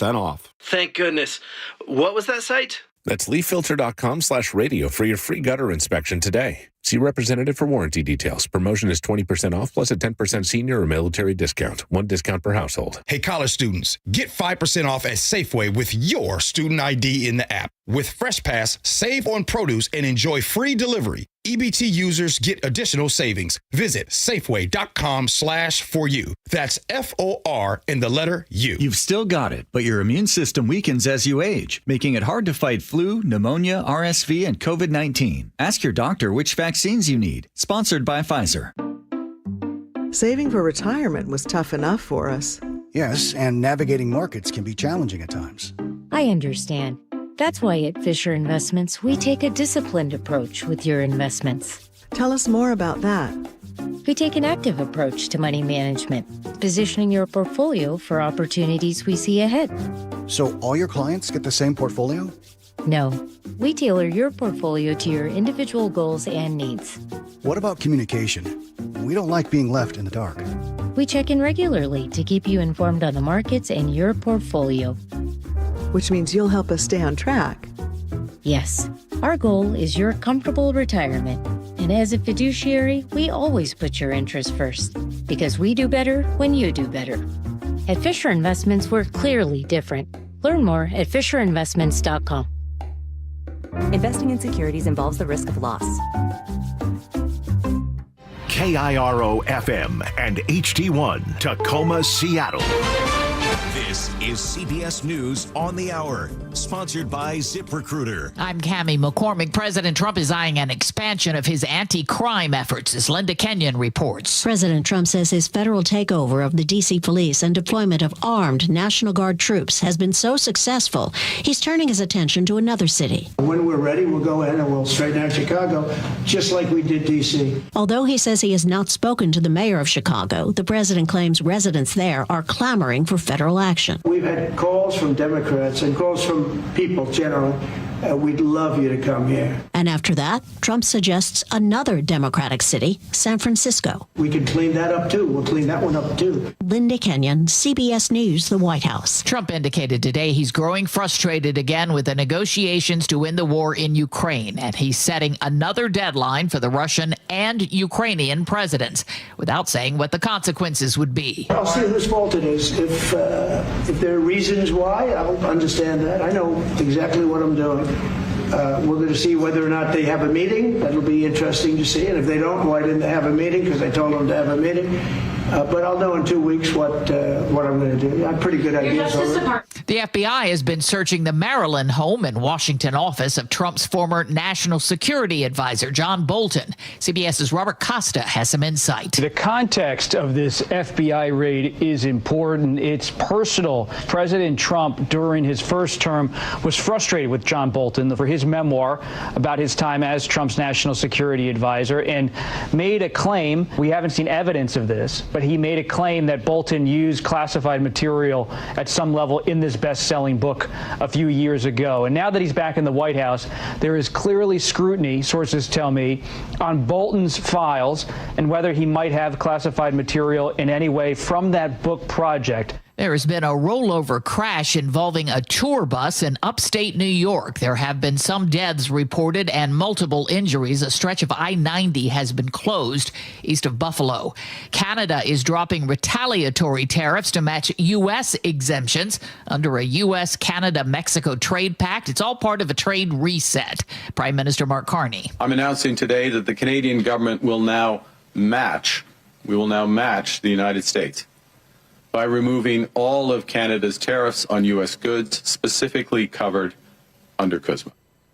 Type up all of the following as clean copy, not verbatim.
20% off. Thank goodness. What was that site? That's leafilter.com/radio for your free gutter inspection today. See representative for warranty details. Promotion is 20% off plus a 10% senior or military discount. One discount per household. Hey, college students, get 5% off at Safeway with your student ID in the app. With Fresh Pass, save on produce and enjoy free delivery. EBT users get additional savings. Visit Safeway.com/4U. That's FOR in the letter U. You've still got it, but your immune system weakens as you age, making it hard to fight flu, pneumonia, RSV, and COVID-19. Ask your doctor which vaccines you need. Sponsored by Pfizer. Saving for retirement was tough enough for us. Yes, and navigating markets can be challenging at times. I understand. That's why at Fisher Investments, we take a disciplined approach with your investments. Tell us more about that. We take an active approach to money management, positioning your portfolio for opportunities we see ahead. So all your clients get the same portfolio? No, we tailor your portfolio to your individual goals and needs. What about communication? We don't like being left in the dark. We check in regularly to keep you informed on the markets and your portfolio. Which means you'll help us stay on track. Yes, our goal is your comfortable retirement. And as a fiduciary, we always put your interests first, because we do better when you do better. At Fisher Investments, we're clearly different. Learn more at FisherInvestments.com. Investing in securities involves the risk of loss. KIRO FM and HD1 Tacoma, Seattle. This is CBS News on the Hour, sponsored by ZipRecruiter. I'm Cammie McCormick. President Trump is eyeing an expansion of his anti-crime efforts, as Linda Kenyon reports. President Trump says his federal takeover of the D.C. police and deployment of armed National Guard troops has been so successful, he's turning his attention to another city. When we're ready, we'll go ahead and we'll straighten out Chicago, just like we did D.C. Although he says he has not spoken to the mayor of Chicago, the president claims residents there are clamoring for federal action. We've had calls from Democrats and calls from people generally. We'd love you to come here. And after that, Trump suggests another Democratic city, San Francisco. We can clean that up, too. We'll clean that one up, too. Linda Kenyon, CBS News, the White House. Trump indicated today he's growing frustrated again with the negotiations to win the war in Ukraine, and he's setting another deadline for the Russian and Ukrainian presidents, without saying what the consequences would be. I'll see whose fault it is. If there are reasons why, I'll understand that. I know exactly what I'm doing. We're going to see whether or not they have a meeting. That'll be interesting to see. And if they don't, why didn't they have a meeting? Because I told them to have a meeting. But I'll know in 2 weeks what I'm going to do. I have pretty good ideas already. The FBI has been searching the Maryland home and Washington office of Trump's former national security advisor, John Bolton. CBS's Robert Costa has some insight. The context of this FBI raid is important. It's personal. President Trump, during his first term, was frustrated with John Bolton for his memoir about his time as Trump's national security advisor and made a claim. We haven't seen evidence of this, but he made a claim that Bolton used classified material at some level in this best-selling book a few years ago. And now that he's back in the White House, there is clearly scrutiny, sources tell me, on Bolton's files and whether he might have classified material in any way from that book project. There has been a rollover crash involving a tour bus in upstate New York. There have been some deaths reported and multiple injuries. A stretch of I-90 has been closed east of Buffalo. Canada is dropping retaliatory tariffs to match U.S. exemptions under a U.S.-Canada-Mexico trade pact. It's all part of a trade reset. Prime Minister Mark Carney. I'm announcing today that the Canadian government will now match the United States by removing all of Canada's tariffs on U.S. goods specifically covered under CUSMA.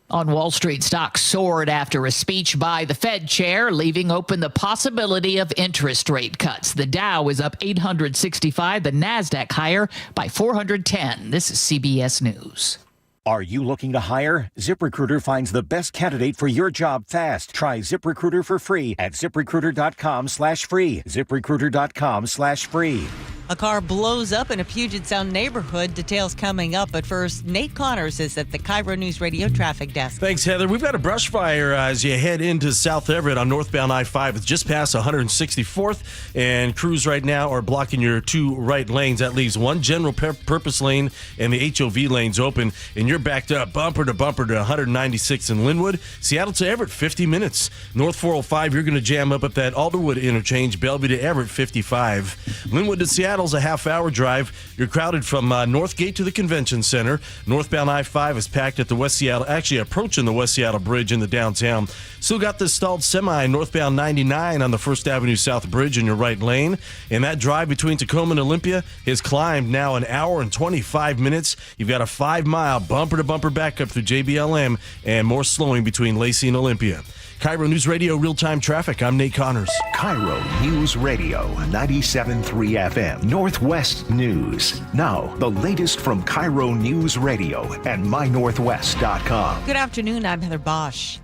On Wall Street, stocks soared after a speech by the Fed chair, leaving open the possibility of interest rate cuts. The Dow is up 865, the NASDAQ higher by 410. This is CBS News. Are you looking to hire? ZipRecruiter finds the best candidate for your job fast. Try ZipRecruiter for free at ZipRecruiter.com/free. ZipRecruiter.com/free. A car blows up in a Puget Sound neighborhood. Details coming up. But first, Nate Connors is at the KIRO News Radio traffic desk. Thanks, Heather. We've got a brush fire as you head into South Everett on northbound I-5. It's just past 164th, and crews right now are blocking your two right lanes. That leaves one general purpose lane and the HOV lanes open, and you're backed up bumper to 196 in Linwood. Seattle to Everett, 50 minutes. North 405, you're going to jam up at that Alderwood interchange. Bellevue to Everett, 55. Linwood to Seattle's a half-hour drive. You're crowded from Northgate to the Convention Center. Northbound I-5 is packed at the West Seattle, actually approaching the West Seattle Bridge in the downtown. Still got the stalled semi northbound 99 on the First Avenue South Bridge in your right lane. And that drive between Tacoma and Olympia has climbed now an hour and 25 minutes. You've got a 5-mile bumper-to-bumper backup through JBLM and more slowing between Lacey and Olympia. KIRO News Radio real-time traffic. I'm Nate Connors. KIRO News Radio 97.3 FM Northwest News. Now, the latest from KIRO News Radio and mynorthwest.com. Good afternoon. I'm Heather Bosch.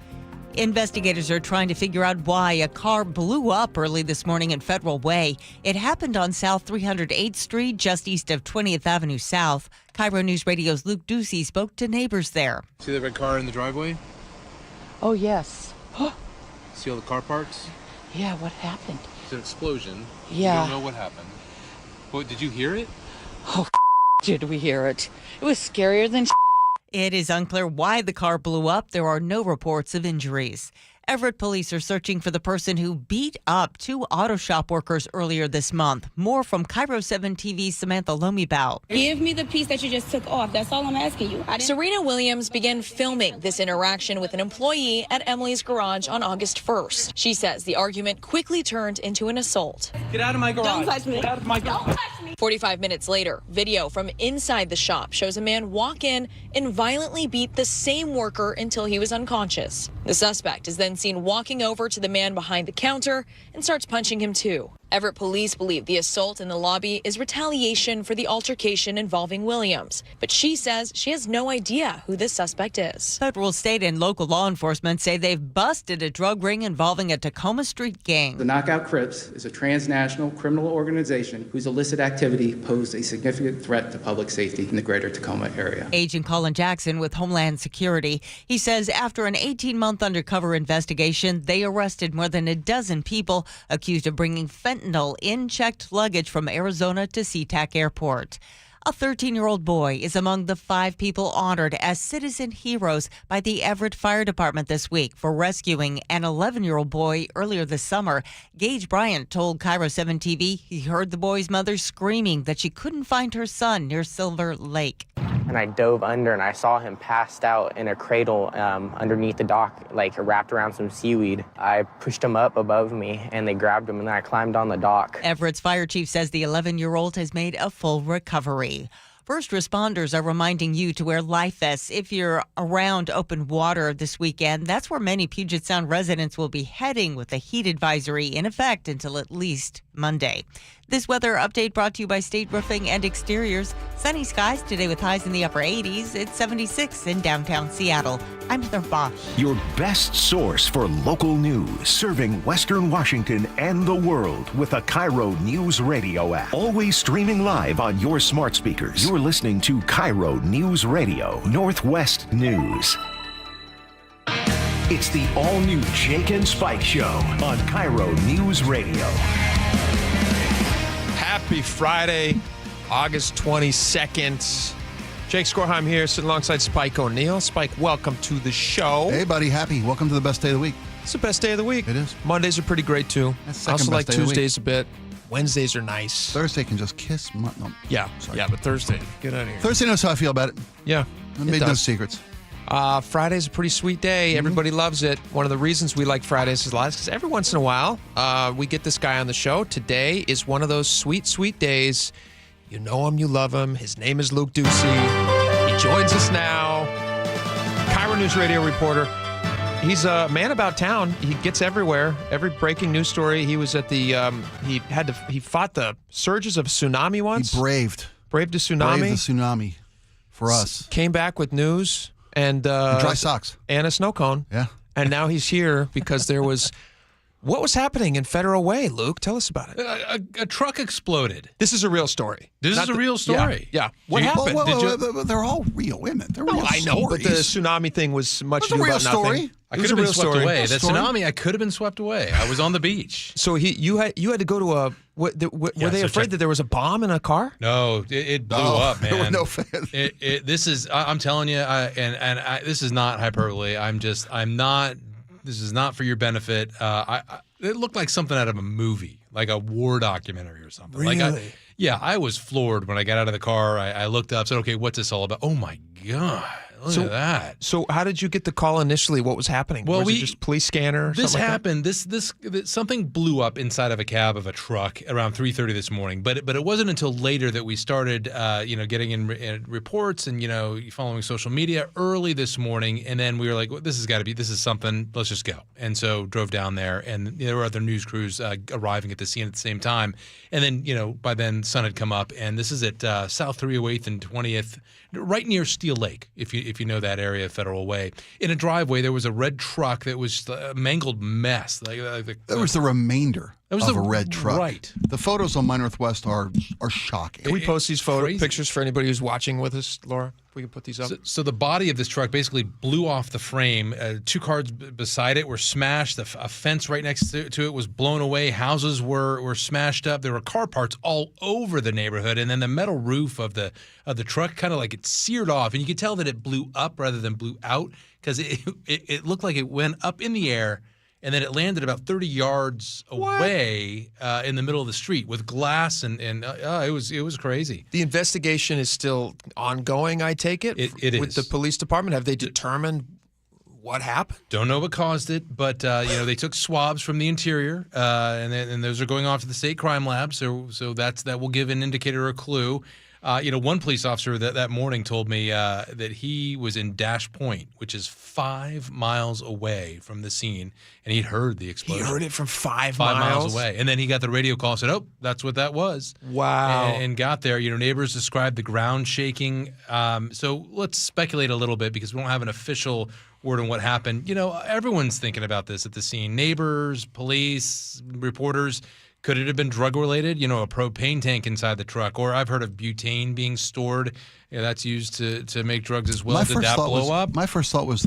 Investigators are trying to figure out why a car blew up early this morning in Federal Way. It happened on South 308th Street, just east of 20th Avenue South. KIRO News Radio's Luke Ducey spoke to neighbors there. See the red car in the driveway? Oh, yes. See all the car parts? Yeah, what happened? It's an explosion. Yeah. You don't know what happened. What, did you hear it? Oh, did we hear it? It was scarier than It is unclear why the car blew up. There are no reports of injuries. Everett police are searching for the person who beat up 2 auto shop workers earlier this month. More from KIRO 7 TV's Samantha Lomibow. Give me the piece that you just took off. That's all I'm asking you. Serena Williams began filming this interaction with an employee at Emily's garage on August 1st. She says the argument quickly turned into an assault. Get out of my garage. Don't touch me. Get out of my garage. Don't touch me. 45 minutes later, video from inside the shop shows a man walk in and violently beat the same worker until he was unconscious. The suspect is then seen walking over to the man behind the counter and starts punching him too. Everett police believe the assault in the lobby is retaliation for the altercation involving Williams, but she says she has no idea who this suspect is. Federal, state, and local law enforcement say they've busted a drug ring involving a Tacoma Street gang. The Knockout Crips is a transnational criminal organization whose illicit activity posed a significant threat to public safety in the greater Tacoma area. Agent Colin Jackson with Homeland Security. He says after an 18-month undercover investigation, they arrested more than a dozen people accused of bringing fentanyl in checked luggage from Arizona to SeaTac Airport. A 13-year-old boy is among the 5 people honored as citizen heroes by the Everett Fire Department this week for rescuing an 11-year-old boy earlier this summer. Gage Bryant told KIRO 7 TV he heard the boy's mother screaming that she couldn't find her son near Silver Lake. And I dove under and I saw him passed out in a cradle underneath the dock, like wrapped around some seaweed. I pushed him up above me and they grabbed him and then I climbed on the dock. Everett's fire chief says the 11-year-old has made a full recovery. First responders are reminding you to wear life vests if you're around open water this weekend. That's where many Puget Sound residents will be heading with a heat advisory in effect until at least Monday. This weather update brought to you by State Roofing and Exteriors. Sunny skies today with highs in the upper 80s. It's 76 in downtown Seattle. I'm Heather Bosch. Your best source for local news, serving Western Washington and the world with a KIRO News Radio app. Always streaming live on your smart speakers. You're listening to KIRO News Radio, Northwest News. It's the all-new Jake and Spike Show on KIRO News Radio. Happy Friday, August 22nd. Jake Skorheim here, sitting alongside Spike O'Neill. Spike, welcome to the show. Hey, buddy. Happy. Welcome to the best day of the week. It's the best day of the week. It is. Mondays are pretty great, too. That's I also like second best day of the Tuesdays a bit. Wednesdays are nice. Thursday can just kiss my... No, Yeah, sorry. yeah, but Thursday, get out of here. Thursday knows how I feel about it. Yeah, I made no secrets. Friday's a pretty sweet day. Everybody loves it. One of the reasons we like Fridays is a lot because every once in a while we get this guy on the show. Today is one of those sweet, sweet days. You know him, you love him. His name is Luke Ducey. He joins us now. KIRO News Radio reporter. He's a man about town. He gets everywhere. Every breaking news story. He was at the. He fought the surges of tsunami once. He braved the tsunami. Braved the tsunami for us. Came back with news and dry socks and a snow cone. Yeah. And now he's here because there was What was happening in Federal Way, Luke? Tell us about it. A truck exploded. This is a real story. This is a real story. Yeah. What happened? They're all real. Wait a minute. They're real I know, but the stories. tsunami thing was much That's a ado real about nothing. story. I could have been swept away. The tsunami, I could have been swept away. I was on the beach. So you had to go to a. Were they afraid that there was a bomb in a car? No, it blew up, man. There were no fans. This is. I'm telling you, this is not hyperbole. I'm not. This is not for your benefit. It looked like something out of a movie, like a war documentary or something. Really? I was floored when I got out of the car. I looked up, said, "Okay, what's this all about?" Oh my God. Look at that. So how did you get the call initially? What was happening? Well, was it just police scanner? Or this something happened. This something blew up inside of a cab of a truck around 3:30 this morning. But it wasn't until later that we started, getting in reports and following social media early this morning. And then we were like, well, this is something. Let's just go. And so drove down there, and there were other news crews arriving at the scene at the same time. And then by then sun had come up, and this is at South 308th and 20th. Right near Steel Lake, if you know that area, Federal Way. In a driveway, there was a red truck that was a mangled mess. That was the remainder of a red truck. Right. The photos on My Northwest are shocking. Can we post these pictures for anybody who's watching with us, Laura? We can put these up. So the body of this truck basically blew off the frame. 2 cars beside it were smashed. A fence right next to it was blown away. Houses were smashed up. There were car parts all over the neighborhood, and then the metal roof of the truck kind of like it seared off, and you could tell that it blew up rather than blew out because it looked like it went up in the air. And then it landed about 30 yards away in the middle of the street with glass, and it was crazy. The investigation is still ongoing, I take it? It is. With the police department? Have they determined what happened? Don't know what caused it, but they took swabs from the interior, and those are going off to the state crime lab, so that will give an indicator or a clue. One police officer that morning told me that he was in Dash Point, which is 5 miles away from the scene, and he'd heard the explosion. He heard it from 5 miles away. And then he got the radio call and said, oh, that's what that was. Wow. And got there. Neighbors described the ground shaking. So let's speculate a little bit because we don't have an official word on what happened. Everyone's thinking about this at the scene. Neighbors, police, reporters. Could it have been drug-related? A propane tank inside the truck. Or I've heard of butane being stored. That's used to make drugs as well. Did that blow up? My first thought was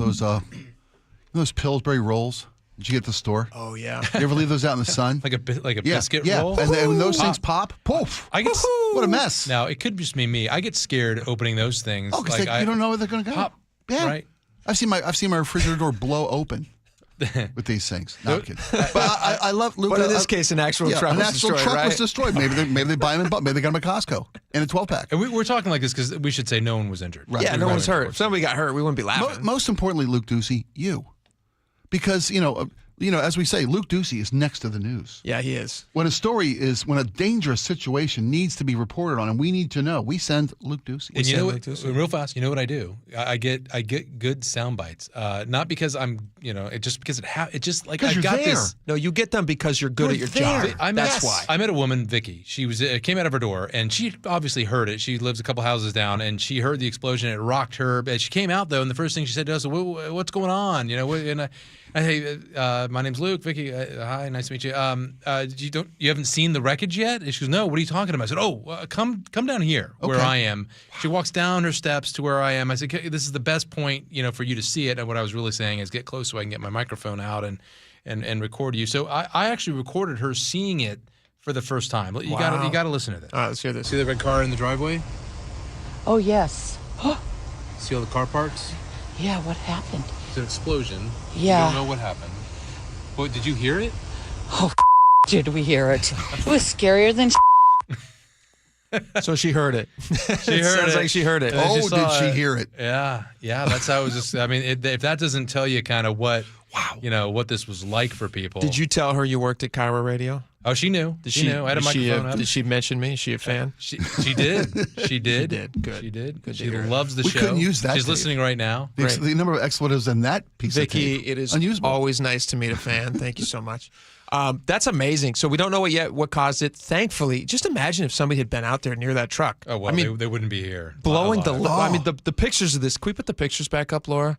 those Pillsbury rolls that you get at the store. Oh, yeah. You ever leave those out in the sun? like a biscuit roll? And when those things pop, poof. What a mess. Now, it could just be me. I get scared opening those things. Oh, because you don't know where they're going to go. Pop, yeah. Right. I've seen my refrigerator door blow open. With these things. No, I'm kidding. But I love Luke. But in this case, an actual truck was destroyed, was destroyed. Maybe they buy them maybe they got them at Costco in a 12-pack. And we're talking like this because we should say no one was injured. Right. Yeah, no one's hurt. If somebody got hurt, we wouldn't be laughing. Most importantly, Luke Ducey, you. Because, as we say, Luke Ducey is next to the news. Yeah, he is. When a dangerous situation needs to be reported on and we need to know, we send Luke Ducey. And real fast, you know what I do? I get good sound bites. Not because I'm, just because it just like I've got this. No, you get them because you're good at your job. That's why. I met a woman, Vicky. She came out of her door and she obviously heard it. She lives a couple houses down and she heard the explosion. It rocked her. And she came out though, and the first thing she said to us, "What's going on?" And hey, my name's Luke. Vicky, hi, nice to meet you. You haven't seen the wreckage yet? And she goes, no. What are you talking about? I said, come down here where I am. She walks down her steps to where I am. I said, this is the best point, for you to see it. And what I was really saying is get close so I can get my microphone out and record you. So I actually recorded her seeing it for the first time. You got to listen to this. All right, let's hear this. See the red car in the driveway? Oh, yes. See all the car parts? Yeah, what happened? It's an explosion. Yeah. You don't know what happened. What, did you hear it? Oh, did we hear it? It was scarier than So she heard it. She heard sounds it. like she heard it. Oh, did she hear it? Yeah. That's how it was just, if that doesn't tell you kind of what, what this was like for people. Did you tell her you worked at KIRO Radio? Oh, she knew. She knew. I had a microphone up. Did she mention me? Is she a fan? She did. She did. Good. She did. Good She loves the show. We couldn't use that. She's Dave. listening right now. The number of expletives in that piece Vicky, of tape. it is unusable. Always nice to meet a fan. Thank you so much. That's amazing. So we don't know what caused it. Thankfully, just imagine if somebody had been out there near that truck. Oh, well, they wouldn't be here. Blowing the pictures of this. Can we put the pictures back up, Laura?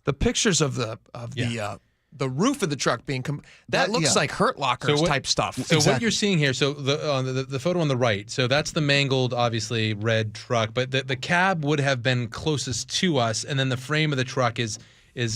The pictures of the the roof of the truck being that looks like Hurt Lockers type stuff. So what you're seeing here, so the photo on the right, so that's the mangled, obviously red truck, but the cab would have been closest to us, and then the frame of the truck is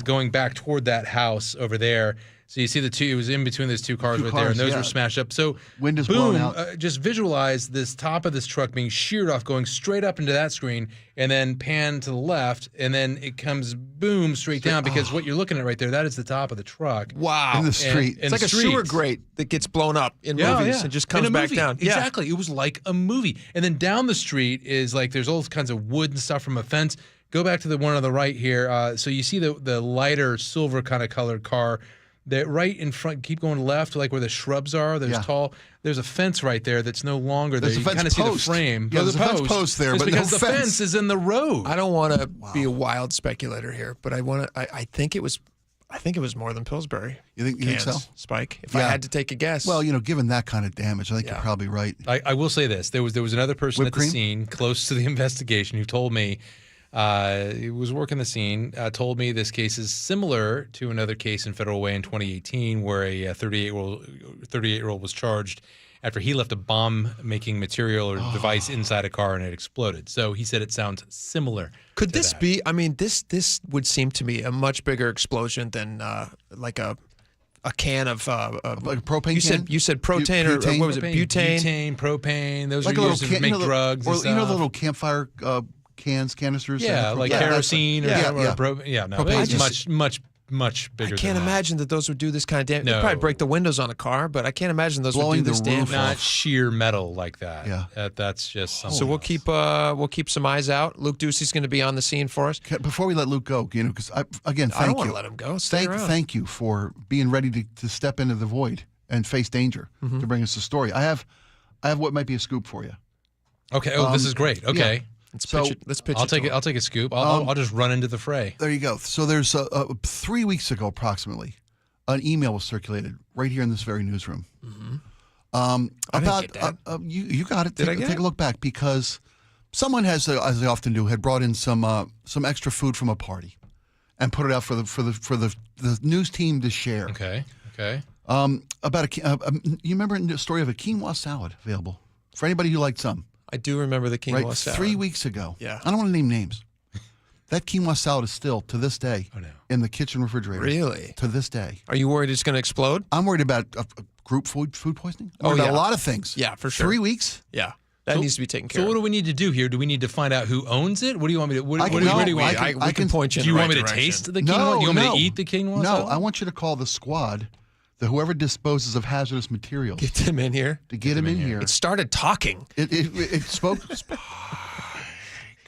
going back toward that house over there. So you see it was in between those two cars there, and those were smashed up. So windows boom, blown out. Just visualize this top of this truck being sheared off, going straight up into that screen, and then pan to the left, and then it comes boom straight down, because what you're looking at right there, that is the top of the truck. Wow. In the street. It's like a sewer grate that gets blown up in movies and just comes back down. Exactly. It was like a movie. And then down the street is like there's all kinds of wood and stuff from a fence. Go back to the one on the right here. So you see the lighter silver kind of colored car. That right in front, keep going left, like where the shrubs are. There's tall. There's a fence right there that's no longer there. You kind of see the frame. Yeah, there's a fence post there, it's but because no the fence. fence is in the road. I don't want to be a wild speculator here, but I think it was more than Pillsbury. You think so, Spike? If I had to take a guess. Well, given that kind of damage, I think you're probably right. I will say this: there was another person at the scene close to the investigation who told me. He was working the scene, told me this case is similar to another case in Federal Way in 2018 where a 38-year-old was charged after he left a bomb-making material or device inside a car and it exploded. So he said it sounds similar. Could this be? I mean, this would seem to me a much bigger explosion than like a can of like propane. You said propane or what was it? Butane, propane. Those like are used to make drugs. Or and stuff. the little campfire canisters. Yeah, like kerosene or propane. No, it's much bigger. I can't imagine that those would do this kind of damage. They'd probably break the windows on a car, but I can't imagine those would do this damage. Not sheer metal like that. Yeah, that's just something. So we'll keep some eyes out. Luke Ducey's going to be on the scene for us. Before we let Luke go, because again, thank you. I don't want to let him go. Stay around. Thank you for being ready to step into the void and face danger to bring us the story. I have what might be a scoop for you. Okay. This is great. Okay. Yeah. Let's pitch it. I'll take a scoop. I'll just run into the fray. There you go. So there's 3 weeks ago, approximately, an email was circulated right here in this very newsroom. I didn't get that. You got it. Did I get take it? a look back because someone has, as they often do, had brought in some extra food from a party and put it out for the news team to share. Okay. About you remember the story of a quinoa salad available for anybody who liked some. I do remember the quinoa right, salad. 3 weeks ago. Yeah. I don't want to name names. That quinoa salad is still, to this day, in the kitchen refrigerator. Really? To this day. Are you worried it's going to explode? I'm worried about group food poisoning. About a lot of things. Yeah, for sure. 3 weeks? Yeah. That needs to be taken care of. So what do we need to do here? Do we need to find out who owns it? What do you want me to? We can point you in Do you the want right me to direction. taste the quinoa? Do you want me to eat the quinoa? No, salad? I want you to call the squad, whoever disposes of hazardous materials. Get them in here. Get them in here. It started talking. It spoke.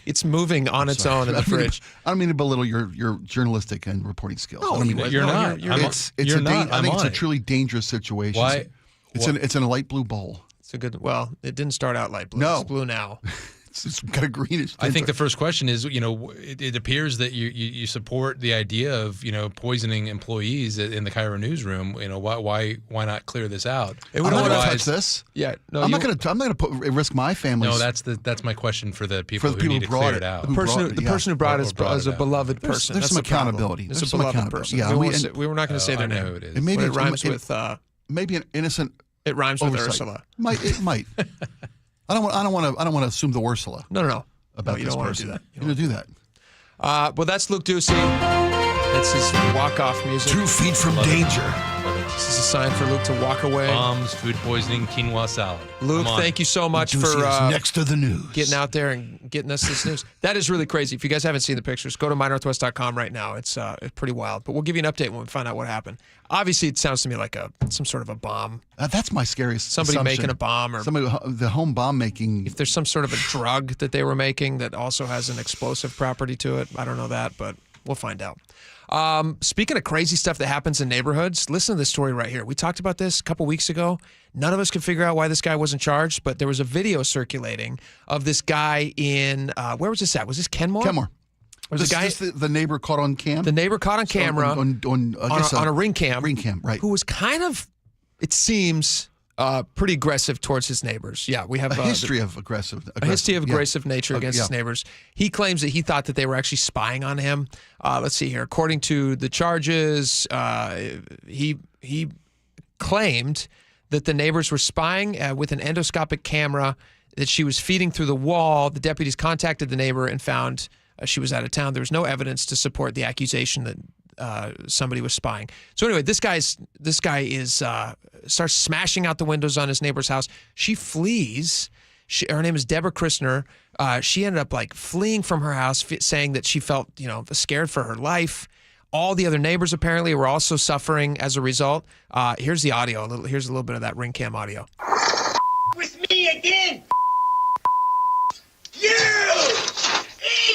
It's moving on its own in the fridge. I don't mean to belittle your journalistic and reporting skills. No, I don't mean you're not. I think it's a truly dangerous situation. Why? It's in a light blue bowl. It's a good. Well, it didn't start out light blue. No. It's blue now. It's got a greenish tint. I think the first question is, it appears that you support the idea of, poisoning employees in the KIRO newsroom. Why not clear this out? I'm not going to touch this. Yeah, no, I'm not going to risk my family. No, that's my question for the people who need to clear it out. The person who brought it is a beloved person. There's some accountability. It's a beloved person. Yeah, we were not going to say their name. Who it is. Maybe it rhymes with. Maybe an innocent. It rhymes with oversight. Ursula. It might. I don't want to assume the Ursula. No. About you this don't person. Want to do that. You don't do that. Well, that's Luke Ducey. That's his walk-off music. 2 feet from danger. This is a sign for Luke to walk away. Bombs, food poisoning, quinoa salad. Luke, thank you so much for next to the news, getting out there and getting us this news. That is really crazy. If you guys haven't seen the pictures, go to mynorthwest.com right now. It's pretty wild. But we'll give you an update when we find out what happened. Obviously, it sounds to me like some sort of a bomb. That's my scariest. Somebody assumption. making a bomb, or the home bomb making. If there's some sort of a drug that they were making that also has an explosive property to it, I don't know that, but we'll find out. Speaking of crazy stuff that happens in neighborhoods, listen to this story right here. We talked about this a couple weeks ago. None of us could figure out why this guy wasn't charged, but there was a video circulating of this guy in, where was this at? Was this Kenmore? Kenmore. Was the neighbor caught on cam? The neighbor caught on camera on a ring cam. Ring cam, right. Who was kind of, it seems, pretty aggressive towards his neighbors. Yeah, we have a history of aggressive nature against his neighbors. He claims that he thought that they were actually spying on him. Let's see here. According to the charges, he claimed that the neighbors were spying with an endoscopic camera, that she was feeding through the wall. The deputies contacted the neighbor and found she was out of town. There was no evidence to support the accusation that somebody was spying. So anyway, this guy starts smashing out the windows on his neighbor's house. She flees. Her name is Deborah Christner. She ended up fleeing from her house, saying that she felt scared for her life. All the other neighbors apparently were also suffering as a result. Here's the audio. Here's a little bit of that ring cam audio. With me again. You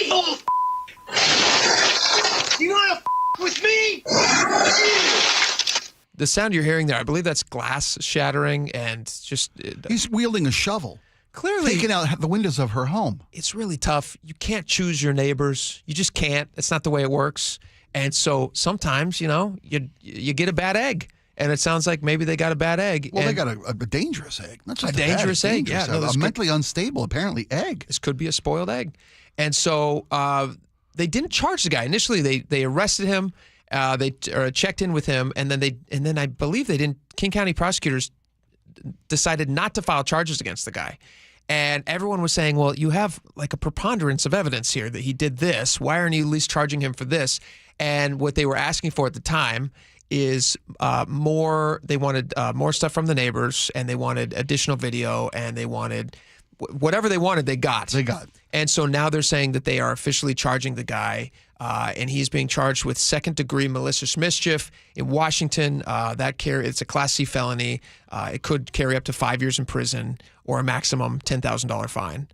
evil. You want to with me? The sound you're hearing there, I believe that's glass shattering and just... He's wielding a shovel. Clearly. Taking out the windows of her home. It's really tough. You can't choose your neighbors. You just can't. It's not the way it works. And so sometimes, you get a bad egg. And it sounds like maybe they got a bad egg. Well, they got a dangerous egg. Not just a dangerous egg. Yeah, a mentally unstable, apparently, egg. This could be a spoiled egg. And so they didn't charge the guy. Initially, they arrested him. They checked in with him, and then I believe King County prosecutors decided not to file charges against the guy. And everyone was saying, well, you have a preponderance of evidence here that he did this. Why aren't you at least charging him for this? And what they were asking for at the time is more. They wanted more stuff from the neighbors, and they wanted additional video, and they wanted whatever they wanted. They got. And so now they're saying that they are officially charging the guy, and he's being charged with second-degree malicious mischief in Washington. It's a Class C felony. It could carry up to 5 years in prison or a maximum $10,000 fine.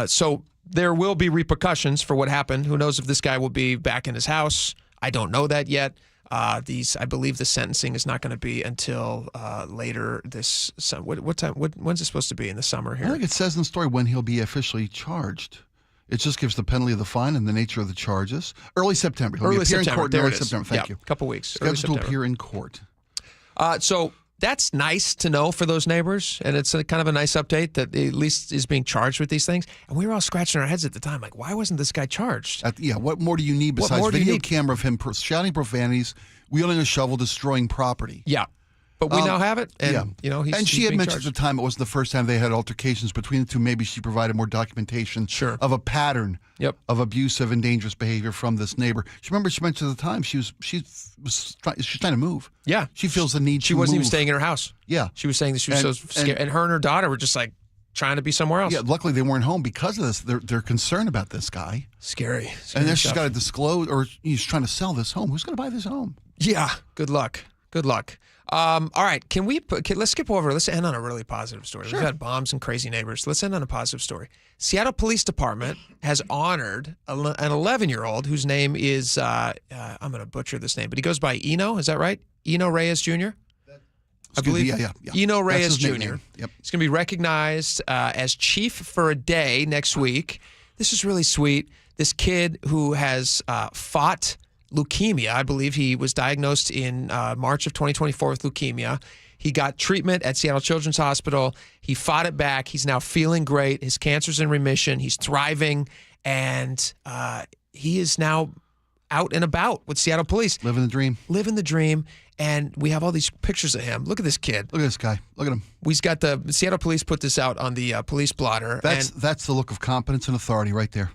So there will be repercussions for what happened. Who knows if this guy will be back in his house? I don't know that yet. I believe the sentencing is not going to be until later this summer. What time? When's it supposed to be in the summer here? I think it says in the story when he'll be officially charged. It just gives the penalty of the fine and the nature of the charges. Early September. He'll appear in court in early September. Thank you. A couple weeks. Scheduled to appear in court. So that's nice to know for those neighbors, and it's kind of a nice update that he at least is being charged with these things. And we were all scratching our heads at the time, like, why wasn't this guy charged? What more do you need besides video camera of him shouting profanities, wielding a shovel, destroying property? Yeah. But we now have it, and and she had mentioned at the time it wasn't the first time they had altercations between the two. Maybe she provided more documentation of a pattern of abusive and dangerous behavior from this neighbor. She mentioned at the time she's trying to move. Yeah, she feels the need. She wasn't even staying in her house. Yeah, she was saying that she was so scared, and her and her daughter were just trying to be somewhere else. Yeah, luckily they weren't home because of this. They're concerned about this guy. Scary and then she's got to disclose, or he's trying to sell this home. Who's going to buy this home? Yeah, good luck. All right, let's skip over. Let's end on a really positive story. Sure. We've had bombs and crazy neighbors. Let's end on a positive story. Seattle Police Department has honored an 11-year-old whose name is, I'm going to butcher this name, but he goes by Eno. Is that right? Eno Reyes Jr.? I believe. Yeah. Eno Reyes Jr. Yep. He's going to be recognized as chief for a day next week. This is really sweet. This kid who has fought leukemia. I believe he was diagnosed in March of 2024 with leukemia. He got treatment at Seattle Children's Hospital. He fought it back. He's now feeling great. His cancer's in remission. He's thriving, and he is now out and about with Seattle Police. Living the dream. And we have all these pictures of him. Look at this kid. Look at this guy. Look at him. We've got the Seattle Police put this out on the police blotter. That's the look of competence and authority right there.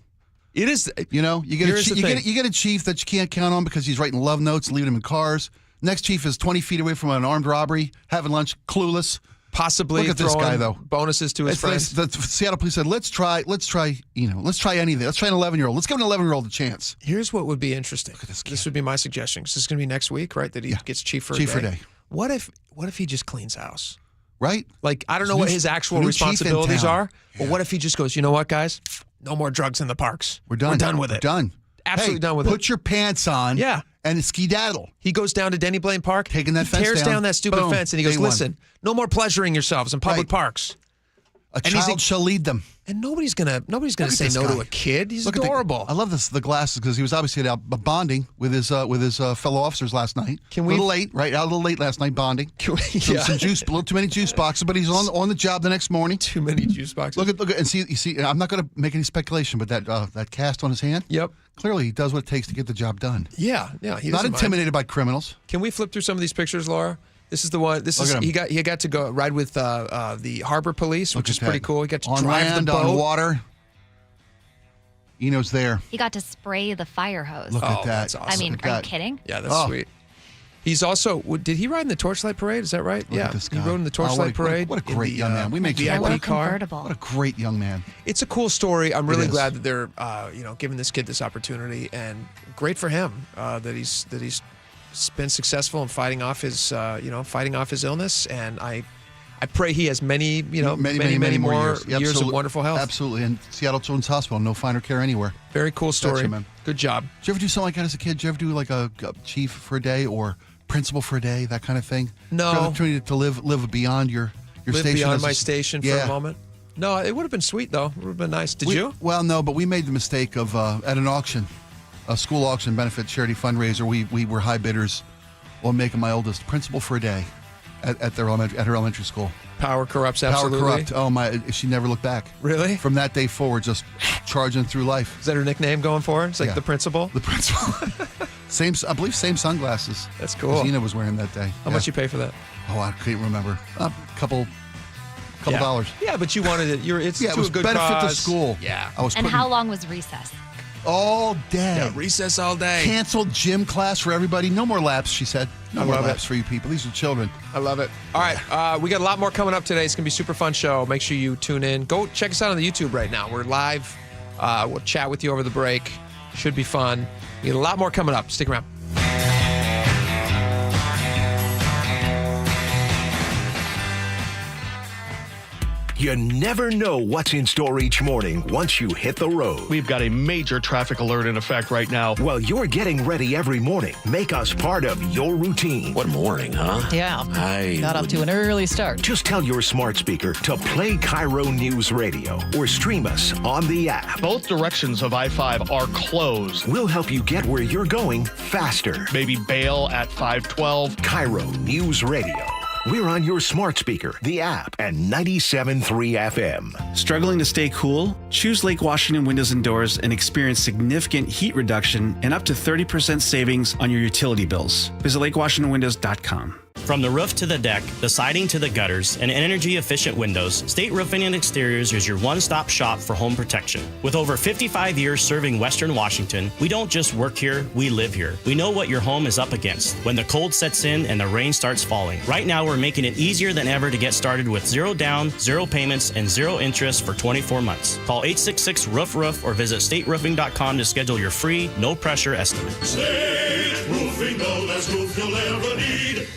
It is. You get a chief that you can't count on because he's writing love notes, leaving them in cars. Next chief is 20 feet away from an armed robbery, having lunch, clueless. Possibly look at this guy though. Bonuses to his friends. The Seattle Police said, let's try anything. Let's try an 11-year-old. Let's give an 11-year-old a chance. Here's what would be interesting. Look at this kid. This would be my suggestion. This is going to be next week, right? That he gets chief for a day. What if he just cleans house? Right? I don't know what his actual responsibilities are, but what if he just goes, you know what, guys? No more drugs in the parks. We're done. We're done with it. Done. Absolutely done with it. Put your pants on. Yeah. And skedaddle. He goes down to Denny Blaine Park. Taking that fence tears down that stupid fence, and he goes, listen, no more pleasuring yourselves in public parks. A child shall lead them. And nobody's gonna say no to a kid. He's adorable. I love the glasses because he was obviously out bonding with his fellow officers last night. A little late, right? Out a little late last night bonding. Some juice, a little too many juice boxes, but he's on the job the next morning. Too many juice boxes. Look at and see. I'm not going to make any speculation, but that cast on his hand. Yep. Clearly, he does what it takes to get the job done. Yeah. He's not intimidated by criminals. Can we flip through some of these pictures, Laura? This is the one. He got to go ride with the harbor police, which is pretty cool. He got to drive the boat on water. Eno's there. He got to spray the fire hose. Look at that. That's awesome. I mean, are you kidding? Yeah, that's sweet. He's also, did he ride in the Torchlight Parade? Is that right? Look at this guy. He rode in the Torchlight Parade. What a great young man. We make VIP car. What a great young man. It's a cool story. I'm really glad that they're, giving this kid this opportunity, and great for him that he's been successful in fighting off his illness, and I pray he has many more years of wonderful health. Absolutely, and Seattle Children's Hospital, no finer care anywhere. Very cool story, you, man. Good job. Did you ever do something like that as a kid? Did you ever do like a chief for a day or principal for a day, that kind of thing? No. Did you have the opportunity to live beyond your station? Beyond my station for a moment. No, it would have been sweet though. It would have been nice. Did you? Well, no, but we made the mistake of at an auction, a school auction benefit charity fundraiser. We were high bidders on making my oldest principal for a day at her elementary school. Power corrupts, absolutely. Power corrupt. Oh my! She never looked back. Really? From that day forward, just charging through life. Is that her nickname going forward? It's like the principal. The principal. I believe same sunglasses. That's cool. Tina was wearing that day. How much you pay for that? Oh, I can't remember. A couple dollars. Yeah, but you wanted it. It's to it was a good benefit cause. to school. Yeah. And how long was recess? All day. Yeah, recess all day. Canceled gym class for everybody. No more laps, she said. No more laps for you people. These are children. I love it. All right, we got a lot more coming up today. It's going to be a super fun show. Make sure you tune in. Go check us out on the YouTube right now. We're live. We'll chat with you over the break. Should be fun. We got a lot more coming up. Stick around. You never know what's in store each morning once you hit the road. We've got a major traffic alert in effect right now. While you're getting ready every morning, make us part of your routine. What morning, huh? Yeah. Got off to an early start. Just tell your smart speaker to play KIRO News Radio or stream us on the app. Both directions of I-5 are closed. We'll help you get where you're going faster. Maybe bail at 512. KIRO News Radio. We're on your smart speaker, the app, and 97.3 FM. Struggling to stay cool? Choose Lake Washington Windows and Doors and experience significant heat reduction and up to 30% savings on your utility bills. Visit lakewashingtonwindows.com. From the roof to the deck, the siding to the gutters, and energy-efficient windows, State Roofing and Exteriors is your one-stop shop for home protection. With over 55 years serving Western Washington, we don't just work here, we live here. We know what your home is up against when the cold sets in and the rain starts falling. Right now, we're making it easier than ever to get started with 0 down, 0 payments, and 0 interest for 24 months. Call 866-ROOF-ROOF or visit stateroofing.com to schedule your free, no-pressure estimate. State Roofing, the last roof you'll ever need.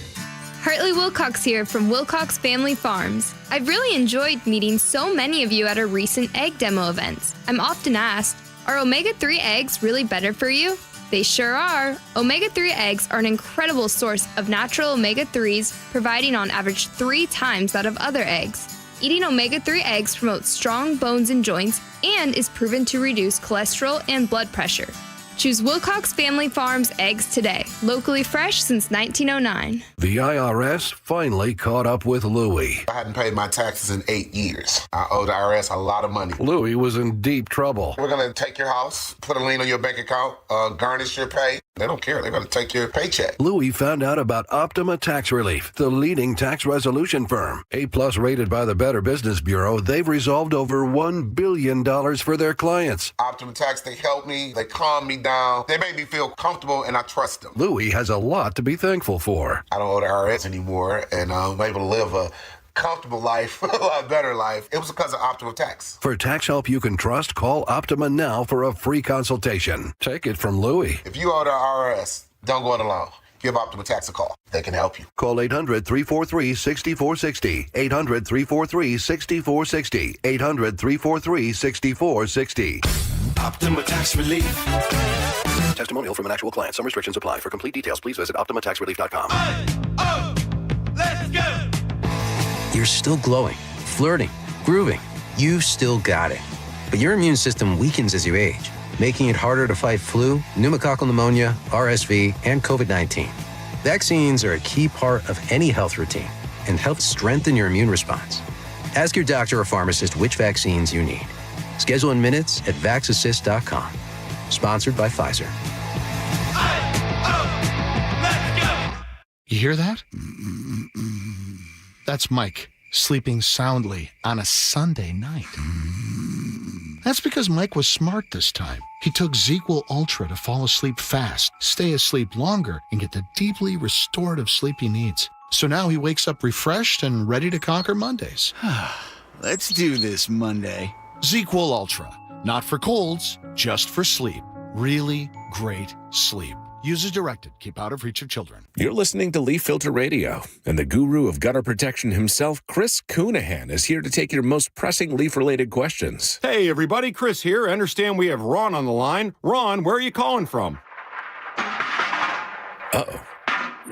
Hartley Wilcox here from Wilcox Family Farms. I've really enjoyed meeting so many of you at our recent egg demo events. I'm often asked, are omega-3 eggs really better for you? They sure are. Omega-3 eggs are an incredible source of natural omega-3s, providing on average 3 times that of other eggs. Eating omega-3 eggs promotes strong bones and joints and is proven to reduce cholesterol and blood pressure. Choose Wilcox Family Farms eggs today. Locally fresh since 1909. The IRS finally caught up with Louie. I hadn't paid my taxes in 8 years. I owed the IRS a lot of money. Louie was in deep trouble. We're going to take your house, put a lien on your bank account, garnish your pay. They don't care. They're going to take your paycheck. Louie found out about Optima Tax Relief, the leading tax resolution firm. A-plus rated by the Better Business Bureau, they've resolved over $1 billion for their clients. Optima Tax, they helped me. They calmed me down. They made me feel comfortable, and I trust them. Louie has a lot to be thankful for. I don't owe the IRS anymore, and I'm able to live a comfortable life, a lot better life. It was because of Optima Tax. For tax help you can trust, call Optima now for a free consultation. Take it from Louie. If you owe the IRS, don't go it alone. Give Optima Tax a call. They can help you. Call 800-343-6460. 800-343-6460. 800-343-6460. Optima Tax Relief. Testimonial from an actual client. Some restrictions apply. For complete details, please visit OptimaTaxRelief.com. Let's go! You're still glowing, flirting, grooving, You've still got it. But your immune system weakens as you age, making it harder to fight flu, pneumococcal pneumonia, RSV, and COVID-19. Vaccines are a key part of any health routine and help strengthen your immune response. Ask your doctor or pharmacist which vaccines you need. Schedule in minutes at vaxassist.com. Sponsored by Pfizer. You hear that? That's Mike sleeping soundly on a Sunday night. That's because Mike was smart this time. He took ZzzQuil Ultra to fall asleep fast, stay asleep longer, and get the deeply restorative sleep he needs. So now he wakes up refreshed and ready to conquer Mondays. Let's do this Monday. ZzzQuil Ultra. Not for colds, just for sleep. Really great sleep. Use as directed. Keep out of reach of children. You're listening to Leaf Filter Radio, and the guru of gutter protection himself, Chris Coonahan, is here to take your most pressing leaf-related questions. Hey, everybody. Chris here. I understand we have Ron on the line. Ron, where are you calling from? Uh-oh.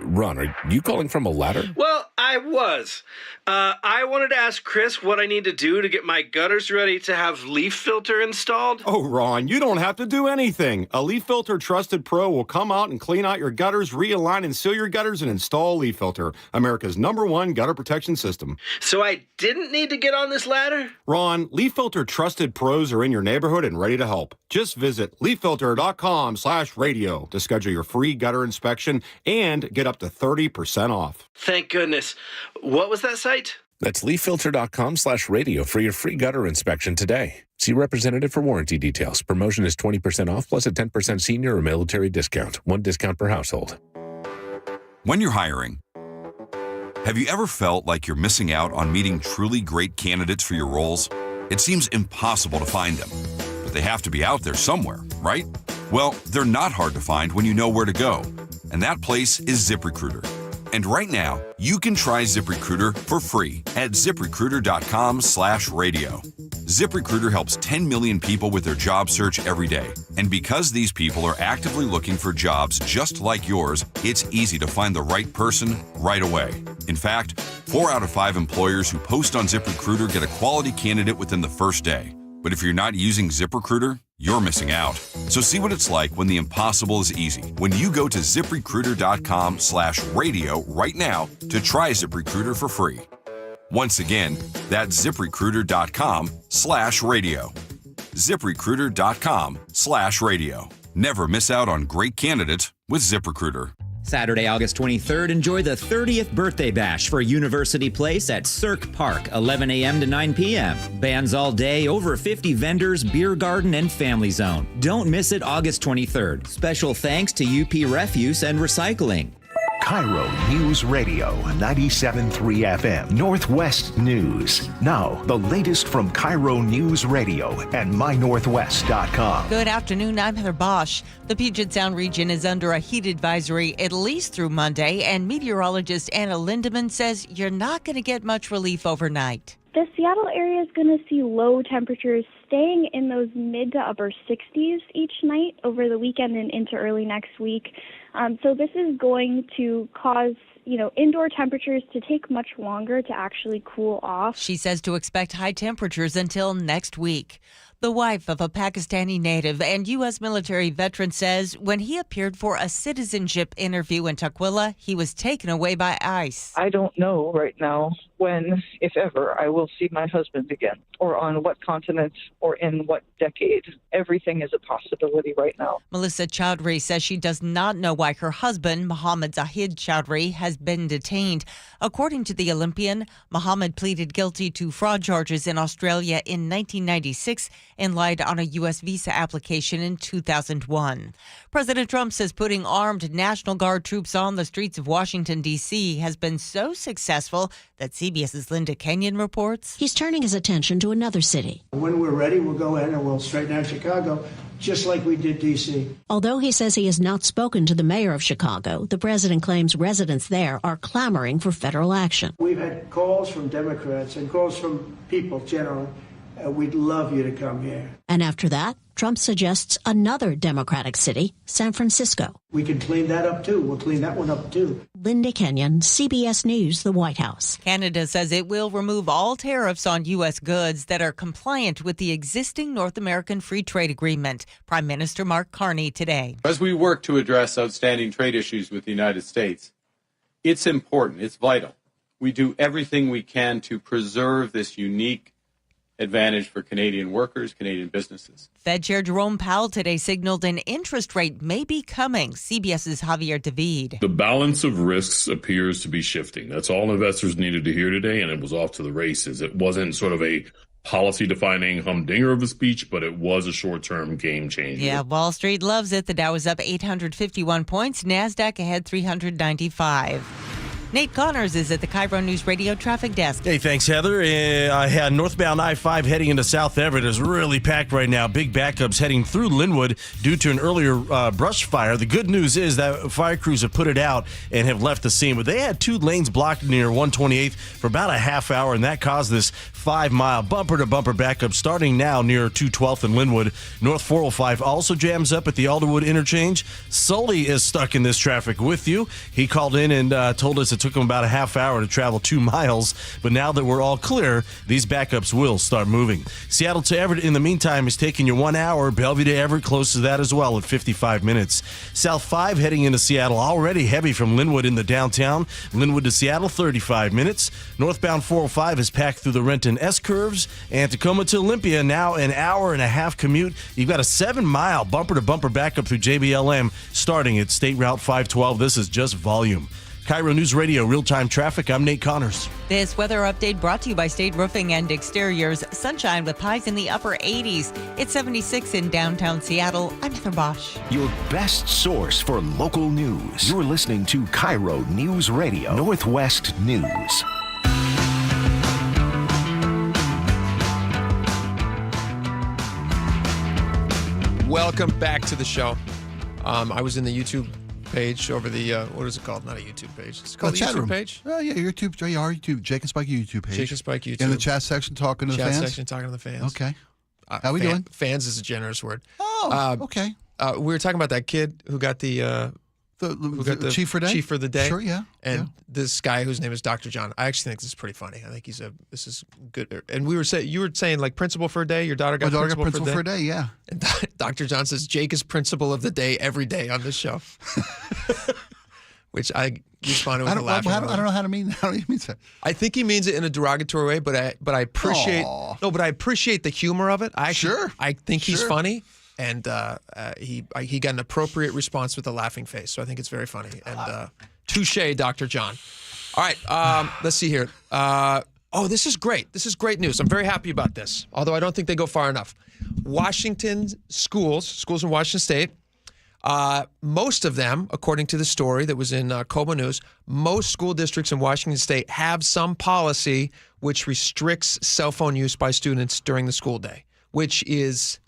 Ron, are you calling from a ladder? Well, I was. I wanted to ask Chris what I need to do to get my gutters ready to have leaf filter installed. Oh, Ron, you don't have to do anything. A Leaf Filter Trusted Pro will come out and clean out your gutters, realign and seal your gutters, and install Leaf Filter, America's #1 gutter protection system. So I didn't need to get on this ladder? Ron, Leaf Filter Trusted Pros are in your neighborhood and ready to help. Just visit leaffilter.com/radio to schedule your free gutter inspection and get up to 30% off. Thank goodness. What was that site? That's leaffilter.com/radio for your free gutter inspection today. See representative for warranty details. Promotion is 20% off plus a 10% senior or military discount. One discount per household. When you're hiring, have you ever felt like you're missing out on meeting truly great candidates for your roles? It seems impossible to find them, but they have to be out there somewhere, right? Well, they're not hard to find when you know where to go, and that place is ZipRecruiter. And right now, you can try ZipRecruiter for free at ZipRecruiter.com/radio. ZipRecruiter helps 10 million people with their job search every day. And because these people are actively looking for jobs just like yours, it's easy to find the right person right away. In fact, 4 out of 5 employers who post on ZipRecruiter get a quality candidate within the first day. But if you're not using ZipRecruiter, you're missing out. So see what it's like when the impossible is easy. When you go to ZipRecruiter.com/radio right now to try ZipRecruiter for free. Once again, that's ZipRecruiter.com/radio. ZipRecruiter.com/radio. Never miss out on great candidates with ZipRecruiter. Saturday, August 23rd, enjoy the 30th birthday bash for University Place at Cirque Park, 11 a.m. to 9 p.m. Bands all day, over 50 vendors, beer garden, and family zone. Don't miss it August 23rd. Special thanks to UP Refuse and Recycling. KIRO News Radio, 97.3 FM, Northwest News. Now, the latest from KIRO News Radio and mynorthwest.com. Good afternoon. I'm Heather Bosch. The Puget Sound region is under a heat advisory at least through Monday, and meteorologist Anna Lindemann says you're not going to get much relief overnight. The Seattle area is going to see low temperatures staying in those mid to upper 60s each night over the weekend and into early next week. So this is going to cause, indoor temperatures to take much longer to actually cool off. She says to expect high temperatures until next week. The wife of a Pakistani native and U.S. military veteran says when he appeared for a citizenship interview in Tukwila, he was taken away by ICE. I don't know right now when, if ever, I will see my husband again, or on what continent, or in what decade. Everything is a possibility right now. Melissa Chowdhury says she does not know why her husband, Mohammed Zahid Chowdhury, has been detained. According to the Olympian, Mohammed pleaded guilty to fraud charges in Australia in 1996 and lied on a U.S. visa application in 2001. President Trump says putting armed National Guard troops on the streets of Washington, D.C. has been so successful that CBS's Linda Kenyon reports. He's turning his attention to another city. When we're ready, we'll go in and we'll straighten out Chicago, just like we did D.C. Although he says he has not spoken to the mayor of Chicago, the president claims residents there are clamoring for federal action. We've had calls from Democrats and calls from people generally We'd love you to come here. And after that, Trump suggests another Democratic city, San Francisco. We can clean that up, too. We'll clean that one up, too. Linda Kenyon, CBS News, the White House. Canada says it will remove all tariffs on U.S. goods that are compliant with the existing North American Free Trade Agreement. Prime Minister Mark Carney today. As we work to address outstanding trade issues with the United States, it's important, it's vital. We do everything we can to preserve this unique advantage for Canadian workers, Canadian businesses. Fed Chair Jerome Powell today signaled an interest rate may be coming. CBS's Javier David. The balance of risks appears to be shifting. That's all investors needed to hear today, and it was off to the races. It wasn't sort of a policy-defining humdinger of a speech, but it was a short-term game changer. Yeah, Wall Street loves it. The Dow is up 851 points. NASDAQ ahead 395. Nate Connors is at the KIRO Newsradio Traffic Desk. Hey, thanks, Heather. I had northbound I-5 heading into South Everett is really packed right now. Big backups heading through Linwood due to an earlier brush fire. The good news is that fire crews have put it out and have left the scene. But they had 2 lanes blocked near 128th for about a half hour, and that caused this 5-mile bumper-to-bumper backup starting now near 212th and Linwood. North 405 also jams up at the Alderwood interchange. Sully is stuck in this traffic with you. He called in and told us it took him about a half hour to travel 2 miles, but now that we're all clear, these backups will start moving. Seattle to Everett, in the meantime, is taking you 1 hour. Bellevue to Everett, close to that as well at 55 minutes. South 5 heading into Seattle, already heavy from Linwood in the downtown. Linwood to Seattle, 35 minutes. Northbound 405 is packed through the Renton S-curves. And Tacoma to Olympia, now an hour and a half commute. You've got a 7-mile bumper-to-bumper backup through JBLM starting at State Route 512. This is just volume. KIRO News Radio, real-time traffic. I'm Nate Connors. This weather update brought to you by State Roofing and Exteriors. Sunshine with highs in the upper 80s. It's 76 in downtown Seattle. I'm Heather Bosch. Your best source for local news. You're listening to KIRO News Radio, Northwest News. Welcome back to the show. I was in the YouTube page over the what is it called? Not a YouTube page. It's called the chat YouTube room page. Yeah, YouTube. Our YouTube. Jake and Spike YouTube page. Jake and Spike YouTube. In the chat section, talking to the fans. Chat section, talking to the fans. Okay. How we doing? Fans is a generous word. Oh, okay. We were talking about that kid who got the chief for day. Chief for the day. Sure, yeah. And this guy whose name is Dr. John. I actually think this is pretty funny. I think this is good. And you were saying like principal for a day. Your daughter got principal for a day. Yeah. And Dr. John says Jake is principal of the day every day on this show. Which I responded with a laugh. I don't know how to mean that. How do you mean that? I think he means it in a derogatory way, but I appreciate I appreciate the humor of it. I think he's funny, and he got an appropriate response with a laughing face. So I think it's very funny. And touche, Dr. John. All right, let's see here. This is great. This is great news. I'm very happy about this, although I don't think they go far enough. Washington schools in Washington State, most of them, according to the story that was in Kobo News, most school districts in Washington State have some policy which restricts cell phone use by students during the school day, which is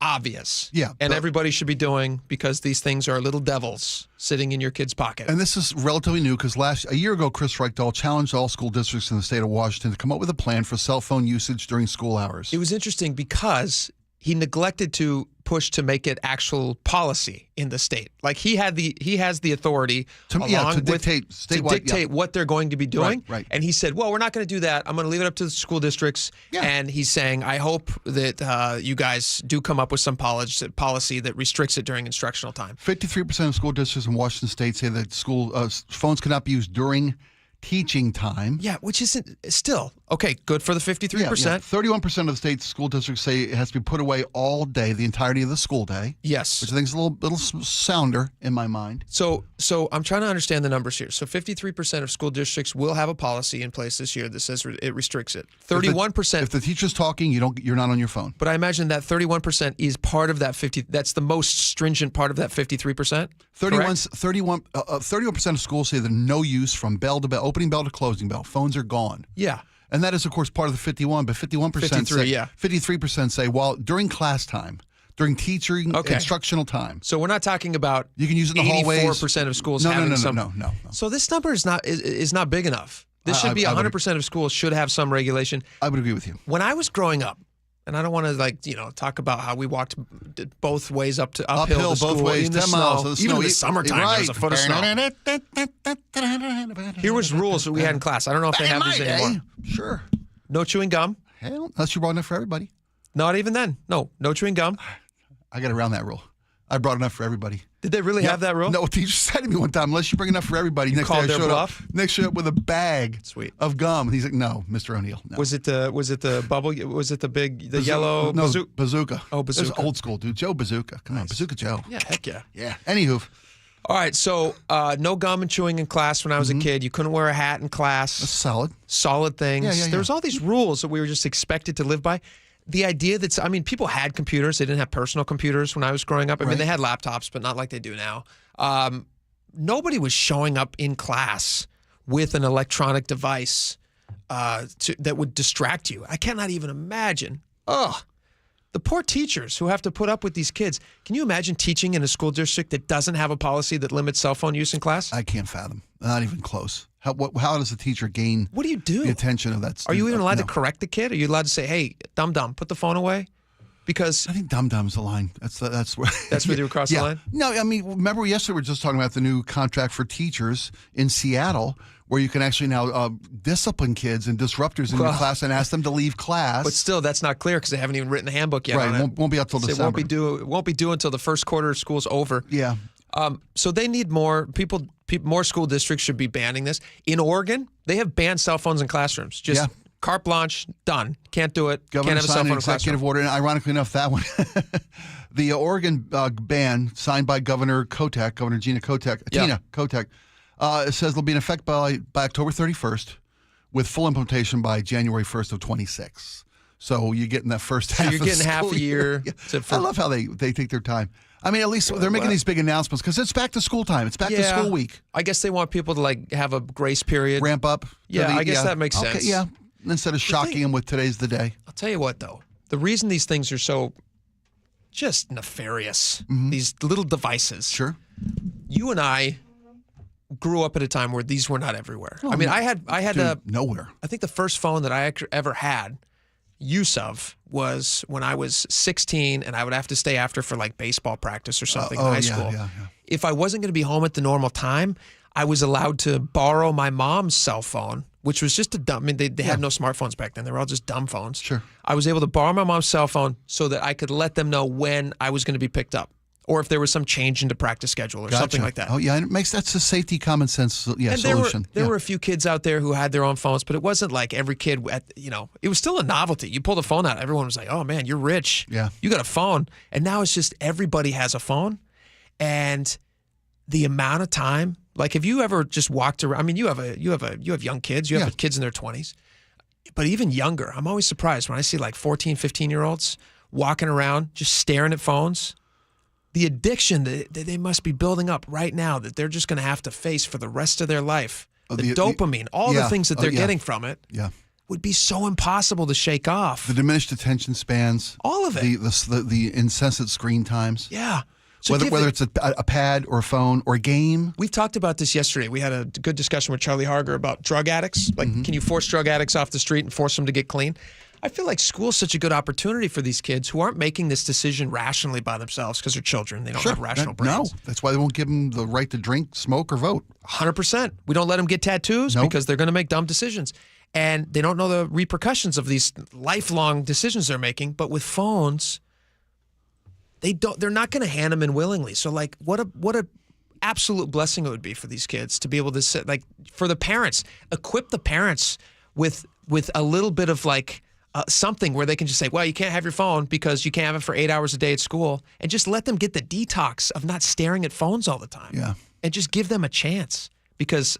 obvious. Yeah. And everybody should be doing, because these things are little devils sitting in your kid's pocket. And this is relatively new because a year ago, Chris Reichdahl challenged all school districts in the state of Washington to come up with a plan for cell phone usage during school hours. It was interesting because he neglected to push to make it actual policy in the state. Like he has the authority to dictate statewide, what they're going to be doing. Right. And he said, well, we're not going to do that. I'm going to leave it up to the school districts. Yeah. And he's saying, I hope that you guys do come up with some policy that restricts it during instructional time. 53% of school districts in Washington State say that school phones cannot be used during teaching time. Yeah, which isn't still okay. Good for the 53%. 31% of the state's school districts say it has to be put away all day, the entirety of the school day. Yes, which I think is a little sounder in my mind. So I'm trying to understand the numbers here. So 53% of school districts will have a policy in place this year that says it restricts it. 31%. If the teacher's talking, you're not on your phone. But I imagine that 31% is part of that 50. That's the most stringent part of that 53%. 31% of schools say that no use from bell to bell, opening bell to closing bell. Phones are gone. Yeah. And that is, of course, part of the 51, but 53% say, well, during class time, during teaching instructional time. So we're not talking about you can use it in the hallways. 84% of schools having some. No. So this number is not big enough. This should be 100% of schools should have some regulation. I would agree with you. When I was growing up, and I don't want to talk about how we walked both ways uphill to school, both ways, 10 miles of the even snow. in the summertime, Right. there's a foot of snow. Here was rules that we had in class. I don't know if they have these anymore. Sure. No chewing gum. Hell, unless you brought enough for everybody. Not even then. No chewing gum. I got around that rule. I brought enough for everybody. Did they really have that rule? No, a teacher said to me one time, unless you bring enough for everybody. You called their bluff? Next showed up with a bag Sweet. of gum. And he's like, no, Mr. O'Neill. No. Was it the bubble? Was it the yellow? No, Bazooka. Oh, Bazooka. It was old school, dude. Joe Bazooka. Come on, Bazooka Joe. Yeah, heck yeah. Yeah. Anywho. All right, so no gum and chewing in class when I was a kid. You couldn't wear a hat in class. That's solid. Solid things. Yeah. There was all these rules that we were just expected to live by. The idea that, people had computers. They didn't have personal computers when I was growing up. I mean, they had laptops, but not like they do now. Nobody was showing up in class with an electronic device that would distract you. I cannot even imagine. The poor teachers who have to put up with these kids. Can you imagine teaching in a school district that doesn't have a policy that limits cell phone use in class? I can't fathom. Not even close. How does a teacher gain What do you do? the attention of that student? Are you even allowed to correct the kid? Are you allowed to say, hey, dum-dum, put the phone away? Because I think dum-dum's the line. That's where you cross the line? No, I mean, remember yesterday we were just talking about the new contract for teachers in Seattle where you can actually now discipline kids and disruptors in your class and ask them to leave class. But still, that's not clear because they haven't even written the handbook yet. Right, on it. Won't be out till December. It won't be due until the first quarter of school's over. Yeah. So they need more people. More school districts should be banning this. In Oregon, they have banned cell phones in classrooms. Just carte blanche, done. Can't do it. Governor Can't have a cell signed phone an in a classroom. executive order, and ironically enough, that one, the Oregon ban signed by Governor Gina Kotek, it says it'll be in effect by October 31st, with full implementation by January 1st of 26. So you're getting that first half. So you're getting half a year. I love how they take their time. I mean, at least they're making these big announcements because it's back to school time. It's back to school week. I guess they want people to have a grace period. Ramp up. Yeah, I guess that makes sense. Yeah, instead of shocking them with today's the day. I'll tell you what, though. The reason these things are so just nefarious, these little devices. Sure. You and I grew up at a time where these were not everywhere. I mean, I had nowhere. I think the first phone that I ever had use of was when I was 16 and I would have to stay after for baseball practice or something in high school. Yeah. If I wasn't going to be home at the normal time, I was allowed to borrow my mom's cell phone, which was just they had no smartphones back then. They were all just dumb phones. Sure. I was able to borrow my mom's cell phone so that I could let them know when I was going to be picked up or if there was some change in the practice schedule or something like that. Oh, yeah, and that's a safety, common sense solution. There were a few kids out there who had their own phones, but it wasn't like every kid, it was still a novelty. You pull the phone out, everyone was like, oh, man, you're rich. Yeah. You got a phone. And now it's just everybody has a phone. And the amount of time, have you ever just walked around? I mean, you have young kids. You have kids in their 20s. But even younger, I'm always surprised when I see 14, 15-year-olds walking around just staring at phones. The addiction that they must be building up right now that they're just going to have to face for the rest of their life. The dopamine, all the things that they're getting from it would be so impossible to shake off. The diminished attention spans. All of it. The incessant screen times. Yeah. So whether it's a pad or a phone or a game. We talked about this yesterday. We had a good discussion with Charlie Harger about drug addicts. Can you force drug addicts off the street and force them to get clean? I feel like school's such a good opportunity for these kids who aren't making this decision rationally by themselves because they're children. They don't have rational brains. No, that's why they won't give them the right to drink, smoke, or vote. 100%. We don't let them get tattoos because they're going to make dumb decisions. And they don't know the repercussions of these lifelong decisions they're making. But with phones, they're not going to hand them in willingly. So what a absolute blessing it would be for these kids to be able to sit, for the parents, equip the parents with a little bit of something where they can just say, well, you can't have your phone because you can't have it for 8 hours a day at school, and just let them get the detox of not staring at phones all the time. Yeah. And just give them a chance, because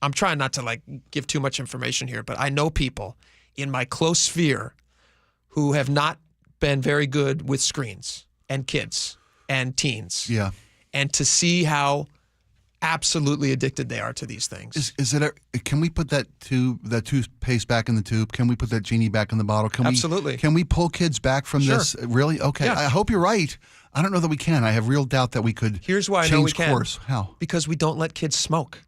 I'm trying not to give too much information here, but I know people in my close sphere who have not been very good with screens and kids and teens. Yeah. And to see how absolutely addicted they are to these things. Can we put that toothpaste back in the tube? Can we put that genie back in the bottle? Absolutely. Can we pull kids back from this? Really? Okay. Yeah. I hope you're right. I don't know that we can. I have real doubt that we could. Here's why change I know we can. Course. How? Because we don't let kids smoke.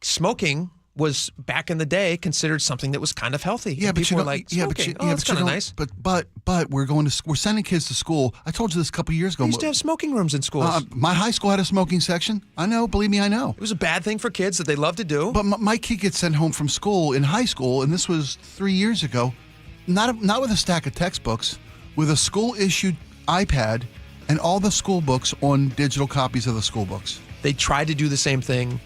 Smoking was back in the day considered something that was kind of healthy. Yeah, and but people were like, that's kind of nice. But we're sending kids to school. I told you this a couple of years ago. We used to have smoking rooms in schools. My high school had a smoking section. I know, believe me, I know. It was a bad thing for kids that they love to do. But my kid gets sent home from school in high school, and this was 3 years ago. Not with a stack of textbooks, with a school-issued iPad and all the school books on digital copies of the school books. They tried to do the same thing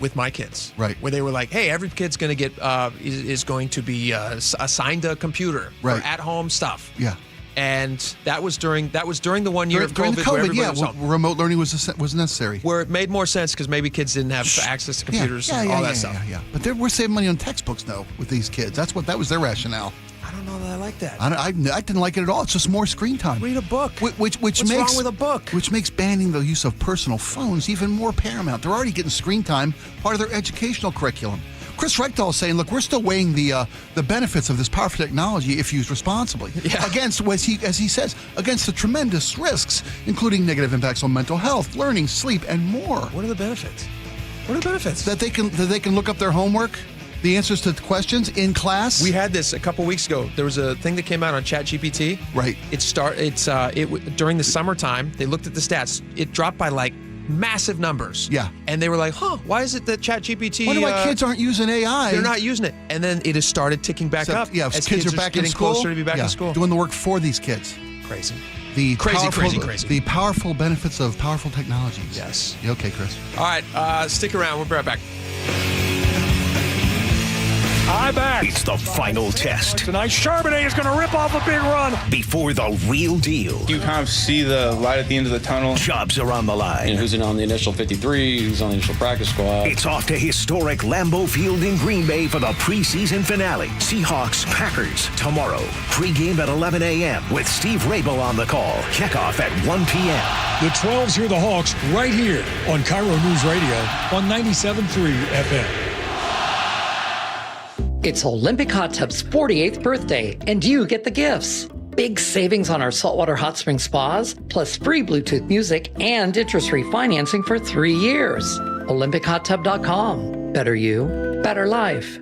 with my kids, right? Where they were like, "Hey, every kid's going to get is going to be assigned a computer for at-home stuff." Yeah, and that was during the 1 year of during COVID. the COVID, remote learning was necessary. Where it made more sense because maybe kids didn't have access to computers and all that stuff. Yeah. But we're saving money on textbooks though with these kids. That was their rationale. I don't know that I like that. I didn't like it at all. It's just more screen time. Read a book. What's wrong with a book? Which makes banning the use of personal phones even more paramount. They're already getting screen time, part of their educational curriculum. Chris Reckdahl is saying, look, we're still weighing the benefits of this powerful technology if used responsibly. Against, as he says, against the tremendous risks, including negative impacts on mental health, learning, sleep, and more. What are the benefits? That they can look up their homework, the answers to questions in class. We had this a couple weeks ago. There was a thing that came out on ChatGPT. Right. During the summertime. They looked at the stats. It dropped by like massive numbers. Yeah. And they were like, why is it that ChatGPT? Wonder why kids aren't using AI? They're not using it. And then it has started ticking back up. Yeah, as kids are back in school. Closer to be back in school. Doing the work for these kids. Crazy. Crazy. The powerful benefits of powerful technologies. Yes. You okay, Chris? All right. Stick around. We'll be right back. I'm back. It's the final test. Tonight, Charbonnet is going to rip off a big run. Before the real deal. You kind of see the light at the end of the tunnel. Jobs are on the line. Who's on the initial 53, who's on the initial practice squad. It's off to historic Lambeau Field in Green Bay for the preseason finale. Seahawks, Packers, tomorrow. Pre-game at 11 a.m. with Steve Rabel on the call. Kickoff at 1 p.m. The 12s hear the Hawks right here on KIRO Newsradio on 97.3 FM. It's Olympic Hot Tub's 48th birthday, and you get the gifts. Big savings on our saltwater hot spring spas, plus free Bluetooth music and interest-free financing for 3 years. OlympicHotTub.com. Better you, better life.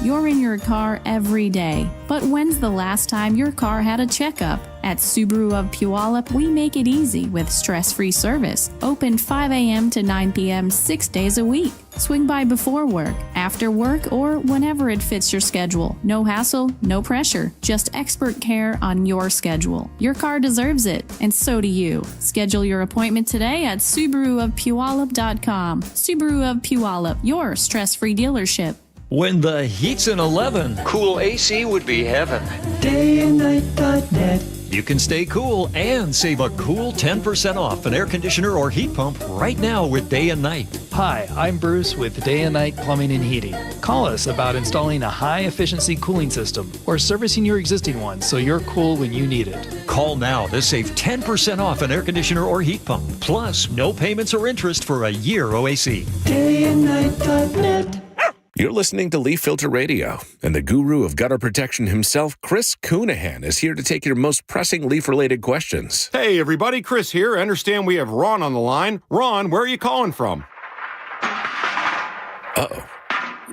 You're in your car every day, but when's the last time your car had a checkup? At Subaru of Puyallup, we make it easy with stress-free service. Open 5 a.m. to 9 p.m. 6 days a week. Swing by before work, after work, or whenever it fits your schedule. No hassle, no pressure, just expert care on your schedule. Your car deserves it, and so do you. Schedule your appointment today at SubaruofPuyallup.com. Subaru of Puyallup, your stress-free dealership. When the heat's an 11, cool AC would be heaven. Dayandnight.net. You can stay cool and save a cool 10% off an air conditioner or heat pump right now with Day and Night. Hi, I'm Bruce with Day and Night Plumbing and Heating. Call us about installing a high-efficiency cooling system or servicing your existing one so you're cool when you need it. Call now to save 10% off an air conditioner or heat pump. Plus, no payments or interest for a year OAC. Dayandnight.net. You're listening to Leaf Filter Radio, and the guru of gutter protection himself, Chris Coonahan, is here to take your most pressing leaf-related questions. Hey, everybody, Chris here. I understand we have Ron on the line. Ron, where are you calling from? Uh-oh.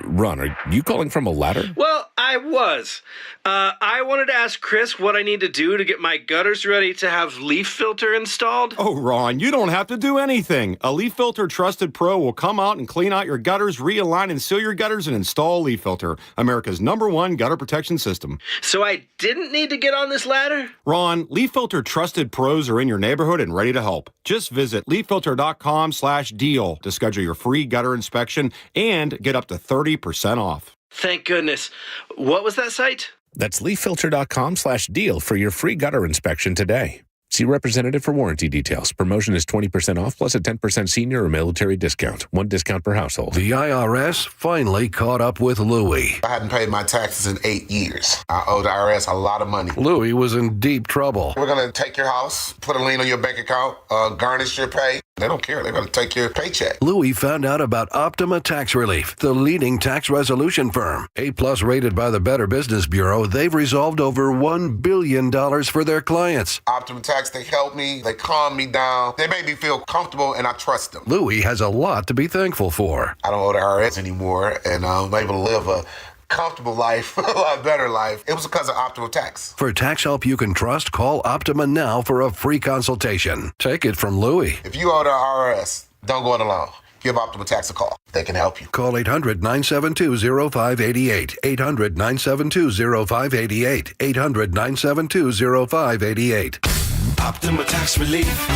Ron, are you calling from a ladder? Well, I was. I wanted to ask Chris what I need to do to get my gutters ready to have leaf filter installed. Oh, Ron, you don't have to do anything. A Leaf Filter Trusted Pro will come out and clean out your gutters, realign and seal your gutters, and install Leaf Filter, America's #1 gutter protection system. So I didn't need to get on this ladder? Ron, Leaf Filter Trusted Pros are in your neighborhood and ready to help. Just visit leaffilter.com/deal to schedule your free gutter inspection and get up to 30% off. Thank goodness. What was that site? That's leaffilter.com/deal for your free gutter inspection today. See representative for warranty details. Promotion is 20% off plus a 10% senior or military discount. One discount per household. The IRS finally caught up with Louie. I hadn't paid my taxes in 8 years. I owe the IRS a lot of money. Louie was in deep trouble. We're going to take your house, put a lien on your bank account, garnish your pay. They don't care. They're going to take your paycheck. Louis found out about Optima Tax Relief, the leading tax resolution firm. A-plus rated by the Better Business Bureau, they've resolved over $1 billion for their clients. Optima Tax, they help me. They calm me down. They make me feel comfortable, and I trust them. Louis has a lot to be thankful for. I don't owe the IRS anymore, and I'm able to live a comfortable life, a lot better life. It was because of Optima Tax. For tax help you can trust, call Optima now for a free consultation. Take it from Louis. If you owe the IRS, don't go it alone. Give Optima Tax a call. They can help you. Call 800-972-0588. 800-972-0588. 800-972-0588. Optima Tax Relief.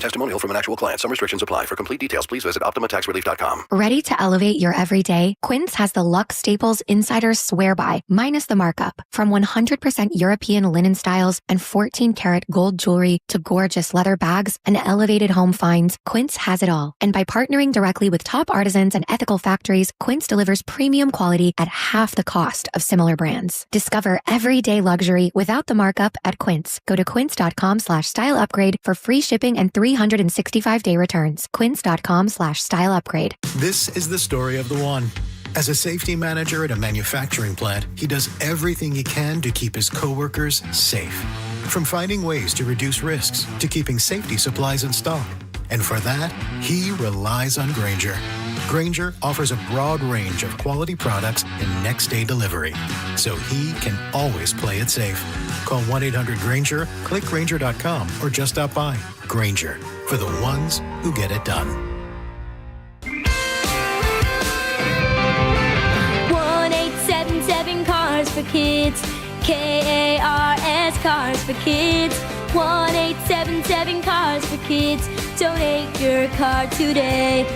Testimonial from an actual client. Some restrictions apply. For complete details, please visit OptimaTaxRelief.com. Ready to elevate your everyday? Quince has the Luxe Staples Insider Swear By, minus the markup. From 100% European linen styles and 14-karat gold jewelry to gorgeous leather bags and elevated home finds, Quince has it all. And by partnering directly with top artisans and ethical factories, Quince delivers premium quality at half the cost of similar brands. Discover everyday luxury without the markup at Quince. Go to quince.com/style upgrade for free shipping and 365-day returns. Quince.com/style upgrade. This is the story of the one. As a safety manager at a manufacturing plant, he does everything he can to keep his coworkers safe. From finding ways to reduce risks to keeping safety supplies in stock. And for that, he relies on Grainger. Grainger offers a broad range of quality products and next-day delivery, so he can always play it safe. Call 1-800-GRAINGER, click Grainger.com, or just stop by. Grainger, for the ones who get it done. 1-877 Cars for Kids. KARS Cars for Kids. 1-877 Cars for Kids. Donate your car today.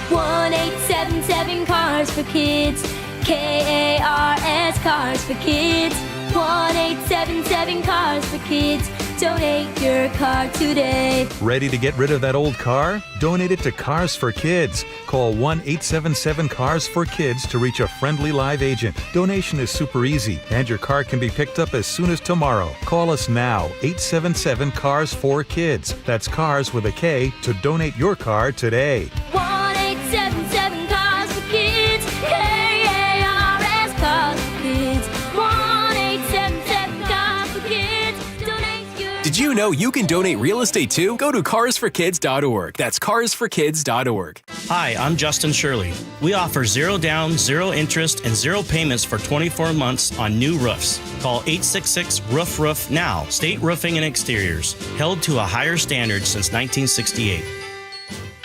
1-877 Cars for Kids. KARS Cars for Kids. 1-877 Cars for Kids. Donate your car today. Ready to get rid of that old car? Donate it to Cars for Kids. Call 1-877-CARS-FOR-KIDS to reach a friendly live agent. Donation is super easy, and your car can be picked up as soon as tomorrow. Call us now, 877-CARS-FOR-KIDS. That's Cars with a K to donate your car today. 1-877 Cars for Kids. KARS Cars for Kids. 1-877 Cars for Kids. Donate your. Did you know you can donate real estate too? Go to carsforkids.org. That's carsforkids.org. Hi, I'm Justin Shirley. We offer 0 down, 0 interest, and 0 payments for 24 months on new roofs. Call 866-ROOF-ROOF now. State Roofing and Exteriors. Held to a higher standard since 1968.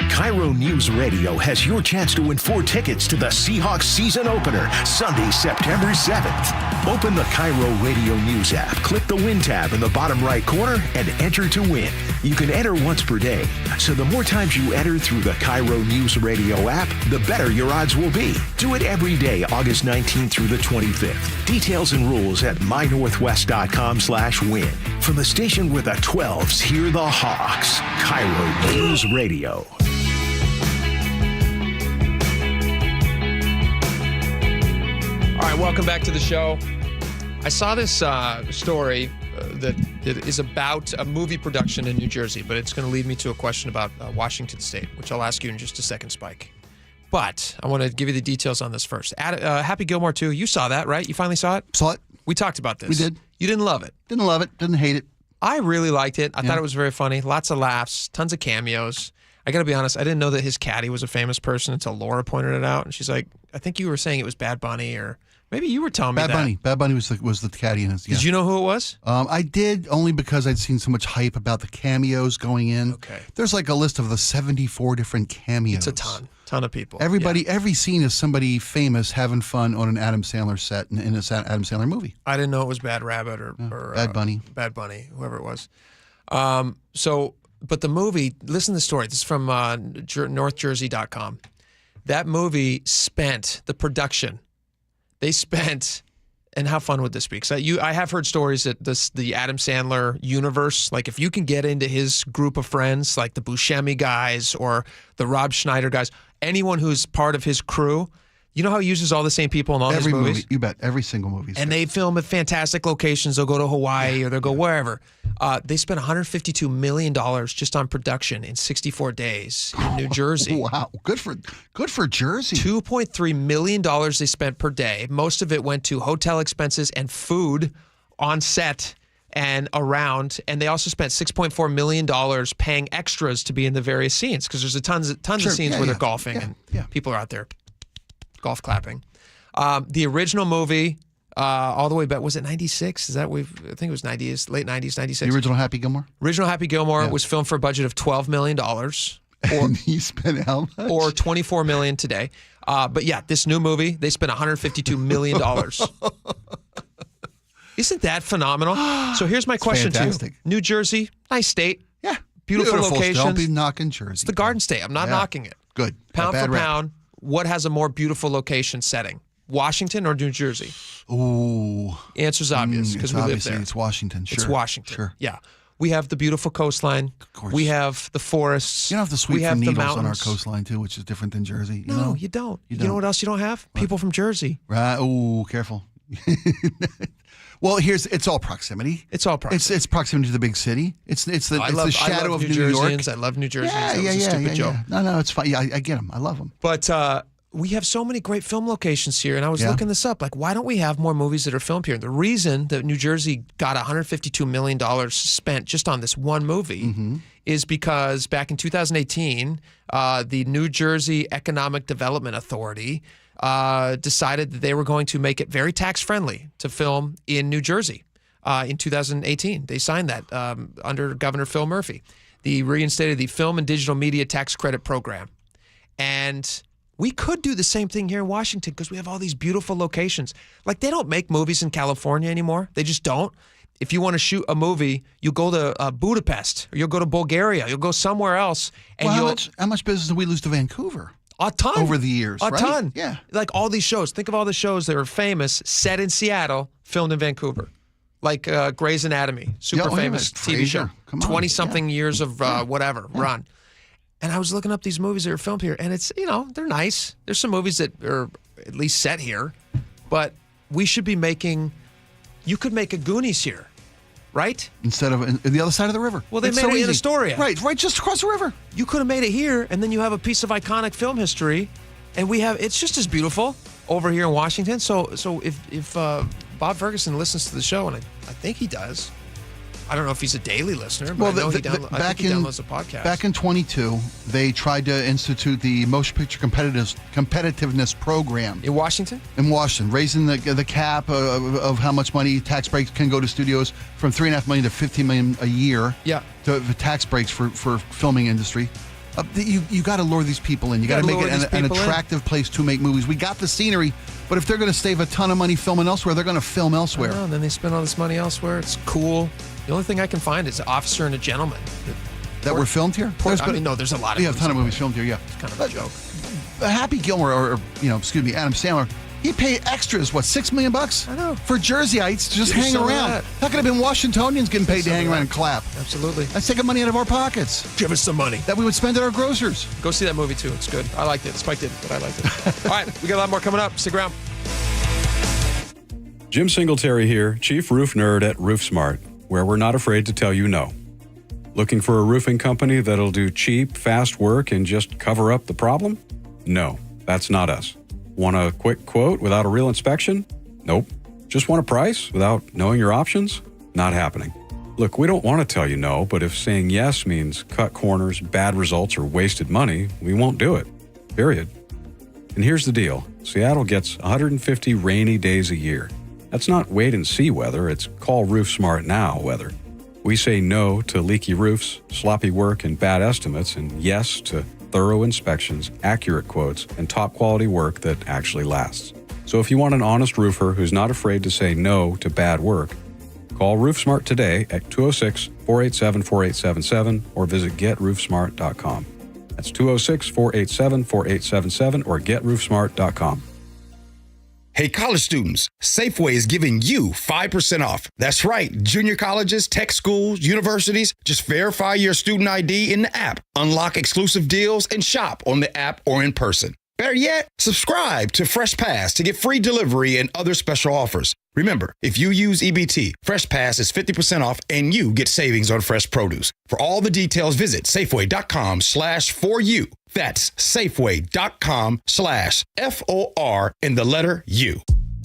KIRO News Radio has your chance to win 4 tickets to the Seahawks season opener, Sunday, September 7th. Open the KIRO Radio News app, click the Win tab in the bottom right corner, and enter to win. You can enter once per day, so the more times you enter through the KIRO News Radio app, the better your odds will be. Do it every day, August 19th through the 25th. Details and rules at mynorthwest.com/win. From the station with the 12s, hear the Hawks. KIRO News Radio. All right, welcome back to the show. I saw this story that is about a movie production in New Jersey, but it's going to lead me to a question about Washington State, which I'll ask you in just a second, Spike. But I want to give you the details on this first. Happy Gilmore 2, you saw that, right? You finally saw it? Saw it. We talked about this. We did. You didn't love it? Didn't love it. Didn't hate it. I really liked it. I thought it was very funny. Lots of laughs, tons of cameos. I got to be honest, I didn't know that his caddy was a famous person until Laura pointed it out. And she's like, I think you were saying it was Bad Bunny, or maybe you were telling me that. Bad Bunny was the caddy in his. Yeah. Did you know who it was? I did, only because I'd seen so much hype about the cameos going in. Okay. There's like a list of the 74 different cameos. It's a ton of people. Everybody, every scene is somebody famous having fun on an Adam Sandler set in a Adam Sandler movie. I didn't know it was Bad Rabbit or Bad Bunny. Bad Bunny, whoever it was. But the movie, listen to the story. This is from NorthJersey.com. That movie spent, the production, they spent, and how fun would this be? Because I have heard stories that the Adam Sandler universe, like if you can get into his group of friends, like the Buscemi guys or the Rob Schneider guys, anyone who's part of his crew, You know how he uses all the same people in all his movies? Movie, you bet. Every single movie. And they film at fantastic locations. They'll go to Hawaii or they'll go wherever. They spent $152 million just on production in 64 days in New Jersey. Wow. Good for Jersey. $2.3 million they spent per day. Most of it went to hotel expenses and food on set and around. And they also spent $6.4 million paying extras to be in the various scenes because there's tons of scenes where they're golfing and people are out there golf clapping. The original movie, all the way back, was it 96? I think it was 90s, late 90s, 96. The original Happy Gilmore? Original Happy Gilmore was filmed for a budget of $12 million. And he spent how much? Or $24 million today. But yeah, this new movie, they spent $152 million. Isn't that phenomenal? So here's my question to you. New Jersey, nice state. Yeah. Beautiful locations. Don't be knocking Jersey. It's the Garden State. I'm not knocking it. Good. Pound for pound, what has a more beautiful location setting? Washington or New Jersey? Ooh. The answer's obvious because we live there. It's Washington. Sure. It's Washington. Sure. Yeah. We have the beautiful coastline. Of course. We have the forests. You don't have the sweep for needles on our coastline, too, which is different than Jersey. No, you don't. You know what else you don't have? What? People from Jersey. Right. Oh, careful. Well, it's all proximity. It's all proximity. It's proximity to the big city. It's the shadow of New York. I love New Jerseyans. That was a stupid joke. No, it's fine. Yeah, I get them. I love them. But we have so many great film locations here, and I was looking this up. Like, why don't we have more movies that are filmed here? The reason that New Jersey got $152 million spent just on this one movie is because back in 2018, the New Jersey Economic Development Authority decided that they were going to make it very tax-friendly to film in New Jersey in 2018. They signed that under Governor Phil Murphy. They reinstated the Film and Digital Media Tax Credit Program. And we could do the same thing here in Washington because we have all these beautiful locations. Like, they don't make movies in California anymore. They just don't. If you want to shoot a movie, you go to Budapest, or you'll go to Bulgaria, you'll go somewhere else. And how much business did we lose to Vancouver? A ton. Over the years, A ton. Yeah. Like all these shows. Think of all the shows that are famous, set in Seattle, filmed in Vancouver. Like Grey's Anatomy, super famous TV show. 20-something years of run. And I was looking up these movies that are filmed here, and it's, they're nice. There's some movies that are at least set here, but we should be you could make a Goonies here, right? Instead of on the other side of the river. Well, they made it in Astoria. Right, just across the river. You could have made it here, and then you have a piece of iconic film history, and it's just as beautiful over here in Washington. So if Bob Ferguson listens to the show, and I think he does. I don't know if he's a daily listener, but I know he downloads the podcast. Back in 22, they tried to institute the Motion Picture Competitiveness Program. In Washington? In Washington, raising the cap of how much money tax breaks can go to studios from $3.5 million to $15 million a year. Yeah. To tax breaks for filming industry. You got to lure these people in. You got to make it an attractive place to make movies. We got the scenery, but if they're going to save a ton of money filming elsewhere, they're going to film elsewhere. And then they spend all this money elsewhere. It's cool. The only thing I can find is Officer and a Gentleman. That were filmed here? There's a lot of movies. Yeah, a ton of movies filmed here, yeah. It's kind of a joke. Happy Gilmore, Adam Sandler, he paid extras, $6 million? I know. For Jerseyites to just hang around. That could have been Washingtonians getting paid to hang around and clap. Absolutely. That's taking money out of our pockets. Give us some money. That we would spend at our grocers. Go see that movie, too. It's good. I liked it. Spike didn't, but I liked it. All right, we got a lot more coming up. Stick around. Jim Singletary here, Chief Roof Nerd at RoofSmart, where we're not afraid to tell you no. Looking for a roofing company that'll do cheap, fast work and just cover up the problem? No, that's not us. Want a quick quote without a real inspection? Nope. Just want a price without knowing your options? Not happening. Look, we don't want to tell you no, but if saying yes means cut corners, bad results, or wasted money, we won't do it. Period. And here's the deal. Seattle gets 150 rainy days a year. That's not wait and see weather, it's call RoofSmart now weather. We say no to leaky roofs, sloppy work, and bad estimates, and yes to thorough inspections, accurate quotes, and top quality work that actually lasts. So if you want an honest roofer who's not afraid to say no to bad work, call RoofSmart today at 206-487-4877 or visit GetRoofSmart.com. That's 206-487-4877 or GetRoofSmart.com. Hey, college students, Safeway is giving you 5% off. That's right. Junior colleges, tech schools, universities, just verify your student ID in the app, unlock exclusive deals, and shop on the app or in person. Better yet, subscribe to Fresh Pass to get free delivery and other special offers. Remember, if you use EBT, Fresh Pass is 50% off and you get savings on fresh produce. For all the details, visit Safeway.com/4U. That's Safeway.com/FOR and the letter U.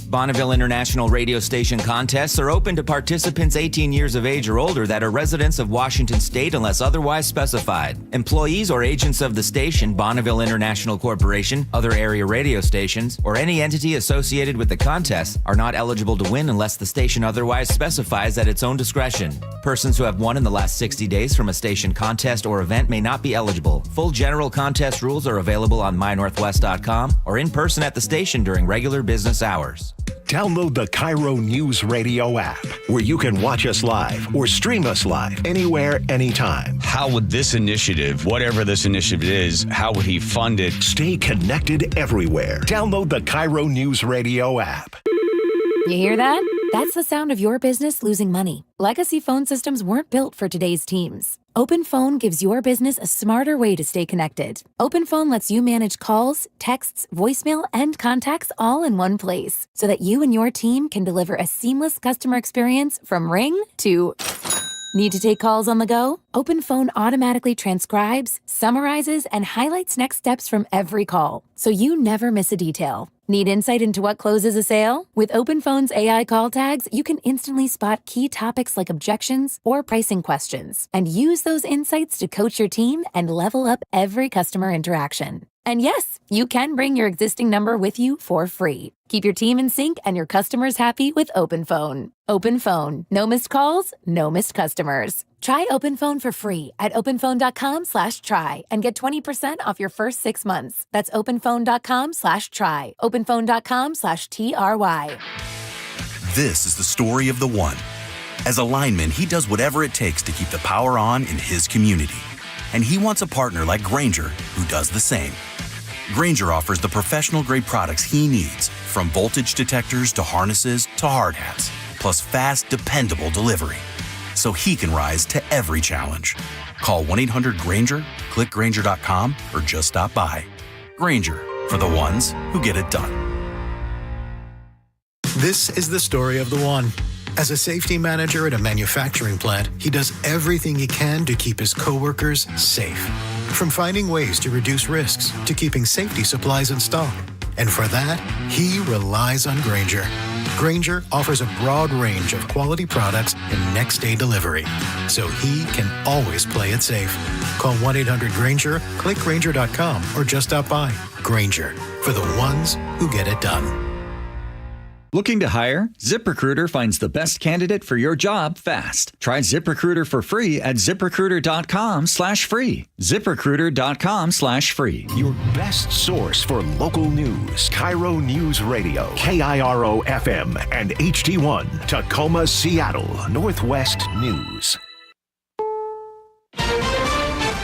Bonneville International radio station contests are open to participants 18 years of age or older that are residents of Washington State unless otherwise specified. Employees or agents of the station, Bonneville International Corporation, other area radio stations, or any entity associated with the contest are not eligible to win unless the station otherwise specifies at its own discretion. Persons who have won in the last 60 days from a station contest or event may not be eligible. Full general contest rules are available on mynorthwest.com or in person at the station during regular business hours. Download the KIRO Newsradio app, where you can watch us live or stream us live anywhere, anytime. How would this initiative, whatever this initiative is, how would he fund it? Stay connected everywhere. Download the KIRO Newsradio app. You hear that? That's the sound of your business losing money. Legacy phone systems weren't built for today's teams. OpenPhone gives your business a smarter way to stay connected. OpenPhone lets you manage calls, texts, voicemail, and contacts all in one place so that you and your team can deliver a seamless customer experience from ring to... Need to take calls on the go? OpenPhone automatically transcribes, summarizes, and highlights next steps from every call, so you never miss a detail. Need insight into what closes a sale? With OpenPhone's AI call tags, you can instantly spot key topics like objections or pricing questions, and use those insights to coach your team and level up every customer interaction. And yes, you can bring your existing number with you for free. Keep your team in sync and your customers happy with OpenPhone. OpenPhone. No missed calls, no missed customers. Try OpenPhone for free at openphone.com/try and get 20% off your first 6 months. That's openphone.com/try. openphone.com/TRY. This is the story of the one. As a lineman, he does whatever it takes to keep the power on in his community. And he wants a partner like Grainger who does the same. Grainger offers the professional-grade products he needs, from voltage detectors to harnesses to hard hats, plus fast, dependable delivery, so he can rise to every challenge. Call 1-800-GRAINGER, click Grainger.com, or just stop by. Grainger, for the ones who get it done. This is the story of the one. As a safety manager at a manufacturing plant, he does everything he can to keep his coworkers safe. From finding ways to reduce risks to keeping safety supplies in stock. And for that, he relies on Grainger. Grainger offers a broad range of quality products and next-day delivery, so he can always play it safe. Call 1-800-GRAINGER, click Grainger.com, or just stop by. Grainger, for the ones who get it done. Looking to hire? ZipRecruiter finds the best candidate for your job fast. Try ZipRecruiter for free at ZipRecruiter.com/free. ZipRecruiter.com/free. Your best source for local news. KIRO News Radio. KIRO FM and HD1. Tacoma, Seattle. Northwest News.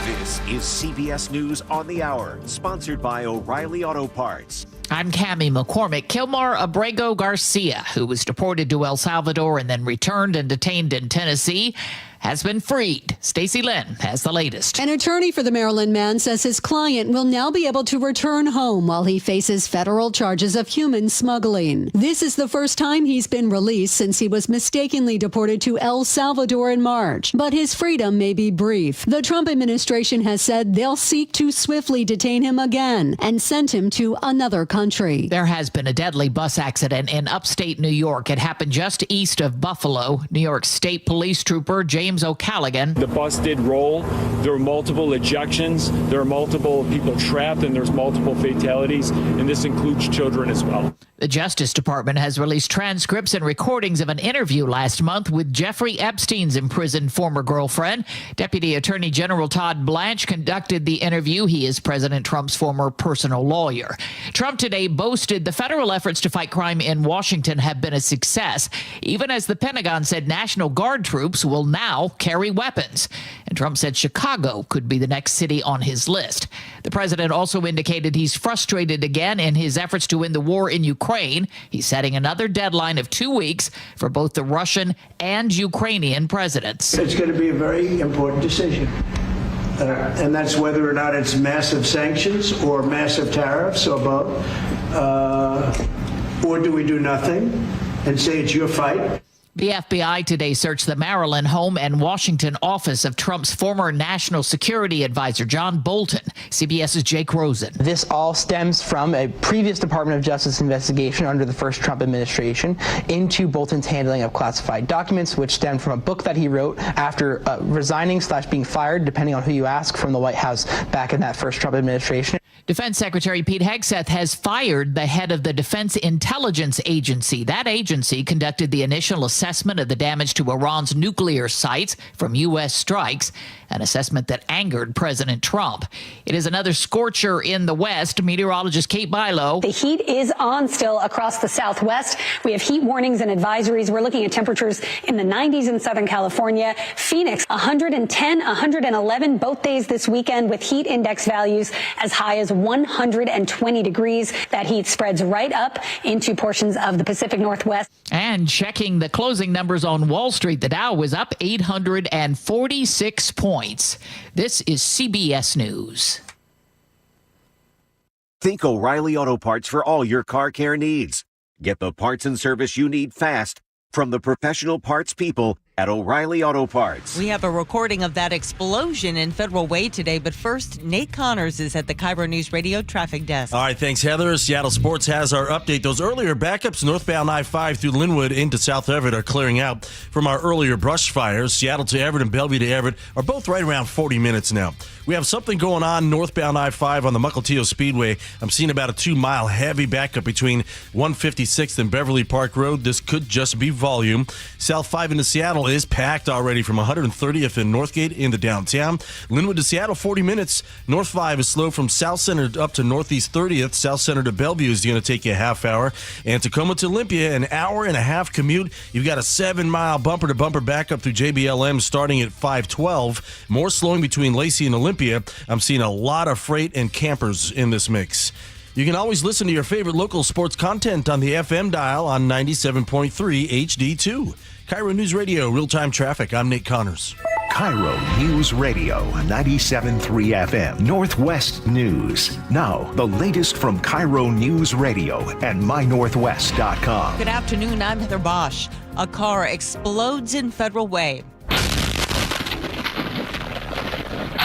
This is CBS News on the Hour, sponsored by O'Reilly Auto Parts. I'm Cammie McCormick. Kilmar Abrego Garcia, who was deported to El Salvador and then returned and detained in Tennessee, has been freed. Stacey Lynn has the latest. An attorney for the Maryland man says his client will now be able to return home while he faces federal charges of human smuggling. This is the first time he's been released since he was mistakenly deported to El Salvador in March. But his freedom may be brief. The Trump administration has said they'll seek to swiftly detain him again and send him to another country. There has been a deadly bus accident in upstate New York. It happened just east of Buffalo. New York State Police Trooper James O'Callaghan. The bus did roll. There were multiple ejections. There are multiple people trapped, and there's multiple fatalities, and this includes children as well. The Justice Department has released transcripts and recordings of an interview last month with Jeffrey Epstein's imprisoned former girlfriend. Deputy Attorney General Todd Blanche conducted the interview. He is President Trump's former personal lawyer. Trump today boasted the federal efforts to fight crime in Washington have been a success, even as the Pentagon said National Guard troops will now carry weapons. And Trump said Chicago could be the next city on his list. The president also indicated he's frustrated again in his efforts to win the war in Ukraine. He's setting another deadline of 2 weeks for both the Russian and Ukrainian presidents. It's going to be a very important decision. and that's whether or not it's massive sanctions or massive tariffs or both, or do we do nothing and say it's your fight? The FBI today searched the Maryland home and Washington office of Trump's former national security advisor, John Bolton. CBS's Jake Rosen. This all stems from a previous Department of Justice investigation under the first Trump administration into Bolton's handling of classified documents, which stemmed from a book that he wrote after resigning/being fired, depending on who you ask, from the White House back in that first Trump administration. Defense Secretary Pete Hegseth has fired the head of the Defense Intelligence Agency. That agency conducted the initial assessment of the damage to Iran's nuclear sites from U.S. strikes, an assessment that angered President Trump. It is another scorcher in the West. Meteorologist Kate Bilo. The heat is on still across the Southwest. We have heat warnings and advisories. We're looking at temperatures in the 90s in Southern California. Phoenix, 110, 111 both days this weekend with heat index values as high as 120 degrees. That heat spreads right up into portions of the Pacific Northwest. And checking the closing numbers on Wall Street, the Dow was up 846 points. This is CBS News. Think O'Reilly Auto Parts for all your car care needs. Get the parts and service you need fast from the professional parts people at O'Reilly Auto Parts. We have a recording of that explosion in Federal Way today, but first, Nate Connors is at the KIRO News Radio traffic desk. All right, thanks, Heather. Seattle Sports has our update. Those earlier backups northbound I-5 through Linwood into South Everett are clearing out from our earlier brush fires. Seattle to Everett and Bellevue to Everett are both right around 40 minutes now. We have something going on northbound I-5 on the Mukilteo Speedway. I'm seeing about a 2-mile heavy backup between 156th and Beverly Park Road. This could just be volume. South 5 into Seattle is packed already from 130th and Northgate into downtown. Linwood to Seattle, 40 minutes. North 5 is slow from South Center up to Northeast 30th. South Center to Bellevue is going to take you a half hour. And Tacoma to Olympia, an hour and a half commute. You've got a 7-mile bumper-to-bumper backup through JBLM starting at 512. More slowing between Lacey and Olympia. I'm seeing a lot of freight and campers in this mix. You can always listen to your favorite local sports content on the FM dial on 97.3 HD2. KIRO News Radio, real-time traffic. I'm Nate Connors. KIRO News Radio, 97.3 FM, Northwest News. Now, the latest from KIRO News Radio and mynorthwest.com. Good afternoon, I'm Heather Bosch. A car explodes in Federal Way.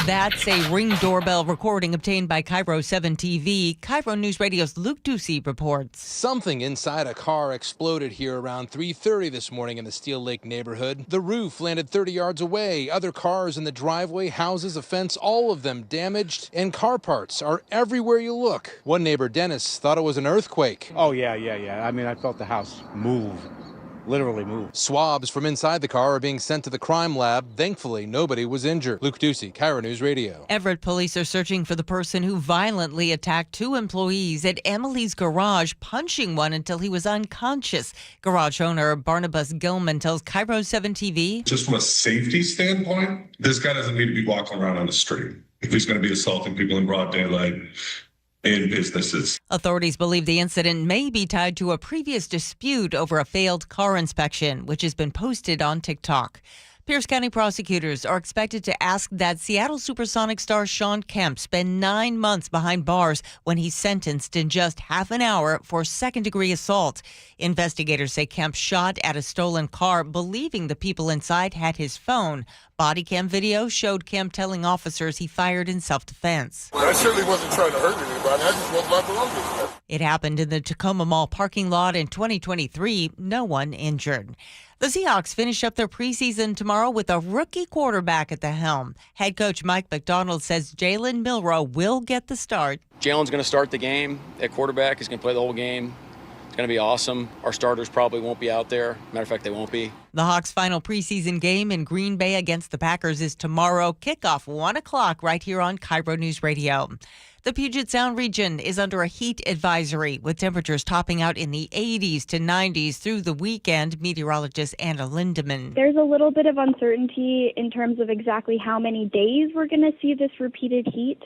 That's a Ring doorbell recording obtained by KIRO 7 TV. KIRO News Radio's Luke Ducey reports. Something inside a car exploded here around 3:30 this morning in the Steel Lake neighborhood. The roof landed 30 yards away. Other cars in the driveway, houses, a fence, all of them damaged. And car parts are everywhere you look. One neighbor, Dennis, thought it was an earthquake. Oh, yeah. I mean, I felt the house move. Literally moved. Swabs from inside the car are being sent to the crime lab. Thankfully, nobody was injured. Luke Ducey, KIRO News Radio. Everett police are searching for the person who violently attacked 2 employees at Emily's garage, punching one until he was unconscious. Garage owner Barnabas Gilman tells KIRO 7 TV. Just from a safety standpoint, this guy doesn't need to be walking around on the street. If he's going to be assaulting people in broad daylight, in businesses. Authorities believe the incident may be tied to a previous dispute over a failed car inspection, which has been posted on TikTok. Pierce County prosecutors are expected to ask that Seattle Supersonic star Sean Kemp spend 9 months behind bars when he's sentenced in just half an hour for second-degree assault. Investigators say Kemp shot at a stolen car, believing the people inside had his phone. Body cam video showed Kemp telling officers he fired in self-defense. I certainly wasn't trying to hurt anybody. I just wasn't like the It happened in the Tacoma Mall parking lot in 2023. No one injured. The Seahawks finish up their preseason tomorrow with a rookie quarterback at the helm. Head coach Mike McDonald says Jalen Milroe will get the start. Jalen's going to start the game at quarterback. He's going to play the whole game. It's going to be awesome. Our starters probably won't be out there. Matter of fact, they won't be. The Hawks' final preseason game in Green Bay against the Packers is tomorrow. Kickoff 1 o'clock right here on KIRO News Radio. The Puget Sound region is under a heat advisory with temperatures topping out in the 80s to 90s through the weekend. Meteorologist Anna Lindemann. There's a little bit of uncertainty in terms of exactly how many days we're going to see this repeated heat,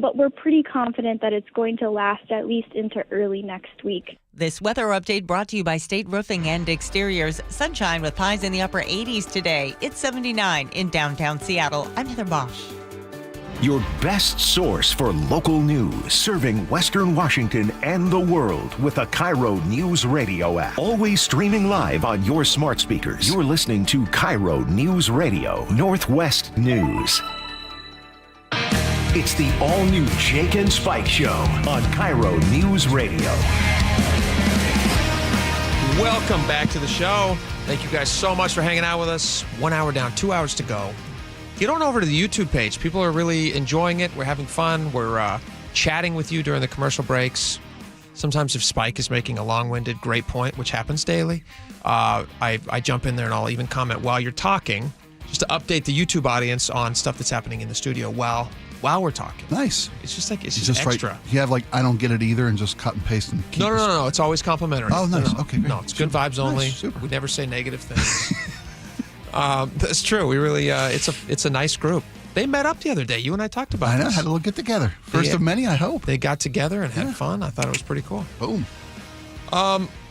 but we're pretty confident that it's going to last at least into early next week. This weather update brought to you by State Roofing and Exteriors. Sunshine with highs in the upper 80s today. It's 79 in downtown Seattle. I'm Heather Bosch. Your best source for local news, serving Western Washington and the world with the KIRO Newsradio App. Always streaming live on your smart speakers. You're listening to KIRO News Radio, Northwest News. It's the all-new Jake and Spike Show on KIRO News Radio. Welcome back to the show. Thank you guys so much for hanging out with us. 1 hour down, 2 hours to go. Get on over to the YouTube page. People are really enjoying it. We're having fun. We're chatting with you during the commercial breaks. Sometimes if Spike is making a long-winded great point, which happens daily, I jump in there and I'll even comment while you're talking, just to update the YouTube audience on stuff that's happening in the studio while we're talking. Nice. It's just like, it's just extra. Right. You have like, I don't get it either, and just cut and paste and keep No. It's always complimentary. Oh, nice. No. Okay, great. No, it's good vibes only. Nice. Super. We never say negative things. That's true. We really, it's a nice group. They met up the other day. You and I talked about I know. this. Had a little get together. First of many, I hope. They got together and had fun. I thought it was pretty cool. Boom.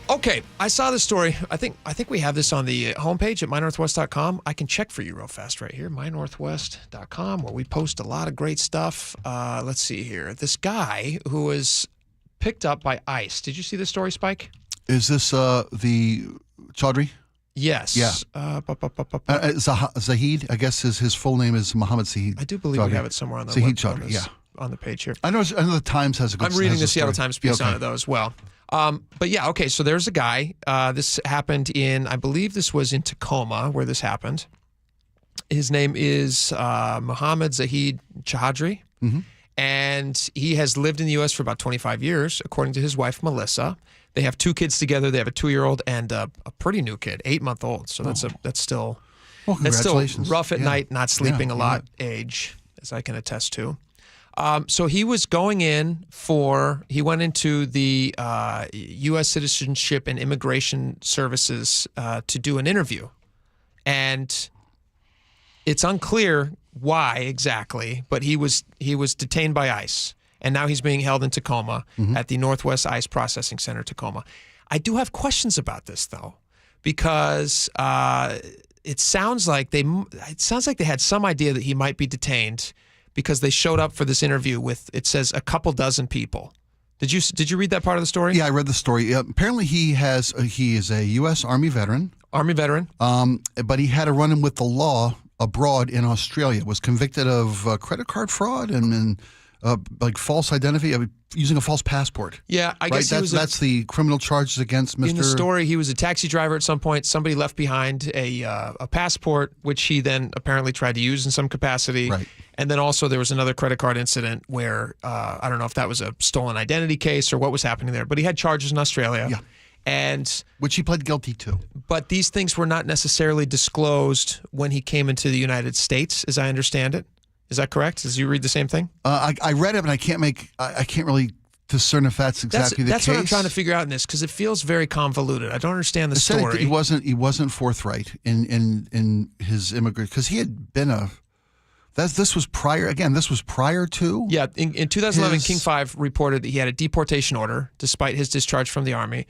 Okay, I saw this story. I think we have this on the homepage at mynorthwest.com. I can check for you real fast right here, mynorthwest.com, where we post a lot of great stuff. Let's see here. This guy who was picked up by ICE. Did you see this story, Spike? Is this the Chaudhry? Yes. Yeah. Zahid, I guess his full name is Mohammed Zahid. I do believe we have it somewhere on the Zahid Chaudhry, on the page here. I know the Times has a good. I'm reading the Seattle Times piece on it though as well. But yeah, okay. So there's a guy. This happened in, I believe this was in Tacoma where this happened. His name is Mohammed Zahid Chaudhry, and he has lived in the U.S. for about 25 years, according to his wife Melissa. They have 2 kids together. They have a 2-year-old and a pretty new kid, 8-month-old. So that's still rough at night, not sleeping a lot age, as I can attest to. So he was going he went into the U.S. Citizenship and Immigration Services to do an interview. And it's unclear why exactly, but he was detained by ICE. And now he's being held in Tacoma at the Northwest ICE Processing Center, Tacoma. I do have questions about this, though, because it sounds like they had some idea that he might be detained because they showed up for this interview with, it says, a couple dozen people. Did you read that part of the story? Yeah, I read the story. Apparently, he is a U.S. Army veteran. But he had a run-in with the law abroad in Australia. Was convicted of credit card fraud and like false identity, using a false passport. Yeah, I guess that's the criminal charges against Mr. In the story, he was a taxi driver at some point. Somebody left behind a passport, which he then apparently tried to use in some capacity. Right. And then also there was another credit card incident where I don't know if that was a stolen identity case or what was happening there, but he had charges in Australia. Yeah. And which he pled guilty to. But these things were not necessarily disclosed when he came into the United States, as I understand it. Is that correct? Did you read the same thing? I read it, but I can't really discern if that's exactly the case. That's what I'm trying to figure out in this, because it feels very convoluted. I don't understand the story. He wasn't forthright in his immigrant, because he had been this was prior to. Yeah, in 2011, King 5 reported that he had a deportation order despite his discharge from the Army.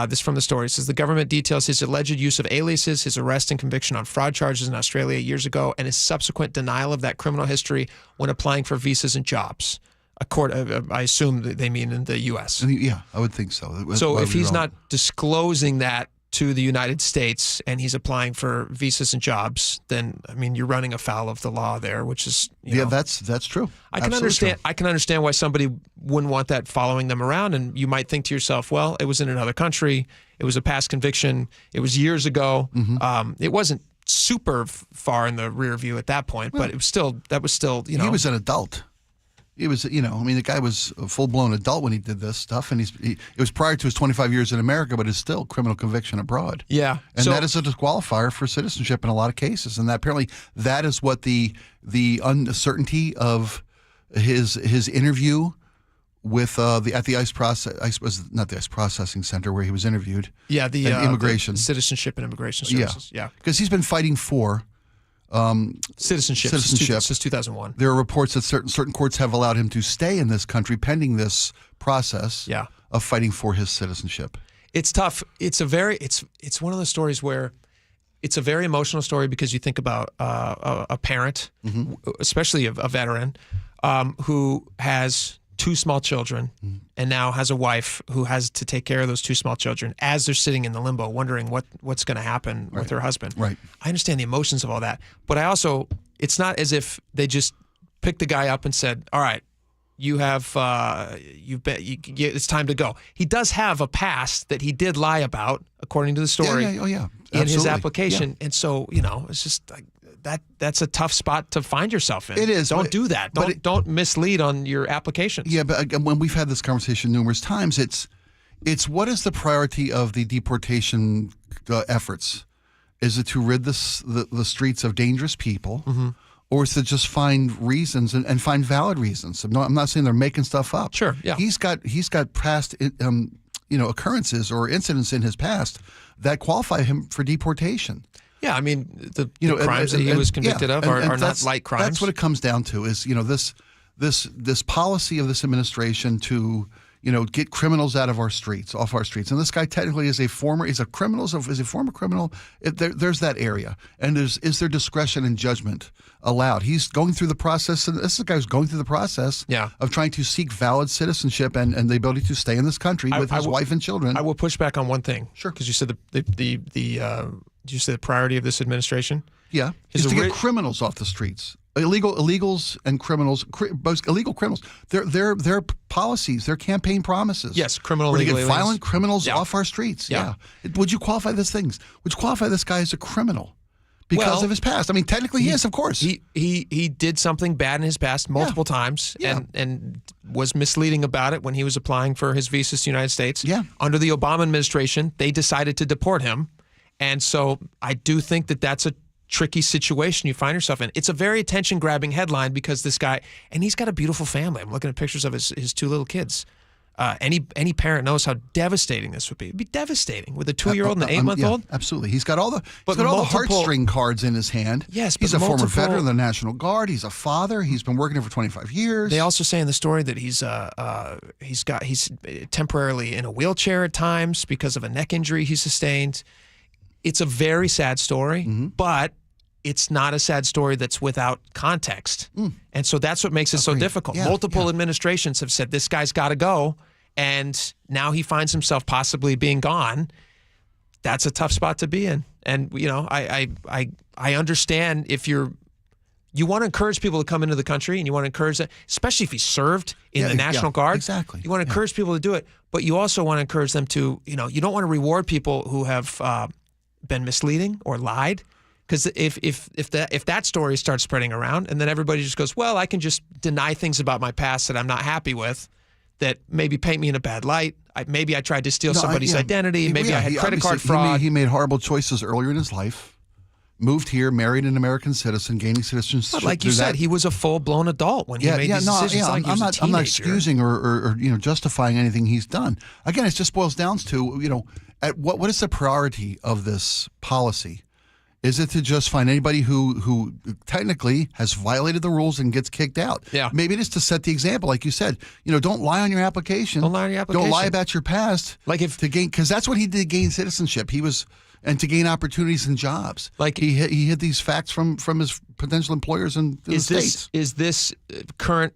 This from the story. It says the government details his alleged use of aliases, his arrest and conviction on fraud charges in Australia years ago, and his subsequent denial of that criminal history when applying for visas and jobs. I assume that they mean in the U.S. Yeah, I would think so. So if he's not disclosing that to the United States and he's applying for visas and jobs, then I mean you're running afoul of the law there, which is that's true. I can understand why somebody wouldn't want that following them around, and you might think to yourself, well, it was in another country, it was a past conviction, it was years ago, it wasn't super far in the rear view at that point, but that was still he was an adult. He was, the guy was a full-blown adult when he did this stuff, and it was prior to his 25 years in America, but it's still criminal conviction abroad. Yeah. And that is a disqualifier for citizenship in a lot of cases, and apparently that is what the uncertainty of his interview with at the ICE process was not the ICE processing center where he was interviewed. Yeah, the immigration, the Citizenship and Immigration Services. Yeah, because he's been fighting for citizenship since 2001. There are reports that certain courts have allowed him to stay in this country pending this process of fighting for his citizenship. It's tough. It's one of those stories where it's a very emotional story because you think about a parent, especially a veteran, who has 2 small children and now has a wife who has to take care of those 2 small children as they're sitting in the limbo wondering what's going to happen with her husband. Right. I understand the emotions of all that, but I also, it's not as if they just picked the guy up and said, all right, you have, it's time to go. He does have a past that he did lie about, according to the story. Yeah. In his application. And so, it's just like, that's a tough spot to find yourself in. It is. Don't do that. Don't mislead on your applications. Yeah, but again, when we've had this conversation numerous times, it's what is the priority of the deportation efforts? Is it to rid the streets of dangerous people, or is it just find reasons and find valid reasons? I'm not saying they're making stuff up. Sure. Yeah. He's got past occurrences or incidents in his past that qualify him for deportation. Yeah, I mean, the crimes that he was convicted of are not light crimes. That's what it comes down to is, this policy of this administration to, get criminals off our streets. And this guy technically is a former criminal. There's that area. And is there discretion and judgment allowed? He's going through the process, and this is a guy who's going through the process of trying to seek valid citizenship and the ability to stay in this country with his wife and children. I will push back on one thing. Sure. Because you said did you say the priority of this administration? Yeah, is to get criminals off the streets. Illegals and criminals, both illegal criminals. Their policies, their campaign promises. Yes, criminal. We're to get violent criminals off our streets. Yeah. Would you qualify this guy as a criminal because of his past? I mean, technically, he is, of course. He did something bad in his past multiple times and was misleading about it when he was applying for his visas to the United States. Yeah. Under the Obama administration, they decided to deport him. And so I do think that that's a tricky situation you find yourself in. It's a very attention-grabbing headline because this guy, and he's got a beautiful family. I'm looking at pictures of his 2 little kids. Any parent knows how devastating this would be. It'd be devastating with a 2-year-old and an 8-month-old. Absolutely. He's got all the heartstring cards in his hand. Yes, he's a former veteran of the National Guard. He's a father. He's been working here for 25 years. They also say in the story that he's temporarily in a wheelchair at times because of a neck injury he sustained. It's a very sad story, but it's not a sad story that's without context. And so that's what makes it so difficult. Yeah, Multiple administrations have said, this guy's got to go, and now he finds himself possibly being gone. That's a tough spot to be in. And, I understand if you want to encourage people to come into the country, and you want to encourage that, especially if he served in the National Guard. Exactly. You want to encourage people to do it, but you also want to encourage them to, you don't want to reward people who have been misleading or lied, because if that story starts spreading around and then everybody just goes, well, I can just deny things about my past that I'm not happy with, that maybe paint me in a bad light. Maybe I tried to steal somebody's identity. Maybe I had credit card fraud. He made horrible choices earlier in his life. Moved here, married an American citizen, gaining citizenship. But like you said, he was a full-blown adult when he made these decisions. I'm not excusing or justifying anything he's done. Again, it just boils down to what is the priority of this policy? Is it to just find anybody who technically has violated the rules and gets kicked out? Yeah. Maybe it is to set the example, like you said. Don't lie on your application. Don't lie on your application. Don't lie about your past. Because that's what he did to gain citizenship. And to gain opportunities and jobs. Like he hid these facts from his potential employers in the States. Is this current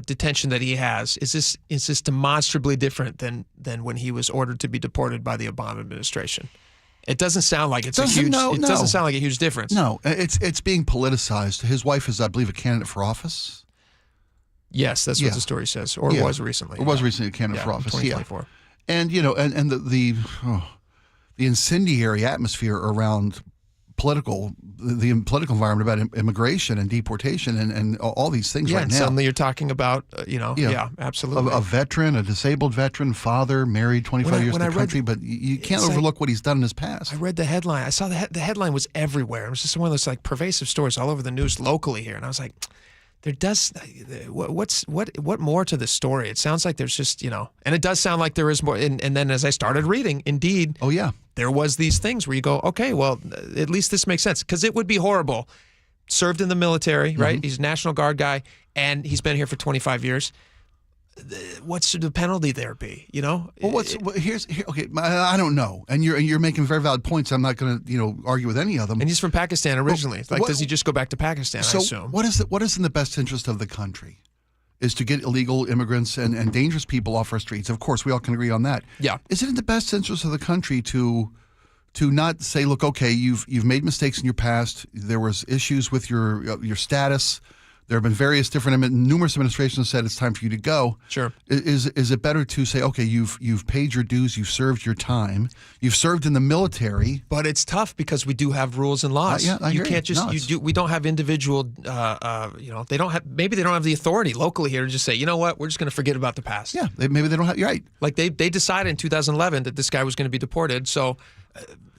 detention that he has, is this demonstrably different than when he was ordered to be deported by the Obama administration? It doesn't sound like doesn't sound like a huge difference. No, it's being politicized. His wife is, I believe, a candidate for office. Yes, that's what the story says, or was recently. Or was recently a candidate for office. 2024. And and the incendiary atmosphere around the political environment about immigration and deportation and all these things right now. Suddenly you're talking about, absolutely. A veteran, a disabled veteran, father, married 25 years in the country, but you can't overlook what he's done in his past. I read the headline. I saw the headline was everywhere. It was just one of those pervasive stories all over the news locally here. And I was like, what more to this story? It sounds like there's just, and it does sound like there is more. And then as I started reading, indeed. Oh, yeah. There was these things where you go, okay, well, at least this makes sense. Because it would be horrible. Served in the military, right? He's a National Guard guy, and he's been here for 25 years. what should the penalty there be? You know? Well, okay, I don't know. And you're making very valid points. I'm not going to argue with any of them. And he's from Pakistan originally. Does he just go back to Pakistan, I assume? What is in the best interest of the country? Is to get illegal immigrants and dangerous people off our streets. Of course, we all can agree on that. Yeah. Is it in the best interest of the country to not say, look, okay, you've made mistakes in your past. There was issues with your status. There have been numerous administrations said it's time for you to go. Sure. Is it better to say, okay, you've paid your dues, you've served your time, you've served in the military? But it's tough because we do have rules and laws. You can't just we don't have individual. They don't have the authority locally here to just say, you know what, we're just going to forget about the past. Yeah, maybe they don't have. You're right. Like they decided in 2011 that this guy was going to be deported. So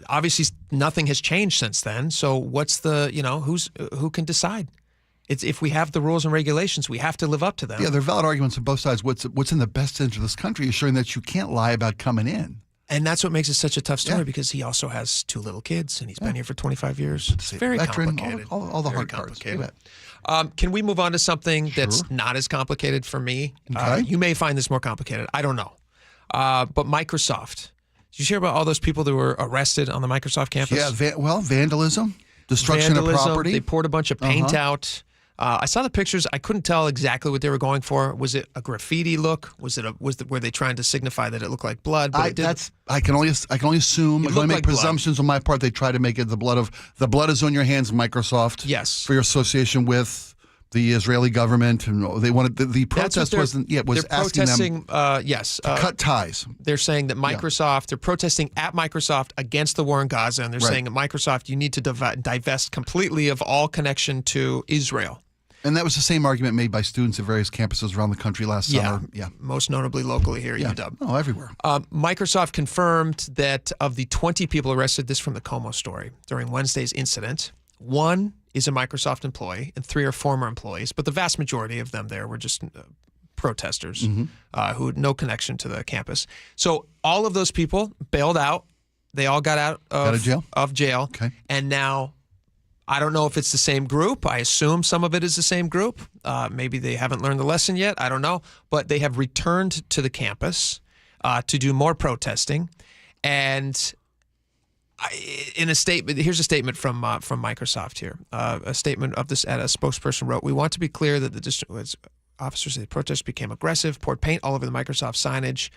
obviously nothing has changed since then. So what's who can decide? It's if we have the rules and regulations, we have to live up to them. Yeah, there are valid arguments on both sides. What's in the best interest of this country is showing that you can't lie about coming in. And that's what makes it such a tough story because he also has 2 little kids and he's been here for 25 years. It's very complicated. All the hard cards. Complicated. Can we move on to something that's not as complicated for me? Okay. You may find this more complicated. I don't know. But Microsoft. Did you hear about all those people that were arrested on the Microsoft campus? Yeah, vandalism, destruction of property. They poured a bunch of paint out. I saw the pictures. I couldn't tell exactly what they were going for. Was it a graffiti look? Were they trying to signify that it looked like blood? But I can only assume. I can only make presumptions on my part. They try to make it the blood is on your hands, Microsoft. Yes, for your association with the Israeli government, and they wanted the protest wasn't. Yeah, it was asking them. Yes, to cut ties. They're saying that Microsoft. They're protesting at Microsoft against the war in Gaza, and they're saying at Microsoft, you need to divest completely of all connection to Israel. And that was the same argument made by students at various campuses around the country last summer. Yeah, most notably locally here at UW. Oh, everywhere. Microsoft confirmed that of the 20 people arrested, this from the Como story, during Wednesday's incident, 1 is a Microsoft employee and 3 are former employees, but the vast majority of them there were just protesters who had no connection to the campus. So all of those people bailed out. They all got out of jail. Okay. And now I don't know if it's the same group. I assume some of it is the same group. Maybe they haven't learned the lesson yet. I don't know. But they have returned to the campus to do more protesting. And in a statement, here's a statement from Microsoft here. A statement of this, a spokesperson wrote, "We want to be clear that the district officers say the protest became aggressive, poured paint all over the Microsoft signage."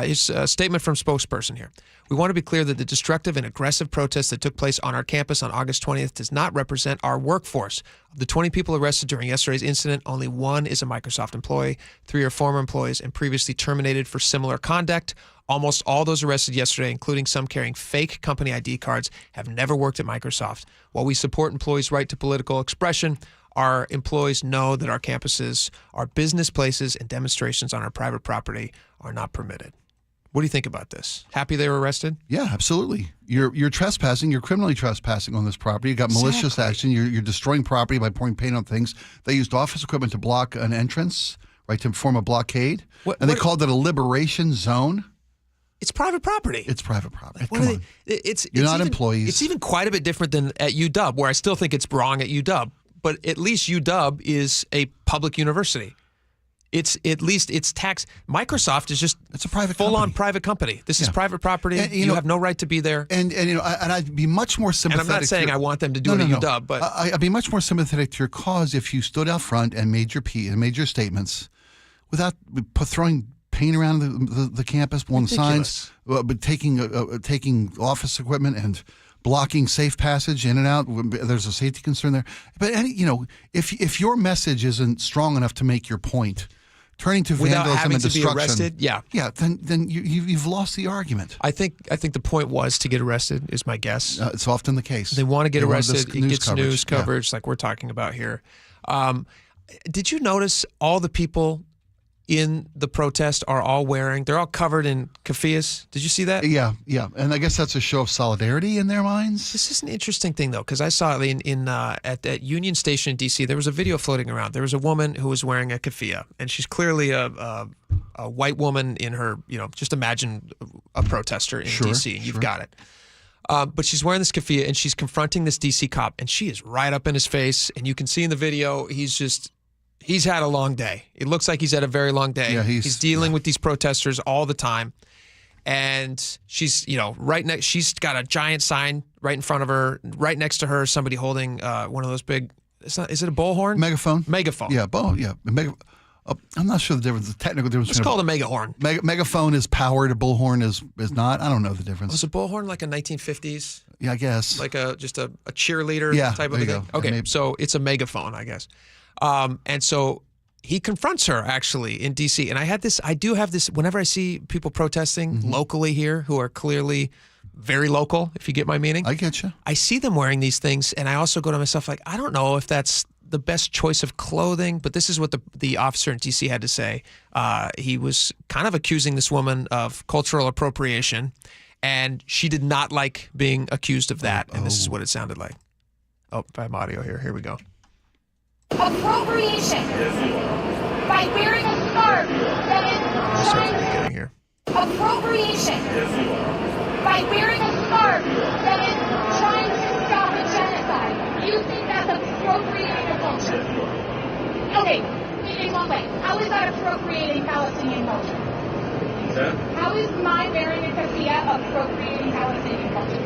Here's a statement from spokesperson here. "We want to be clear that the destructive and aggressive protest that took place on our campus on August 20th does not represent our workforce. Of the 20 people arrested during yesterday's incident, only 1 is a Microsoft employee, 3 are former employees and previously terminated for similar conduct. Almost all those arrested yesterday, including some carrying fake company ID cards, have never worked at Microsoft. While we support employees' right to political expression, our employees know that our campuses are business places and demonstrations on our private property are not permitted." What do you think about this? Happy they were arrested? Yeah, absolutely. You're trespassing. You're criminally trespassing on this property. You got malicious action. You're destroying property by pouring paint on things. They used office equipment to block an entrance, right, to form a blockade. They called it a liberation zone. It's private property. It's private property. Come on. You're not employees. It's even quite a bit different than at UW, where I still think it's wrong at UW. But at least UW is a public university. It's at least it's tax. Microsoft is just it's a private full-on private company. This is private property. And, you have no right to be there. And I'd be much more sympathetic. And I'm not saying I want them to do it at UW, but I'd be much more sympathetic to your cause if you stood out front and made your statements without throwing paint around the campus, on signs, but taking office equipment and blocking safe passage in and out. There's a safety concern there. But if your message isn't strong enough to make your point, turning to vandalism and destruction, then you've lost the argument. I think the point was to get arrested is my guess. It's often the case. They want to get arrested. It gets news coverage like we're talking about here. Did you notice all the people in the protest are all they're all covered in keffiyehs? Did you see that? Yeah. And I guess that's a show of solidarity in their minds. This is an interesting thing, though, because I saw it at Union Station in D.C., there was a video floating around. There was a woman who was wearing a keffiyeh, and she's clearly a white woman in her, just imagine a protester in D.C., and you've got it. But she's wearing this keffiyeh, and she's confronting this D.C. cop, and she is right up in his face, and you can see in the video, he's just he's had a long day. It looks like he's had a very long day. Yeah, he's dealing with these protesters all the time. And she's, she's got a giant sign right in front of her. Right next to her, somebody holding one of those big, is it a bullhorn? Megaphone. Yeah, I'm not sure the difference, the technical difference. It's called a megahorn. Megaphone is powered, a bullhorn is not. I don't know the difference. Was a bullhorn like a 1950s? Yeah, I guess. Like just a cheerleader type of thing? Go. Okay, so it's a megaphone, I guess. And so he confronts her actually in D.C. And I do have this, whenever I see people protesting locally here who are clearly very local, if you get my meaning. I get you. I see them wearing these things and I also go to myself like, I don't know if that's the best choice of clothing, but this is what the officer in D.C. had to say. He was kind of accusing this woman of cultural appropriation, and she did not like being accused of that, and this is what it sounded like. Oh, I have audio here. Here we go. Appropriation by wearing a scarf that is trying here. Appropriation by wearing a scarf that is trying to stop a genocide. You think that's appropriating a culture? Okay, in one way. How is that appropriating Palestinian culture? How is my wearing a keffiyeh appropriating Palestinian culture?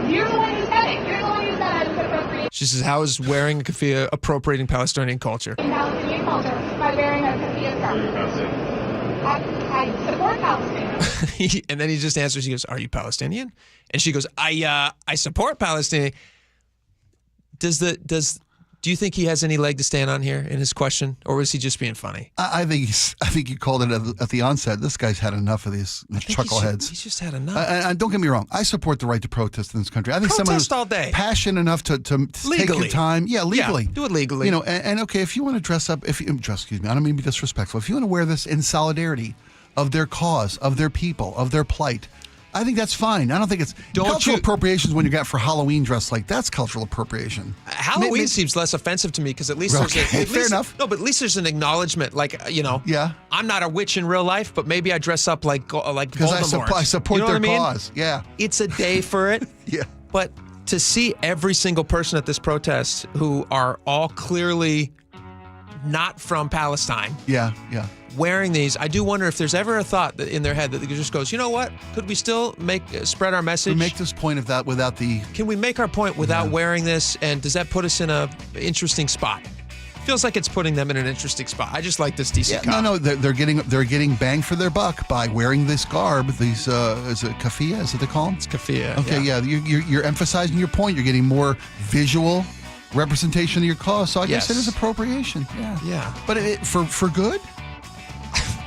You're the one who said it. You're the one who said I was appropriating. She says, how is wearing a keffiyeh appropriating Palestinian culture? Palestinian culture by wearing a keffiyeh scarf. I support Palestine. And then he just answers, he goes, are you Palestinian? And she goes, I support Palestine. Do you think he has any leg to stand on here in his question, or was he just being funny? I think you called it at the onset. This guy's had enough of these chuckleheads. He's just had enough. And don't get me wrong, I support the right to protest in this country. I think someone who's all day. passionate enough to take your time. Yeah, legally. Yeah, do it legally. And okay, if you want to dress up, excuse me, I don't mean to be disrespectful. If you want to wear this in solidarity of their cause, of their people, of their plight, I think that's fine. I don't think it's cultural appropriation is when you got for Halloween dress like that's cultural appropriation. Halloween seems less offensive to me because at least fair enough. No, but at least there's an acknowledgement, like I'm not a witch in real life, but maybe I dress up like Voldemort. I support their cause. Yeah, it's a day for it. Yeah, but to see every single person at this protest who are all clearly not from Palestine. Yeah. Wearing these, I do wonder if there's ever a thought in their head that just goes, you know what? Could we still spread our message? We make this point of that without the. Can we make our point without wearing this? And does that put us in a interesting spot? Feels like it's putting them in an interesting spot. I just like this DC cop. No, they're getting bang for their buck by wearing this garb. These is it keffiyeh? Is it they call them? It's keffiyeh. Okay, yeah. You're emphasizing your point. You're getting more visual representation of your cause. So I guess it is appropriation. Yeah. But for good.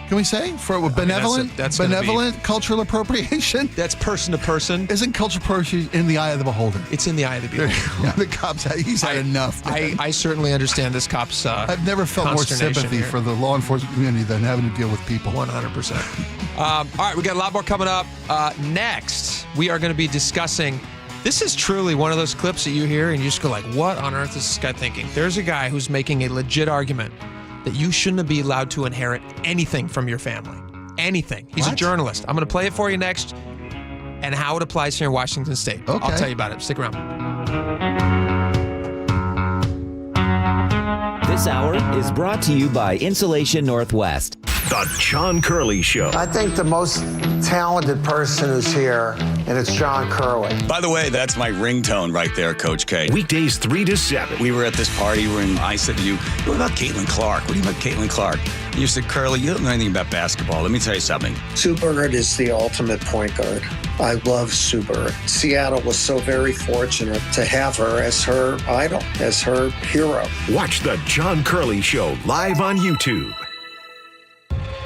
Can we say for benevolent cultural appropriation? That's person to person. Isn't cultural appropriation in the eye of the beholder? It's in the eye of the beholder. The cop's he's had enough. I certainly understand this cop's. I've never felt more sympathy for the law enforcement community than having to deal with people. 100%. All right, we got a lot more coming up. Next, we are going to be discussing. This is truly one of those clips that you hear and you just go like, what on earth is this guy thinking? There's a guy who's making a legit argument that you shouldn't be allowed to inherit anything from your family. Anything. He's a journalist. I'm going to play it for you next and how it applies here in Washington State. Okay. I'll tell you about it. Stick around. This hour is brought to you by Insulation Northwest. The John Curley Show. I think the most talented person is here, and it's John Curley. By the way, that's my ringtone right there, Coach K. Weekdays 3 to 7. We were at this party when I said to you, what about Caitlin Clark? What do you about Caitlin Clark? And you said, Curley, you don't know anything about basketball. Let me tell you something. Sue Bird is the ultimate point guard. I love Sue Bird. Seattle was so very fortunate to have her as her idol, as her hero. Watch The John Curley Show live on YouTube.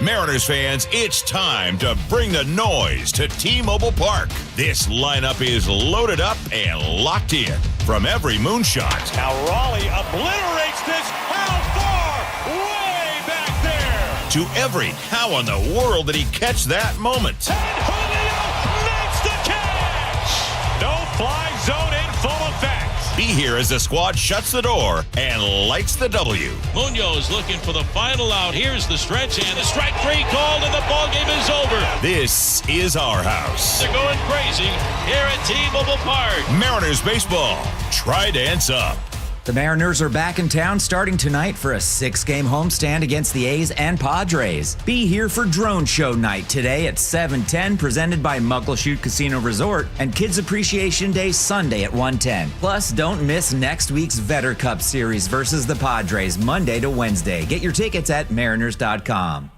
Mariners fans, it's time to bring the noise to T-Mobile Park. This lineup is loaded up and locked in from every moonshot. Now Raleigh obliterates this. How far? Way back there. To every how in the world did he catch that moment? And Julio makes the catch. No fly zone in full effect. Be here as the squad shuts the door and lights the W. Munoz looking for the final out. Here's the stretch and the strike three called and the ball game is over. This is our house. They're going crazy here at T-Mobile Park. Mariners baseball. Try dance up. The Mariners are back in town starting tonight for a 6-game homestand against the A's and Padres. Be here for Drone Show Night today at 7:10, presented by Muckleshoot Casino Resort, and Kids Appreciation Day Sunday at 1:10. Plus, don't miss next week's Vetter Cup Series versus the Padres Monday to Wednesday. Get your tickets at mariners.com.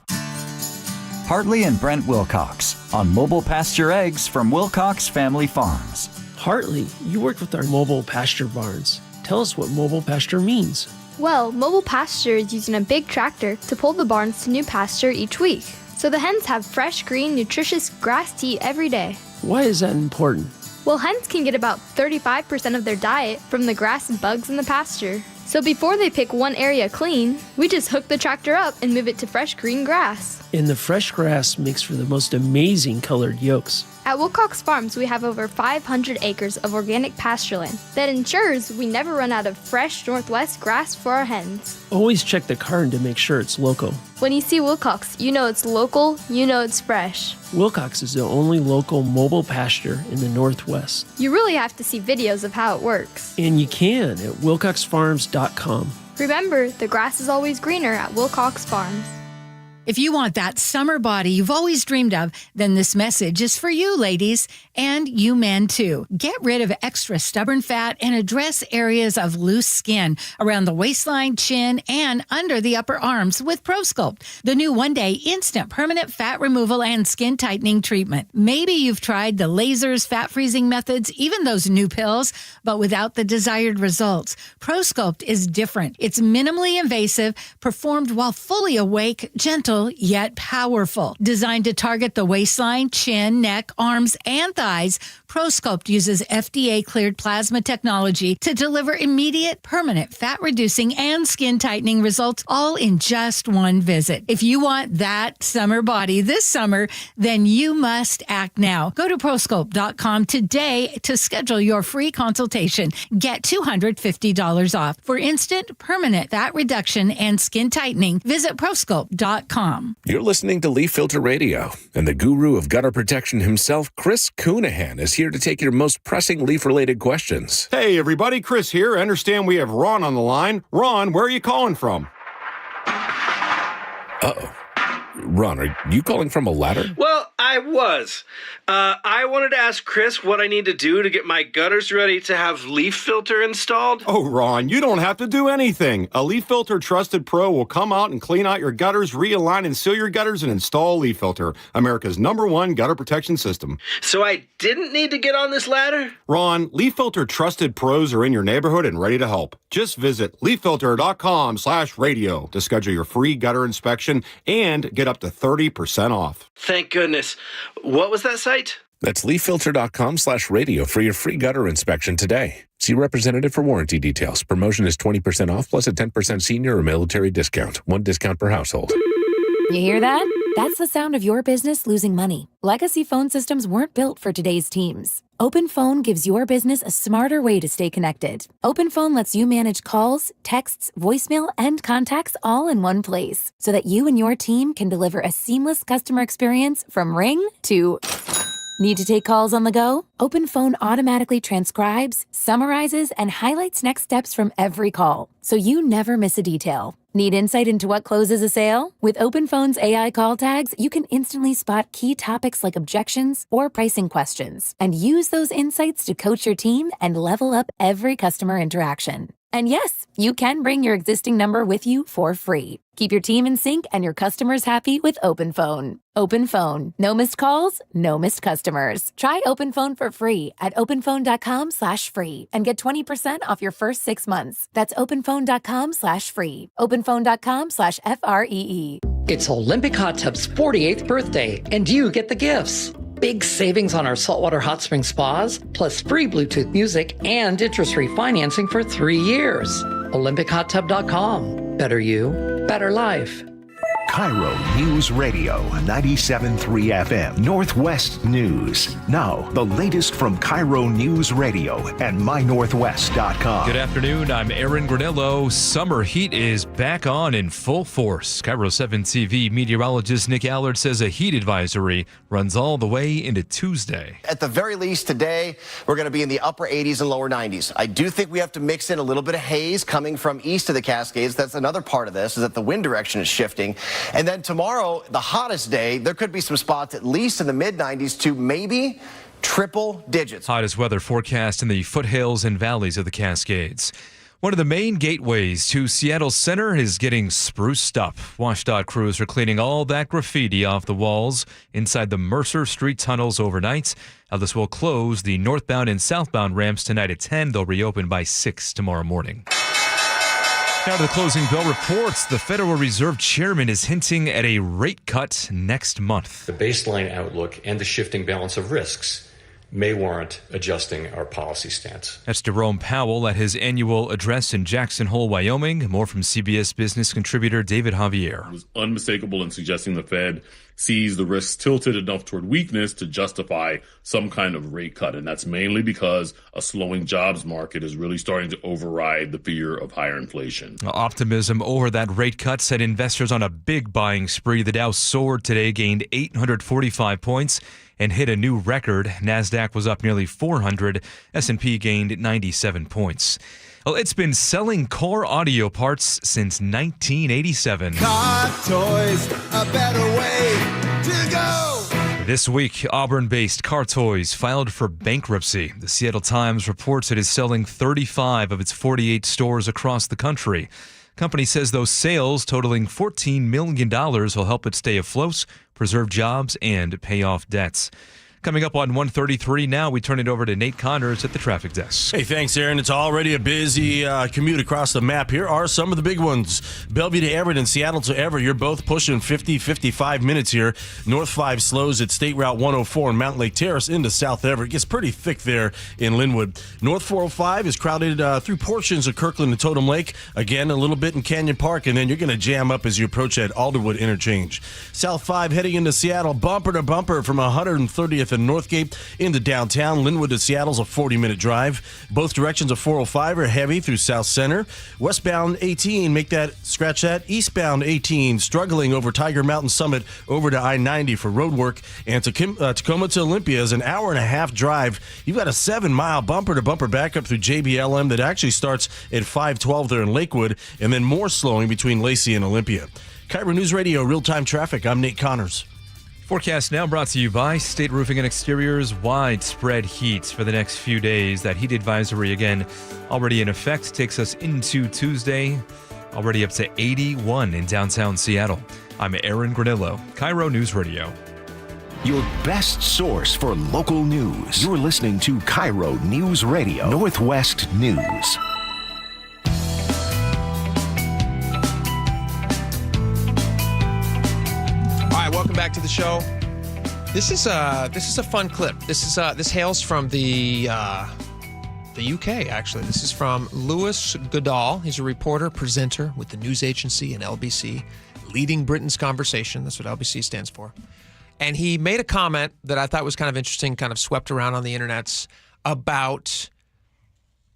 Hartley and Brent Wilcox on mobile pasture eggs from Wilcox Family Farms. Hartley, you worked with our mobile pasture barns. Tell us what mobile pasture means. Well, mobile pasture is using a big tractor to pull the barns to new pasture each week, so the hens have fresh, green, nutritious grass to eat every day. Why is that important? Well, hens can get about 35% of their diet from the grass and bugs in the pasture. So before they pick one area clean, we just hook the tractor up and move it to fresh green grass. And the fresh grass makes for the most amazing colored yolks. At Wilcox Farms, we have over 500 acres of organic pastureland that ensures we never run out of fresh Northwest grass for our hens. Always check the carton to make sure it's local. When you see Wilcox, you know it's local, you know it's fresh. Wilcox is the only local mobile pasture in the Northwest. You really have to see videos of how it works. And you can at wilcoxfarms.com. Remember, the grass is always greener at Wilcox Farms. If you want that summer body you've always dreamed of, then this message is for you, ladies, and you men too. Get rid of extra stubborn fat and address areas of loose skin around the waistline, chin, and under the upper arms with ProSculpt, the new one-day instant permanent fat removal and skin tightening treatment. Maybe you've tried the lasers, fat freezing methods, even those new pills, but without the desired results. ProSculpt is different. It's minimally invasive, performed while fully awake, gentle, yet powerful. Designed to target the waistline, chin, neck, arms, and thighs, ProSculpt uses FDA-cleared plasma technology to deliver immediate, permanent fat-reducing and skin-tightening results, all in just one visit. If you want that summer body this summer, then you must act now. Go to ProSculpt.com today to schedule your free consultation. Get $250 off. For instant, permanent fat reduction and skin tightening, visit ProSculpt.com. You're listening to Leaf Filter Radio, and the guru of gutter protection himself, Chris Coonahan, is here to take your most pressing leaf-related questions. Hey, everybody, Chris here. I understand we have Ron on the line. Ron, where are you calling from? Uh-oh. Ron, are you calling from a ladder? Well, I was. I wanted to ask Chris what I need to do to get my gutters ready to have leaf filter installed. Oh, Ron, you don't have to do anything. A Leaf Filter Trusted Pro will come out and clean out your gutters, realign and seal your gutters, and install Leaf Filter, America's #1 gutter protection system. So I didn't need to get on this ladder? Ron, Leaf Filter Trusted Pros are in your neighborhood and ready to help. Just visit leaffilter.com/radio to schedule your free gutter inspection and get up to 30% off. Thank goodness. What was that site? That's leaffilter.com/radio for your free gutter inspection today. See representative for warranty details. Promotion is 20% off plus a 10% senior or military discount. One discount per household. You hear that? That's the sound of your business losing money. Legacy phone systems weren't built for today's teams. OpenPhone gives your business a smarter way to stay connected. OpenPhone lets you manage calls, texts, voicemail, and contacts all in one place so that you and your team can deliver a seamless customer experience from ring to... Need to take calls on the go? OpenPhone automatically transcribes, summarizes, and highlights next steps from every call, so you never miss a detail. Need insight into what closes a sale? With OpenPhone's AI call tags, you can instantly spot key topics like objections or pricing questions, and use those insights to coach your team and level up every customer interaction. And yes, you can bring your existing number with you for free. Keep your team in sync and your customers happy with OpenPhone. OpenPhone. No missed calls, no missed customers. Try OpenPhone for free at openphone.com/free and get 20% off your first 6 months. That's openphone.com/free. openphone.com/FREE. It's Olympic Hot Tub's 48th birthday, and you get the gifts. Big savings on our saltwater hot spring spas, plus free Bluetooth music and interest-free financing for 3 years. OlympichotTub.com. Better you, better life. KIRO News Radio 97.3 FM Northwest News. Now, the latest from KIRO News Radio and mynorthwest.com. Good afternoon. I'm Aaron Granillo. Summer heat is back on in full force. KIRO 7 TV meteorologist Nick Allard says a heat advisory runs all the way into Tuesday. At the very least today, we're going to be in the upper 80s and lower 90s. I do think we have to mix in a little bit of haze coming from east of the Cascades. That's another part of this, is that the wind direction is shifting. And then tomorrow, the hottest day, there could be some spots at least in the mid-90s to maybe triple digits. Hottest weather forecast in the foothills and valleys of the Cascades. One of the main gateways to Seattle Center is getting spruced up. WashDOT crews are cleaning all that graffiti off the walls inside the Mercer Street tunnels overnight. This will close the northbound and southbound ramps tonight at 10. They'll reopen by 6 tomorrow morning. Now to the closing bell reports. The Federal Reserve Chairman is hinting at a rate cut next month. The baseline outlook and the shifting balance of risks may warrant adjusting our policy stance. That's Jerome Powell at his annual address in Jackson Hole, Wyoming. More from CBS Business contributor David Javier. It was unmistakable in suggesting the Fed sees the risks tilted enough toward weakness to justify some kind of rate cut. And that's mainly because a slowing jobs market is really starting to override the fear of higher inflation. Optimism over that rate cut set investors on a big buying spree. The Dow soared today, gained 845 points, and hit a new record. NASDAQ was up nearly 400. S&P gained 97 points. Well, it's been selling car audio parts since 1987. Car Toys, a better way to go. This week, Auburn-based Car Toys filed for bankruptcy. The Seattle Times reports it is selling 35 of its 48 stores across the country. Company says those sales, totaling $14 million, will help it stay afloat, preserve jobs, and pay off debts. Coming up on 1:33 now, we turn it over to Nate Connors at the traffic desk. Hey, thanks, Aaron. It's already a busy commute across the map. Here are some of the big ones. Bellevue to Everett and Seattle to Everett. You're both pushing 55 minutes here. North 5 slows at State Route 104 and Mountain Lake Terrace into South Everett. It gets pretty thick there in Linwood. North 405 is crowded through portions of Kirkland and Totem Lake. Again, a little bit in Canyon Park, and then you're going to jam up as you approach that Alderwood interchange. South 5 heading into Seattle, bumper to bumper from 130th and Northgate into downtown. Linwood to Seattle's a 40-minute drive. Both directions of 405 are heavy through South Center. Westbound 18, scratch that. Eastbound 18, struggling over Tiger Mountain Summit over to I-90 for road work. And Tacoma to Olympia is an hour-and-a-half drive. You've got a 7-mile bumper-to-bumper backup through JBLM that actually starts at 512 there in Lakewood, and then more slowing between Lacey and Olympia. KIRO News Radio, real-time traffic. I'm Nate Connors. Forecast now brought to you by State Roofing and Exteriors. Widespread heat for the next few days. That heat advisory, again, already in effect, takes us into Tuesday, already up to 81 in downtown Seattle. I'm Aaron Granillo, KIRO News Radio. Your best source for local news. You're listening to KIRO News Radio, Northwest News. Welcome back to the show. This is a fun clip. This hails from the UK, actually. This is from Lewis Goodall. He's a reporter, presenter with the news agency and LBC, leading Britain's conversation. That's what LBC stands for. And he made a comment that I thought was kind of interesting, kind of swept around on the internets, about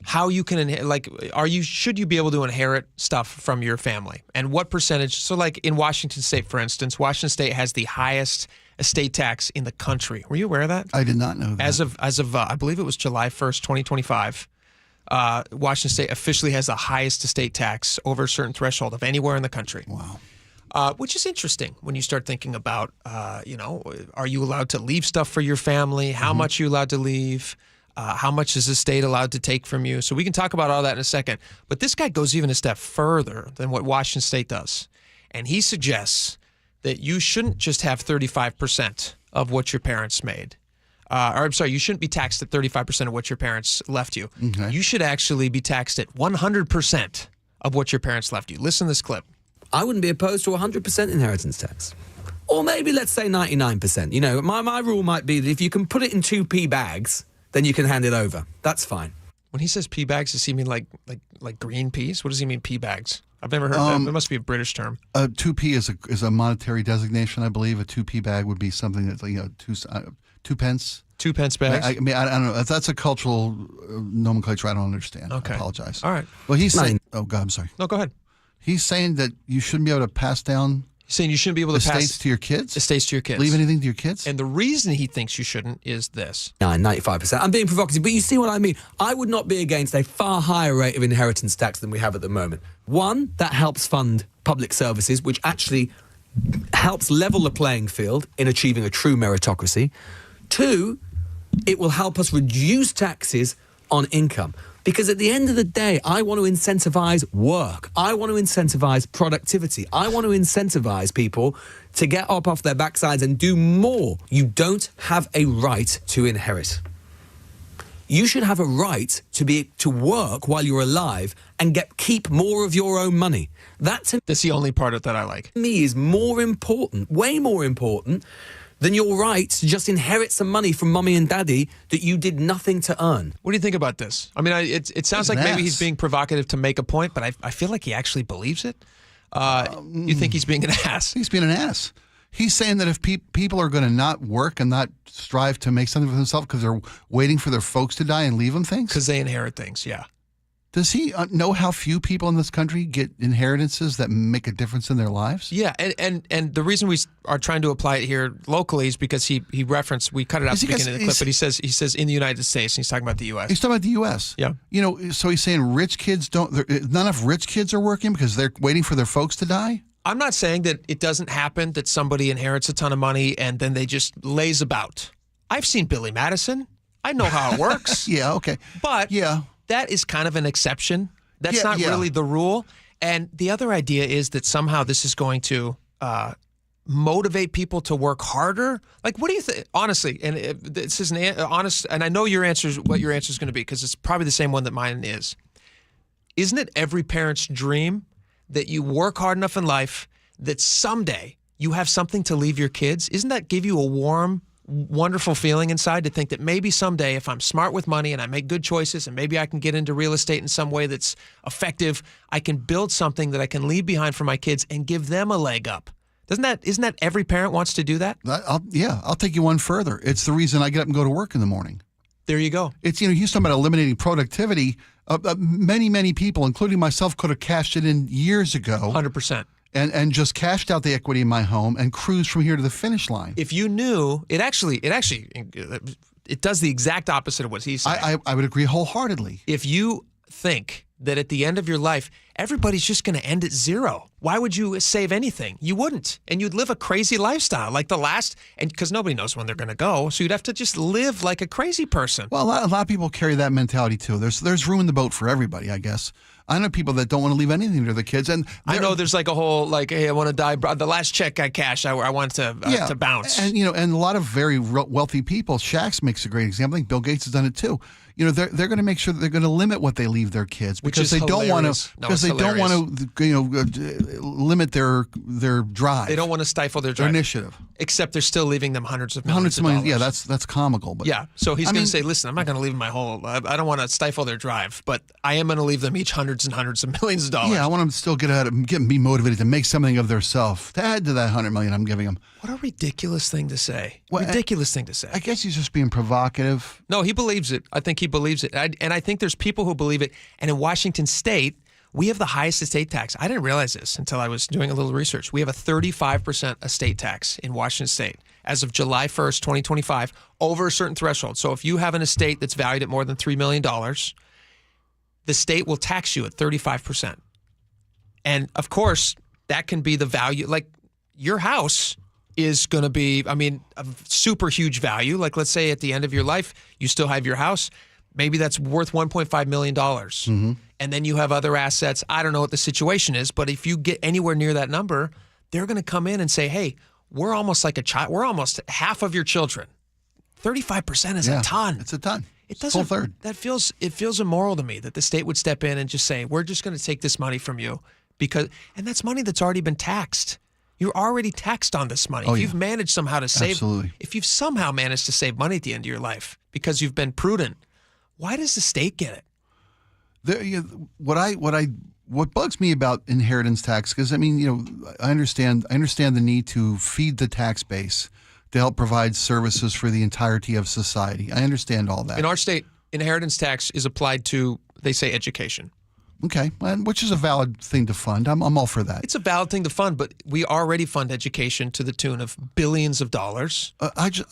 how you can should you be able to inherit stuff from your family, and what percentage? So, like in Washington State, for instance, Washington State has the highest estate tax in the country. Were you aware of that? I did not know that. As of I believe it was July 1st, 2025, Washington State officially has the highest estate tax over a certain threshold of anywhere in the country. Wow. Which is interesting when you start thinking about, are you allowed to leave stuff for your family? How much are you allowed to leave? How much is the state allowed to take from you? So we can talk about all that in a second. But this guy goes even a step further than what Washington State does. And he suggests that you shouldn't just have 35% of what your parents made. You shouldn't be taxed at 35% of what your parents left you. Okay. You should actually be taxed at 100% of what your parents left you. Listen to this clip. I wouldn't be opposed to 100% inheritance tax. Or maybe let's say 99%. You know, my rule might be that if you can put it in 2p bags, then you can hand it over. That's fine. When he says pea bags, does he mean like green peas? What does he mean, pea bags? I've never heard. It must be a British term. A 2p is a monetary designation, I believe. A 2p bag would be something that's 2 pence. 2 pence bags. I mean, I don't know. That's a cultural nomenclature I don't understand. Okay. I apologize. All right. Well, he's saying. Oh God, I'm sorry. No, go ahead. He's saying that you shouldn't be able to pass down. He's saying you shouldn't be able to estates to your kids. Estates to your kids. Leave anything to your kids. And the reason he thinks you shouldn't is this. 95%. I'm being provocative, but you see what I mean. I would not be against a far higher rate of inheritance tax than we have at the moment. One, that helps fund public services, which actually helps level the playing field in achieving a true meritocracy. Two, it will help us reduce taxes on income. Because at the end of the day, I want to incentivize work. I want to incentivize productivity. I want to incentivize people to get up off their backsides and do more. You don't have a right to inherit. You should have a right to work while you're alive and keep more of your own money. That's the only part of that I like. To me is more important, way more important, than your right to just inherit some money from mommy and daddy that you did nothing to earn. What do you think about this? I mean, it sounds like maybe he's being provocative to make a point, but I feel like he actually believes it. You think he's being an ass? He's being an ass. He's saying that if people are going to not work and not strive to make something for themselves because they're waiting for their folks to die and leave them things? Because they inherit things, yeah. Does he know how few people in this country get inheritances that make a difference in their lives? Yeah, and the reason we are trying to apply it here locally is because he referenced, we cut it out at the beginning of the clip, but he says in the United States, and he's talking about the U.S. He's talking about the U.S. Yeah. So he's saying rich kids not enough rich kids are working because they're waiting for their folks to die? I'm not saying that it doesn't happen that somebody inherits a ton of money and then they just lays about. I've seen Billy Madison. I know how it works. Yeah, okay. But that is kind of an exception. That's not really the rule. And the other idea is that somehow this is going to motivate people to work harder. Like, what do you think? Honestly, and this is an honest, and I know what your answer is going to be because it's probably the same one that mine is. Isn't it every parent's dream that you work hard enough in life that someday you have something to leave your kids? Isn't that give you a warm, wonderful feeling inside to think that maybe someday if I'm smart with money and I make good choices and maybe I can get into real estate in some way that's effective, I can build something that I can leave behind for my kids and give them a leg up? Isn't that every parent wants to do that? I'll take you one further. It's the reason I get up and go to work in the morning. There you go. It's, he's talking about eliminating productivity. Many people, including myself, could have cashed it in years ago. 100%. And just cashed out the equity in my home and cruised from here to the finish line. If you knew, it does the exact opposite of what he's saying. I would agree wholeheartedly. If you think that at the end of your life, everybody's just going to end at zero, why would you save anything? You wouldn't. And you'd live a crazy lifestyle like because nobody knows when they're going to go. So you'd have to just live like a crazy person. Well, a lot of people carry that mentality too. There's room in the boat for everybody, I guess. I know people that don't want to leave anything to their kids, and I know there's like a whole hey, I want to die. The last check I cashed, I want to bounce. And and a lot of very wealthy people. Shaq's makes a great example. I think Bill Gates has done it too. They're going to make sure that they're going to limit what they leave their kids because they don't want to limit their drive. They don't want to stifle their drive. Their initiative. Except they're still leaving them hundreds of millions of dollars. Yeah, that's comical. But yeah, so he's going to say, listen, I'm not going to leave them my whole. I don't want to stifle their drive, but I am going to leave them each hundreds and hundreds of millions of dollars. Yeah, I want them to still be motivated to make something of themselves to add to that $100 million I'm giving them. What a ridiculous thing to say. Ridiculous thing to say. I guess he's just being provocative. No, he believes it. I think he believes it. And I think there's people who believe it. And in Washington State, we have the highest estate tax. I didn't realize this until I was doing a little research. We have a 35% estate tax in Washington State as of July 1st, 2025, over a certain threshold. So if you have an estate that's valued at more than $3 million, the state will tax you at 35%. And of course, that can be the value. Like your house is going to be, a super huge value. Like let's say at the end of your life, you still have your house. Maybe that's worth $1.5 million. Mm-hmm. And then you have other assets. I don't know what the situation is, but if you get anywhere near that number, they're going to come in and say, hey, we're almost like a child. We're almost half of your children. 35% is a ton. It's a ton. It doesn't. Full third. It feels immoral to me that the state would step in and just say, we're just going to take this money from you and that's money that's already been taxed. You're already taxed on this money. If you've managed somehow to save, if you've somehow managed to save money at the end of your life because you've been prudent, why does the state get it? What I what bugs me about inheritance tax, because I understand the need to feed the tax base to help provide services for the entirety of society. I understand all that. In our state, inheritance tax is applied to, they say, education. Okay, which is a valid thing to fund. I'm all for that. It's a valid thing to fund, but we already fund education to the tune of billions of dollars.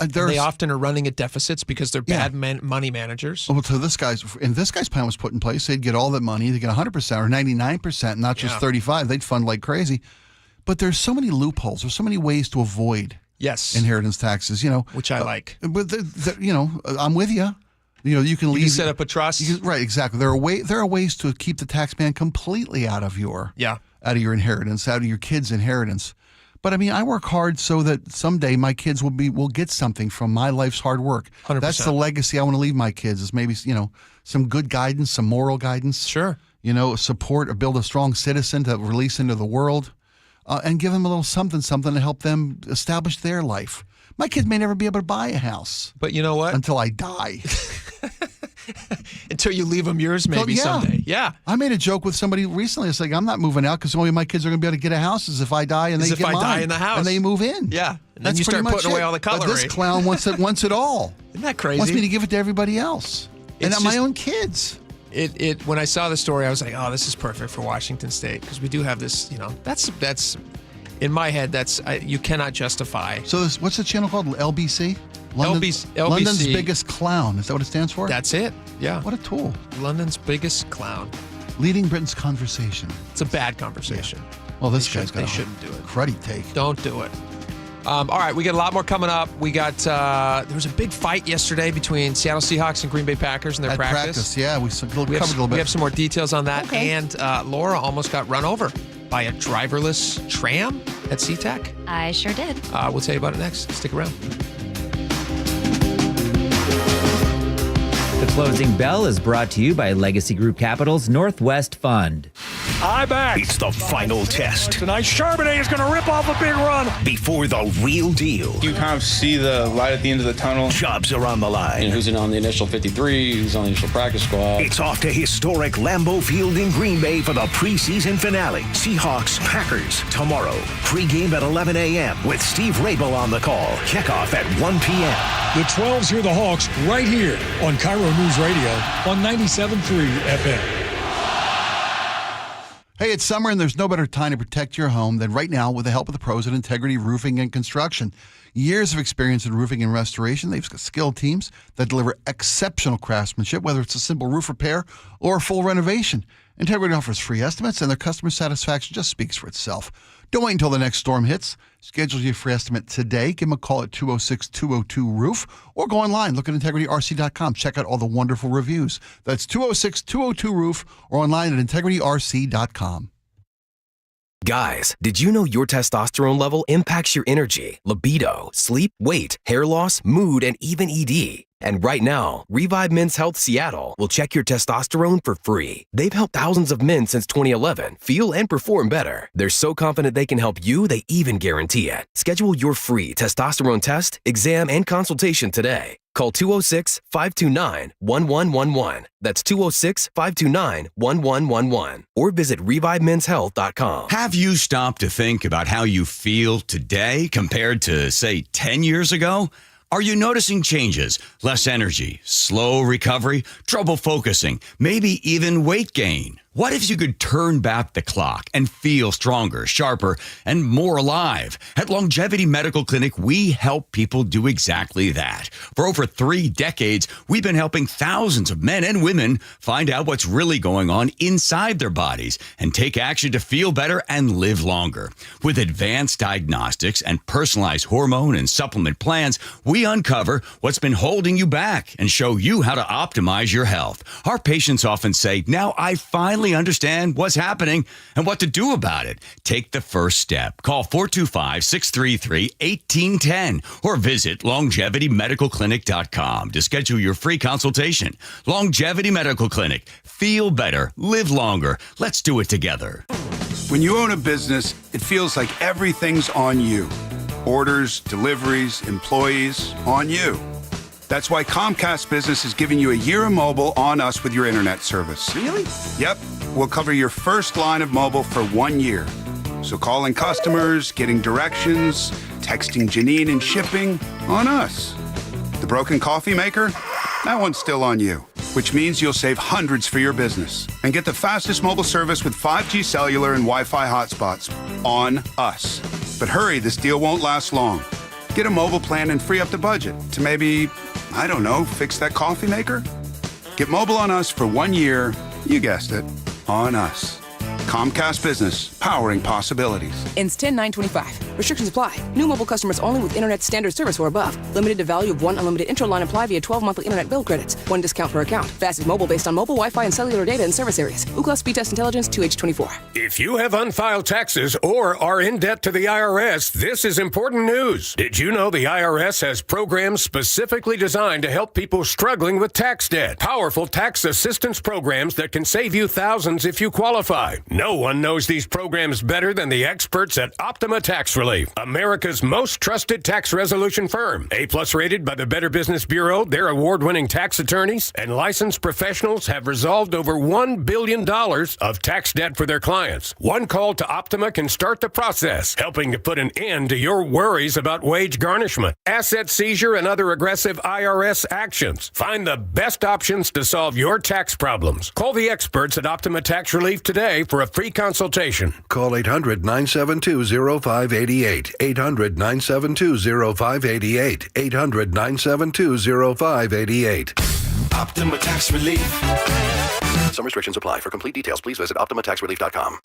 They often are running at deficits because they're bad money managers. Well, so this guy's plan was put in place. They'd get all that money. They'd get 100% or 99%, not just 35%. They'd fund like crazy. But there's so many loopholes. There's so many ways to avoid inheritance taxes. Which I like. But I'm with you. You can leave. You set up a trust. Right, exactly. There are ways to keep the tax man completely out of your inheritance, out of your kids' inheritance. But I work hard so that someday my kids will get something from my life's hard work. 100%. That's the legacy I want to leave my kids. Is maybe some good guidance, some moral guidance. Sure. Support or build a strong citizen to release into the world, and give them a little something to help them establish their life. My kids may never be able to buy a house. But you know what? Until I die. Until you leave them yours maybe someday. Yeah. I made a joke with somebody recently. It's like, I'm not moving out because the only way my kids are going to be able to get a house is if I die and they get mine. Die in the house. And they move in. Yeah. And then you start putting away all the cutlery. But this clown wants it all. Isn't that crazy? Wants me to give it to everybody else. And not my own kids. When I saw the story, I was like, oh, this is perfect for Washington State because we do have this, that's in my head, you cannot justify. So what's the channel called? LBC? LBC. London's Biggest Clown. Is that what it stands for? That's it. Yeah. What a tool. London's Biggest Clown. Leading Britain's conversation. It's a bad conversation. Yeah. Well, this guy's got they shouldn't do it. Cruddy take. Don't do it. All right, we got a lot more coming up. We got there was a big fight yesterday between Seattle Seahawks and Green Bay Packers in their practice. Yeah, we covered a little bit. We have some more details on that. Okay. And Laura almost got run over by a driverless tram at SeaTac. I sure did. We'll tell you about it next. Stick around. The closing bell is brought to you by Legacy Group Capital's Northwest Fund. I'm back. It's the final test. Tonight, Charbonnet is going to rip off a big run. Before the real deal. You kind of see the light at the end of the tunnel. Jobs are on the line. Who's in on the initial 53, who's on the initial practice squad. It's off to historic Lambeau Field in Green Bay for the preseason finale. Seahawks, Packers, tomorrow. Pre-game at 11 a.m. with Steve Rabel on the call. Kickoff at 1 p.m. The 12s hear the Hawks right here on KIRO Newsradio on 97.3 FM. Hey, it's summer and there's no better time to protect your home than right now with the help of the pros at Integrity Roofing and Construction. Years of experience in roofing and restoration. They've got skilled teams that deliver exceptional craftsmanship, whether it's a simple roof repair or a full renovation. Integrity offers free estimates and their customer satisfaction just speaks for itself. Don't wait until the next storm hits. Schedule your free estimate today. Give them a call at 206-202-ROOF or go online. Look at IntegrityRC.com. Check out all the wonderful reviews. That's 206-202-ROOF or online at IntegrityRC.com. Guys, did you know your testosterone level impacts your energy, libido, sleep, weight, hair loss, mood, and even ED? And right now, Revive Men's Health Seattle will check your testosterone for free. They've helped thousands of men since 2011 feel and perform better. They're so confident they can help you, they even guarantee it. Schedule your free testosterone test, exam, and consultation today. Call 206-529-1111. That's 206-529-1111. Or visit ReviveMen'sHealth.com. Have you stopped to think about how you feel today compared to, say, 10 years ago? Are you noticing changes? Less energy, slow recovery, trouble focusing, maybe even weight gain? What if you could turn back the clock and feel stronger, sharper, and more alive? At Longevity Medical Clinic, we help people do exactly that. For over 3 decades, we've been helping thousands of men and women find out what's really going on inside their bodies and take action to feel better and live longer. With advanced diagnostics and personalized hormone and supplement plans, we uncover what's been holding you back and show you how to optimize your health. Our patients often say, "Now I finally understand what's happening and what to do about it." Take the first step. Call 425-633-1810 or visit LongevityMedicalClinic.com to schedule your free consultation. Longevity Medical Clinic. Feel better. Live longer. Let's do it together. When you own a business, it feels like everything's on you. Orders, deliveries, employees, on you. That's why Comcast Business is giving you a year of mobile on us with your internet service. Really? Yep. we'll cover your first line of mobile for 1 year. So calling customers, getting directions, texting Janine and shipping, on us. The broken coffee maker? That one's still on you, which means you'll save hundreds for your business and get the fastest mobile service with 5G cellular and Wi-Fi hotspots on us. But hurry, this deal won't last long. Get a mobile plan and free up the budget to maybe, I don't know, fix that coffee maker? Get mobile on us for 1 year, you guessed it, on us. Comcast Business, powering possibilities. Ends 10/9/25. Restrictions apply. New mobile customers only with internet standard service or above. Limited to value of 1 unlimited intro line apply via 12 monthly internet bill credits. 1 discount per account. Fastest mobile based on mobile Wi-Fi and cellular data in service areas. Ookla Speed Test Intelligence 2H24. If you have unfiled taxes or are in debt to the IRS, this is important news. Did you know the IRS has programs specifically designed to help people struggling with tax debt? Powerful tax assistance programs that can save you thousands if you qualify. No one knows these programs better than the experts at Optima Tax Relief, America's most trusted tax resolution firm. A+ rated by the Better Business Bureau, their award-winning tax attorneys and licensed professionals have resolved over $1 billion of tax debt for their clients. One call to Optima can start the process, helping to put an end to your worries about wage garnishment, asset seizure, and other aggressive IRS actions. Find the best options to solve your tax problems. Call the experts at Optima Tax Relief today for a free consultation. Call 800-972-0588. 800-972-0588. 800-972-0588. Optima Tax Relief. Some restrictions apply. For complete details, please visit OptimaTaxRelief.com.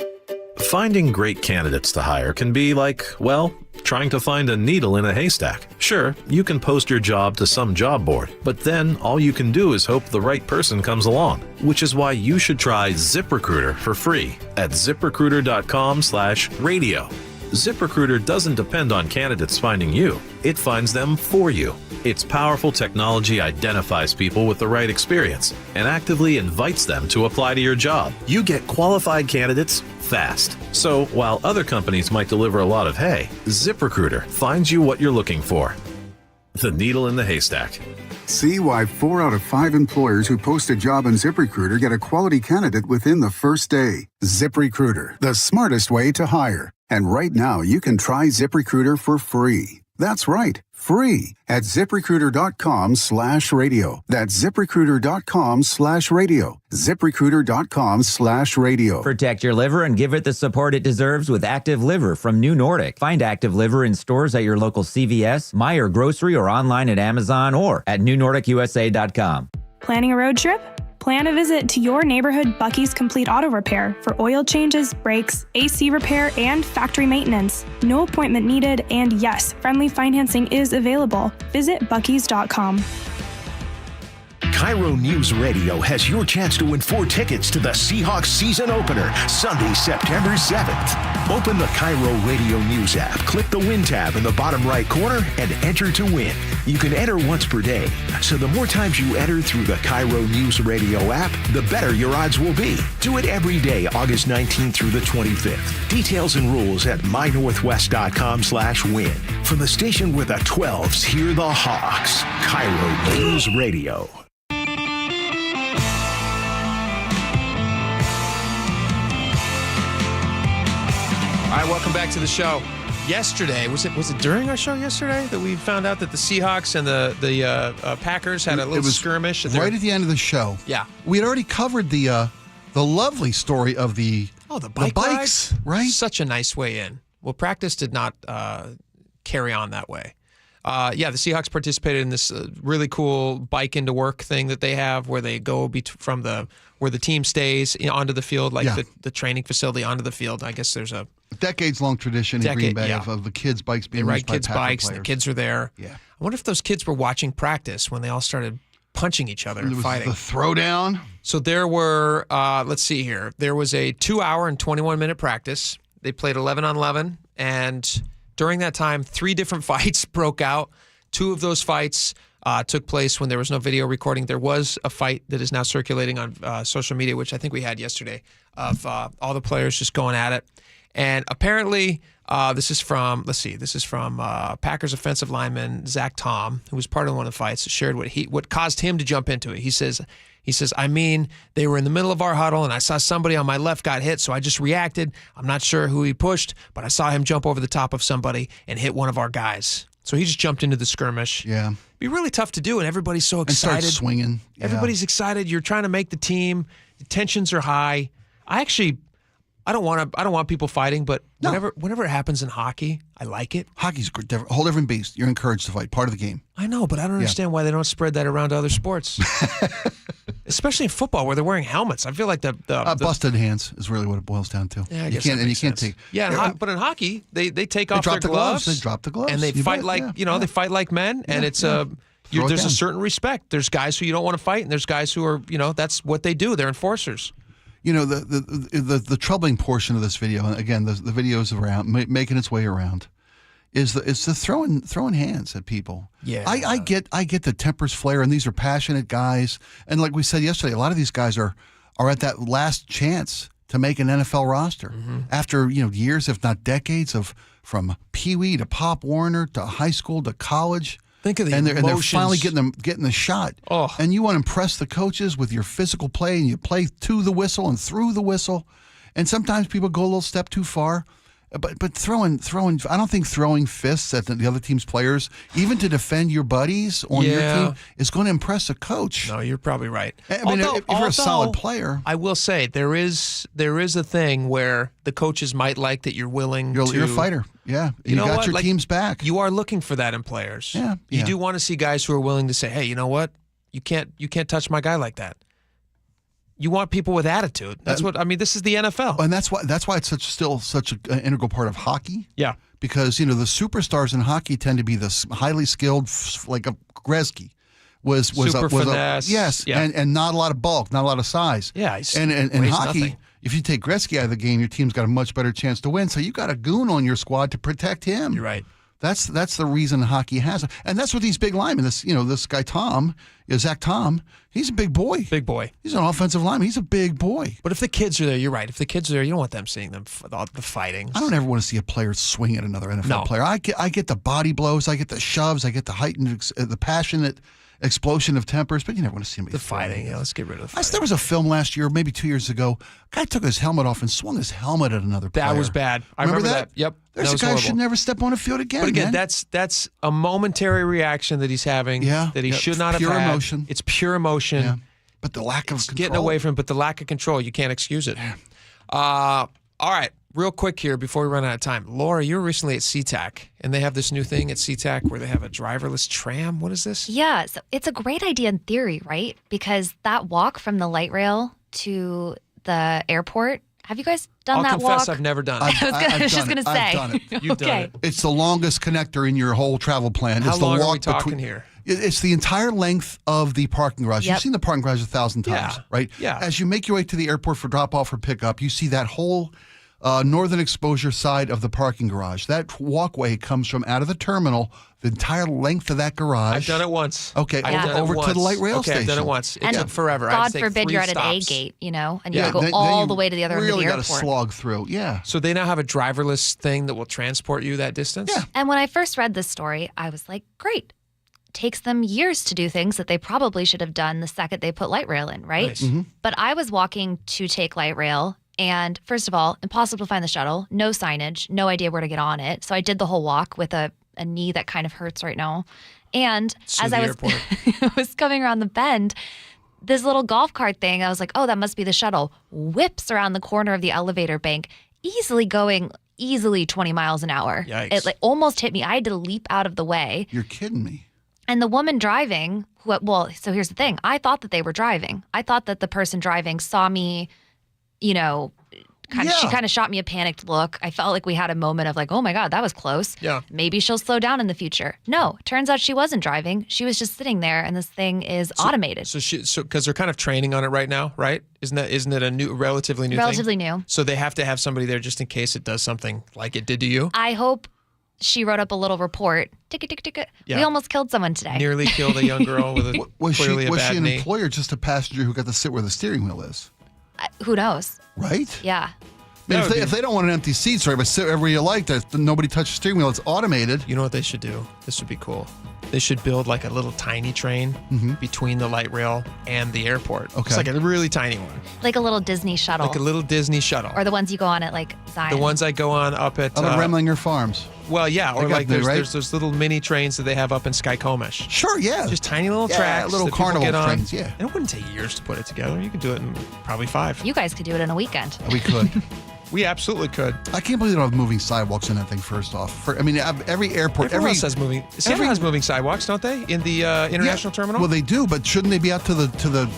Finding great candidates to hire can be like, well, trying to find a needle in a haystack. Sure, you can post your job to some job board, but then all you can do is hope the right person comes along, which is why you should try ZipRecruiter for free at ZipRecruiter.com/radio. ZipRecruiter doesn't depend on candidates finding you. It finds them for you. Its powerful technology identifies people with the right experience and actively invites them to apply to your job. You get qualified candidates fast. So while other companies might deliver a lot of hay, ZipRecruiter finds you what you're looking for. The needle in the haystack. See why 4 out of 5 employers who post a job on ZipRecruiter get a quality candidate within the first day. ZipRecruiter, the smartest way to hire. And right now, you can try ZipRecruiter for free. That's right, free at ZipRecruiter.com/radio. That's ZipRecruiter.com/radio. ZipRecruiter.com/radio. Protect your liver and give it the support it deserves with Active Liver from New Nordic. Find Active Liver in stores at your local CVS, Meijer Grocery, or online at Amazon or at newnordicusa.com. Planning a road trip? Plan a visit to your neighborhood Bucky's Complete Auto Repair for oil changes, brakes, AC repair, and factory maintenance. No appointment needed, and yes, friendly financing is available. Visit buckys.com. KIRO News Radio has your chance to win 4 tickets to the Seahawks season opener, Sunday, September 7th. Open the KIRO Radio News app, click the Win tab in the bottom right corner, and enter to win. You can enter once per day, so the more times you enter through the KIRO News Radio app, the better your odds will be. Do it every day, August 19th through the 25th. Details and rules at mynorthwest.com/win. From the station where the 12s hear the Hawks, KIRO News Radio. All right, welcome back to the show. Yesterday, was it during our show yesterday that we found out that the Seahawks and the Packers had a little skirmish? Right at the end of the show. Yeah. We had already covered the lovely story of the bikes, right? Such a nice way in. Well, practice did not carry on that way. The Seahawks participated in this really cool bike into work thing that they have, where they go from where the team stays onto the field, the training facility onto the field. I guess there's a decades-long tradition in Green Bay of the kids' bikes being used by kids' Packer bikes. players. The kids are there. Yeah. I wonder if those kids were watching practice when they all started punching each other and fighting. The throwdown. So there were, let's see here. There was a 2-hour and 21-minute practice. They played 11 on 11, and during that time, 3 different fights broke out. 2 of those fights took place when there was no video recording. There was a fight that is now circulating on social media, which I think we had yesterday, of all the players just going at it. And apparently, This is from Packers offensive lineman Zach Tom, who was part of one of the fights, shared what caused him to jump into it. He says, I mean, they were in the middle of our huddle, and I saw somebody on my left got hit, so I just reacted. I'm not sure who he pushed, but I saw him jump over the top of somebody and hit one of our guys. So he just jumped into the skirmish. Yeah. It'd be really tough to do, and everybody's so excited. And start swinging. Yeah. Everybody's excited. You're trying to make the team. The tensions are high. I don't want people fighting, but whenever it happens in hockey, I like it. Hockey's a whole different beast. You're encouraged to fight. Part of the game. I know, but I don't understand why they don't spread that around to other sports. Especially in football, where they're wearing helmets. I feel like the busted hands is really what it boils down to. Yeah, I guess you can't take. Yeah, but in hockey, they take off their gloves. They drop the gloves, and they fight they fight like men. And it's there's a certain respect. There's guys who you don't want to fight, and there's guys who are that's what they do. They're enforcers. The troubling portion of this video, and again, the video is around making its way around, is the throwing hands at people. Yeah, I get the tempers flare, and these are passionate guys, and like we said yesterday, a lot of these guys are at that last chance to make an NFL roster after years, if not decades, from Pee Wee to Pop Warner to high school to college. Think of the emotions. And they're finally getting the shot. Oh. And you want to impress the coaches with your physical play, and you play to the whistle and through the whistle. And sometimes people go a little step too far. But throwing, I don't think throwing fists at the other team's players, even to defend your buddies on your team, is going to impress a coach. No, you're probably right. I mean, if you're a solid player. I will say there is a thing where the coaches might like that you're willing to. You're a fighter. Yeah. You got your team's back. You are looking for that in players. Yeah. You do want to see guys who are willing to say, hey, you know what? You can't touch my guy like that. You want people with attitude. That's what I mean. This is the NFL, and that's why it's still such an integral part of hockey. Yeah, because the superstars in hockey tend to be the highly skilled, like a Gretzky was super finesse. Yes, yeah. and not a lot of bulk, not a lot of size. Yeah, and in hockey, nothing. If you take Gretzky out of the game, your team's got a much better chance to win. So you got a goon on your squad to protect him. You're right. That's the reason hockey has it. And that's what these big linemen, this guy Tom, Zach Tom, he's a big boy. Big boy. He's an offensive lineman. He's a big boy. But if the kids are there, you're right. If the kids are there, you don't want them seeing the fighting. I don't ever want to see a player swing at another NFL player. I get the body blows, I get the shoves, I get the heightened, the passionate explosion of tempers, but you never want to see him fighting. Yeah, let's get rid of the fighting. There was a film last year, maybe 2 years ago. A guy took his helmet off and swung his helmet at another player. That was bad. I remember that. Yep. There's a guy who should never step on a field again. But again, man. that's a momentary reaction that he's having. Yeah, that he should not have had. Pure emotion. It's pure emotion. Yeah. But the lack of control. Getting away from it, but the lack of control, you can't excuse it. All right. Real quick here before we run out of time. Laura, you were recently at SeaTac, and they have this new thing at SeaTac where they have a driverless tram. What is this? Yeah, so it's a great idea in theory, right? Because that walk from the light rail to the airport, have you guys done that walk? I'll confess I've never done it. I was just going to say. I've done it. You've done it. It's the longest connector in your whole travel plan. How it's the long walk are we talking here? It's the entire length of the parking garage. Yep. You've seen the parking garage 1,000 times, right? Yeah. As you make your way to the airport for drop-off or pickup, you see that whole northern exposure side of the parking garage. That walkway comes from out of the terminal, the entire length of that garage. I've done it once. Okay, over to the light rail station. I've done it once. It and took forever. God forbid you're at an A gate, and you got to go all the way to the other end of the airport. Really got to slog through, yeah. So they now have a driverless thing that will transport you that distance? Yeah. And when I first read this story, I was like, great. Takes them years to do things that they probably should have done the second they put light rail in, right? Nice. Mm-hmm. But I was walking to take light rail, and first of all, impossible to find the shuttle, no signage, no idea where to get on it. So I did the whole walk with a knee that kind of hurts right now. And as I was coming around the bend, this little golf cart thing, I was like, oh, that must be the shuttle, whips around the corner of the elevator bank, going 20 miles an hour. Yikes. It almost hit me. I had to leap out of the way. You're kidding me. And the woman driving, so here's the thing. I thought that they were driving. I thought that the person driving saw me, she kind of shot me a panicked look. I felt like we had a moment of like, oh my God, that was close. Yeah. Maybe she'll slow down in the future. No, turns out she wasn't driving. She was just sitting there, and this thing is automated. So because they're kind of training on it right now, right? Isn't it a relatively new thing? Relatively new. So they have to have somebody there just in case it does something like it did to you? I hope she wrote up a little report. Ticket. Yeah. We almost killed someone today. Nearly killed a young girl with a was clearly a bad Was she an knee. employee or just a passenger who got to sit where the steering wheel is? Who knows? Right? Yeah. if they don't want an empty seat, sorry, but sit wherever you like, nobody touches the steering wheel. It's automated. You know what they should do? This would be cool. They should build like a little tiny train between the light rail and the airport. Okay. It's like a really tiny one. Like a little Disney shuttle. Like a little Disney shuttle. Or the ones you go on at like Zion. The ones I go on up at Remlinger Farms. Well, yeah, or like right? there's those little mini trains that they have up in Skycomish. Sure, yeah. Just tiny little tracks. Little that people carnival get on. trains, yeah. And it wouldn't take years to put it together. You could do it in probably 5. You guys could do it in a weekend. We could. We absolutely could. I can't believe they don't have moving sidewalks in that thing, first off. Every airport... Everyone else has moving... Seattle has moving sidewalks, don't they? In the international terminal? Well, they do, but shouldn't they be out to the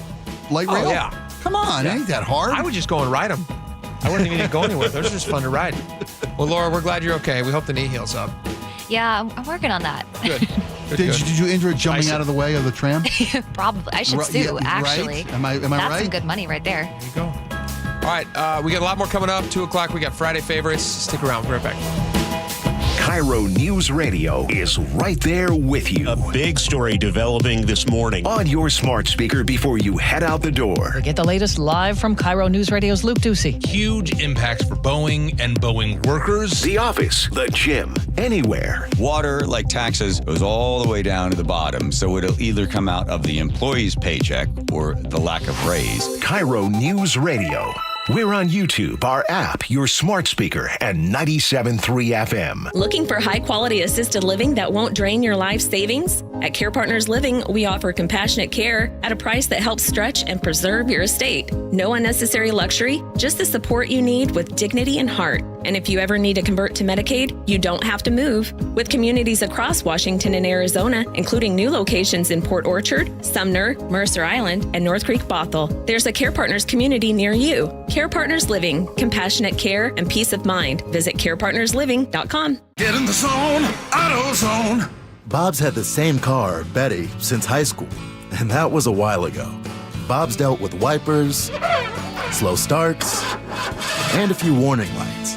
light rail? Oh, yeah. Come on, it ain't that hard. I would just go and ride them. I wouldn't even need to go anywhere. Those are just fun to ride. Well, Laura, we're glad you're okay. We hope the knee heals up. Yeah, I'm working on that. Good. Did you enjoy jumping out of the way of the tram? Probably. I should sue, actually. Right? Am I right? That's some good money right there. There you go. All right, we got a lot more coming up. 2 o'clock, we got Friday favorites. Stick around. We'll be right back. KIRO News Radio is right there with you. A big story developing this morning. On your smart speaker before you head out the door. Get the latest live from KIRO News Radio's Luke Ducey. Huge impacts for Boeing and Boeing workers. The office, the gym, anywhere. Water, like taxes, goes all the way down to the bottom, so it'll either come out of the employee's paycheck or the lack of raise. KIRO News Radio. We're on YouTube, our app, your smart speaker, and 97.3 FM. Looking for high-quality assisted living that won't drain your life savings? At Care Partners Living, we offer compassionate care at a price that helps stretch and preserve your estate. No unnecessary luxury, just the support you need with dignity and heart. And if you ever need to convert to Medicaid, you don't have to move. With communities across Washington and Arizona, including new locations in Port Orchard, Sumner, Mercer Island, and North Creek Bothell, there's a Care Partners community near you. Care Partners Living, compassionate care and peace of mind. Visit carepartnersliving.com. Get in the zone, AutoZone. Bob's had the same car, Betty, since high school, and that was a while ago. Bob's dealt with wipers, slow starts, and a few warning lights.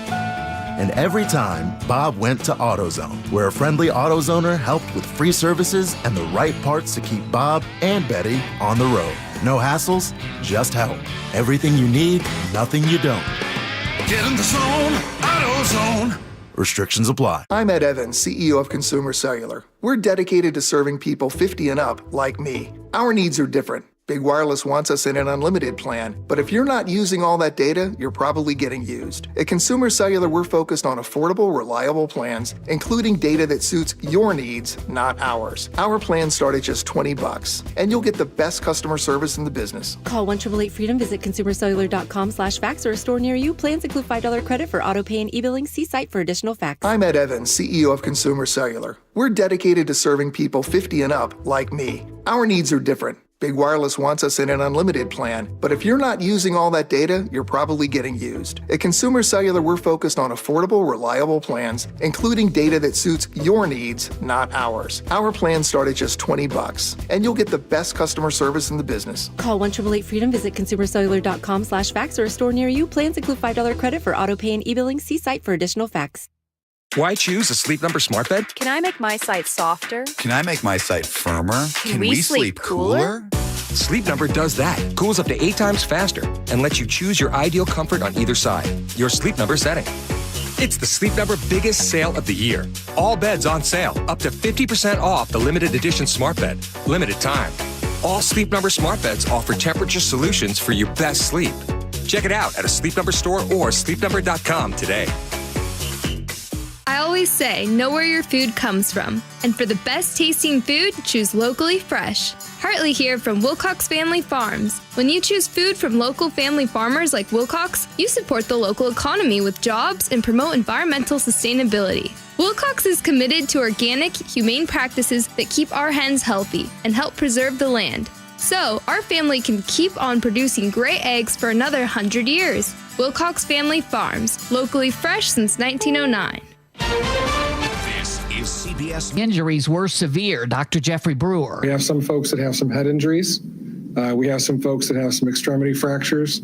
And every time, Bob went to AutoZone, where a friendly AutoZoner helped with free services and the right parts to keep Bob and Betty on the road. No hassles, just help. Everything you need, nothing you don't. Get in the zone, AutoZone. Restrictions apply. I'm Ed Evans, CEO of Consumer Cellular. We're dedicated to serving people 50 and up like me. Our needs are different. Big Wireless wants us in an unlimited plan, but if you're not using all that data, you're probably getting used. At Consumer Cellular, we're focused on affordable, reliable plans, including data that suits your needs, not ours. Our plans start at just $20, and you'll get the best customer service in the business. Call 1-888-FREEDOM, visit consumercellular.com/fax or a store near you. Plans include $5 credit for auto pay and e-billing. See site for additional facts. I'm Ed Evans, CEO of Consumer Cellular. We're dedicated to serving people 50 and up like me. Our needs are different. Big Wireless wants us in an unlimited plan, but if you're not using all that data, you're probably getting used. At Consumer Cellular, we're focused on affordable, reliable plans, including data that suits your needs, not ours. Our plans start at just $20, and you'll get the best customer service in the business. Call 1-888-FREEDOM, visit consumercellular.com/fax or a store near you. Plans include $5 credit for auto pay and e-billing. See site for additional facts. Why choose a Sleep Number smart bed? Can I make my site softer? Can I make my site firmer? Can we sleep cooler? Sleep Number does that. Cools up to 8 times faster and lets you choose your ideal comfort on either side. Your Sleep Number setting. It's the Sleep Number biggest sale of the year. All beds on sale, up to 50% off the limited edition smart bed. Limited time. All Sleep Number smart beds offer temperature solutions for your best sleep. Check it out at a Sleep Number store or sleepnumber.com today. I always say, know where your food comes from. And for the best tasting food, choose locally fresh. Hartley here from Wilcox Family Farms. When you choose food from local family farmers like Wilcox, you support the local economy with jobs and promote environmental sustainability. Wilcox is committed to organic, humane practices that keep our hens healthy and help preserve the land. So, our family can keep on producing great eggs for another 100 years. Wilcox Family Farms, locally fresh since 1909. This is CBS. Injuries were severe, Dr. Jeffrey Brewer. We have some folks that have some head injuries. We have some folks that have some extremity fractures.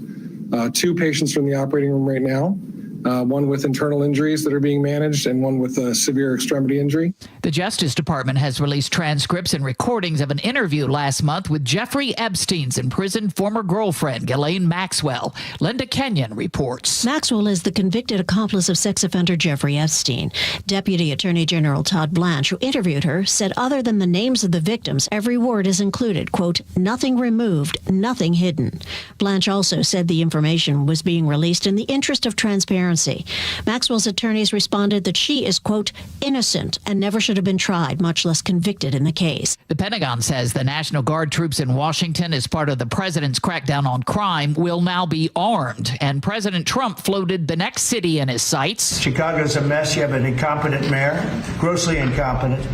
2 patients from the operating room right now. one with internal injuries that are being managed and one with a severe extremity injury. The Justice Department has released transcripts and recordings of an interview last month with Jeffrey Epstein's imprisoned former girlfriend, Ghislaine Maxwell. Linda Kenyon reports. Maxwell is the convicted accomplice of sex offender Jeffrey Epstein. Deputy Attorney General Todd Blanche, who interviewed her, said other than the names of the victims, every word is included, quote, nothing removed, nothing hidden. Blanche also said the information was being released in the interest of transparency. Maxwell's attorneys responded that she is, quote, innocent and never should have been tried, much less convicted in the case. The Pentagon says the National Guard troops in Washington, as part of the president's crackdown on crime, will now be armed. And President Trump floated the next city in his sights. Chicago's a mess. You have an incompetent mayor, grossly incompetent.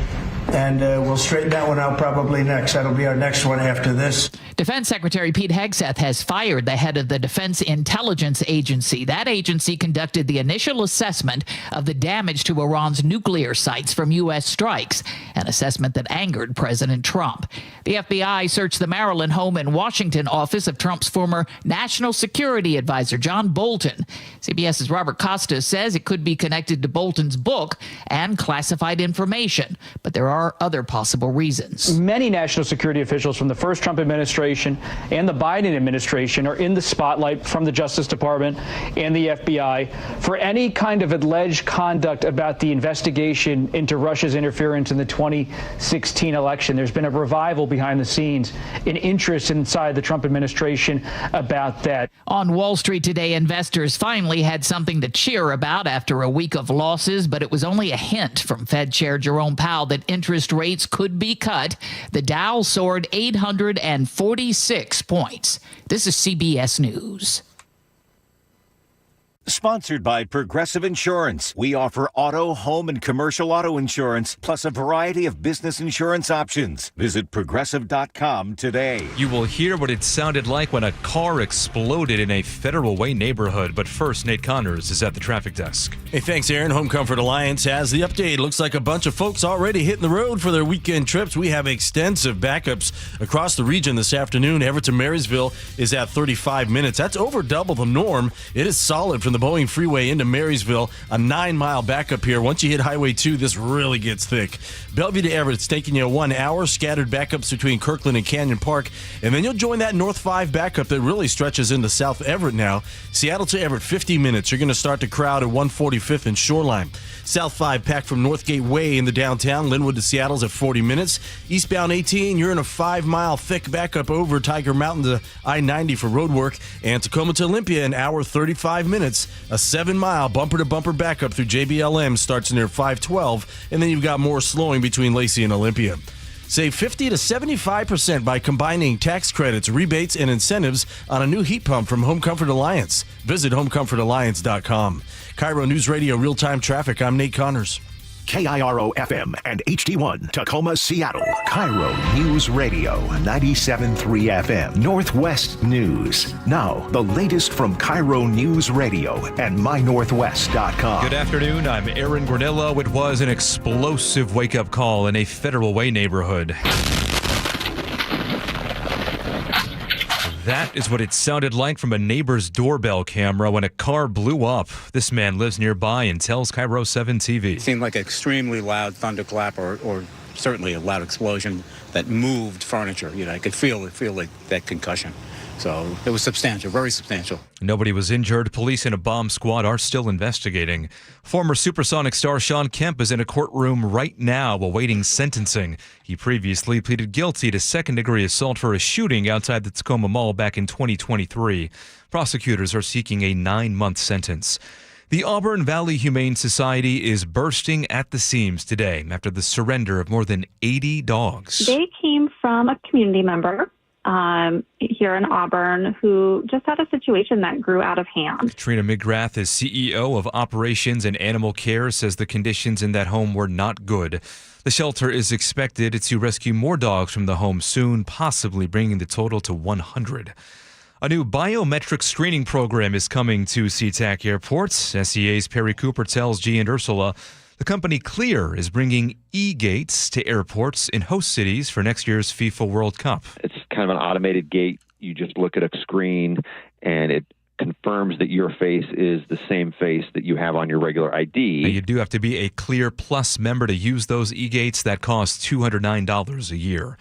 And we'll straighten that one out probably next. That'll be our next one after this. Defense Secretary Pete Hegseth has fired the head of the Defense Intelligence Agency. That agency conducted the initial assessment of the damage to Iran's nuclear sites from U.S. strikes, an assessment that angered President Trump. The FBI searched the Maryland home and Washington office of Trump's former national security advisor, John Bolton. CBS's Robert Costa says it could be connected to Bolton's book and classified information, but there are other possible reasons. Many national security officials from the first Trump administration and the Biden administration are in the spotlight from the Justice Department and the FBI for any kind of alleged conduct about the investigation into Russia's interference in the 2016 election. There's been a revival behind the scenes, an interest inside the Trump administration about that. On Wall Street today, investors finally had something to cheer about after a week of losses, but it was only a hint from Fed Chair Jerome Powell that interest rates could be cut. The Dow soared 846 points. This is CBS News. Sponsored by Progressive Insurance. We offer auto, home, and commercial auto insurance, plus a variety of business insurance options. Visit Progressive.com today. You will hear what it sounded like when a car exploded in a Federal Way neighborhood. But first, Nate Connors is at the traffic desk. Hey, thanks, Aaron. Home Comfort Alliance has the update. Looks like a bunch of folks already hitting the road for their weekend trips. We have extensive backups across the region this afternoon. Everett to Marysville is at 35 minutes. That's over double the norm. It is solid from the Boeing Freeway into Marysville, a 9-mile backup here. Once you hit Highway 2, this really gets thick. Bellevue to Everett, it's taking you 1 hour. Scattered backups between Kirkland and Canyon Park. And then you'll join that North 5 backup that really stretches into South Everett now. Seattle to Everett, 50 minutes. You're going to start to crowd at 145th and Shoreline. South 5 packed from Northgate Way into downtown. Linwood to Seattle's at 40 minutes. Eastbound 18, you're in a 5-mile thick backup over Tiger Mountain to I-90 for road work. And Tacoma to Olympia, an hour 35 minutes. A 7-mile bumper-to-bumper backup through JBLM starts near 512, and then you've got more slowing between Lacey and Olympia. Save 50 to 75% by combining tax credits, rebates, and incentives on a new heat pump from Home Comfort Alliance. Visit homecomfortalliance.com. KIRO Newsradio Real-Time Traffic. I'm Nate Connors. KIRO FM and HD1 Tacoma, Seattle. KIRO News Radio 97.3 FM. Northwest News. Now, the latest from KIRO News Radio and mynorthwest.com. Good afternoon. I'm Aaron Granillo. It was an explosive wake-up call in a Federal Way neighborhood. That is what it sounded like from a neighbor's doorbell camera when a car blew up. This man lives nearby and tells KIRO 7 TV. It seemed like an extremely loud thunderclap or certainly a loud explosion that moved furniture. You know, I could feel like that concussion. So it was substantial, very substantial. Nobody was injured. Police and a bomb squad are still investigating. Former Supersonic star Sean Kemp is in a courtroom right now awaiting sentencing. He previously pleaded guilty to second-degree assault for a shooting outside the Tacoma Mall back in 2023. Prosecutors are seeking a 9-month sentence. The Auburn Valley Humane Society is bursting at the seams today after the surrender of more than 80 dogs. They came from a community member here in Auburn who just had a situation that grew out of hand. Trina McGrath is CEO of Operations and Animal Care, says the conditions in that home were not good. The shelter is expected to rescue more dogs from the home soon, possibly bringing the total to 100. A new biometric screening program is coming to SeaTac airports. SEA's Perry Cooper tells G and Ursula the company Clear is bringing e-gates to airports in host cities for next year's FIFA World Cup. It's kind of an automated gate. You just look at a screen and it confirms that your face is the same face that you have on your regular ID. Now, you do have to be a Clear Plus member to use those e-gates. That costs $209 a year.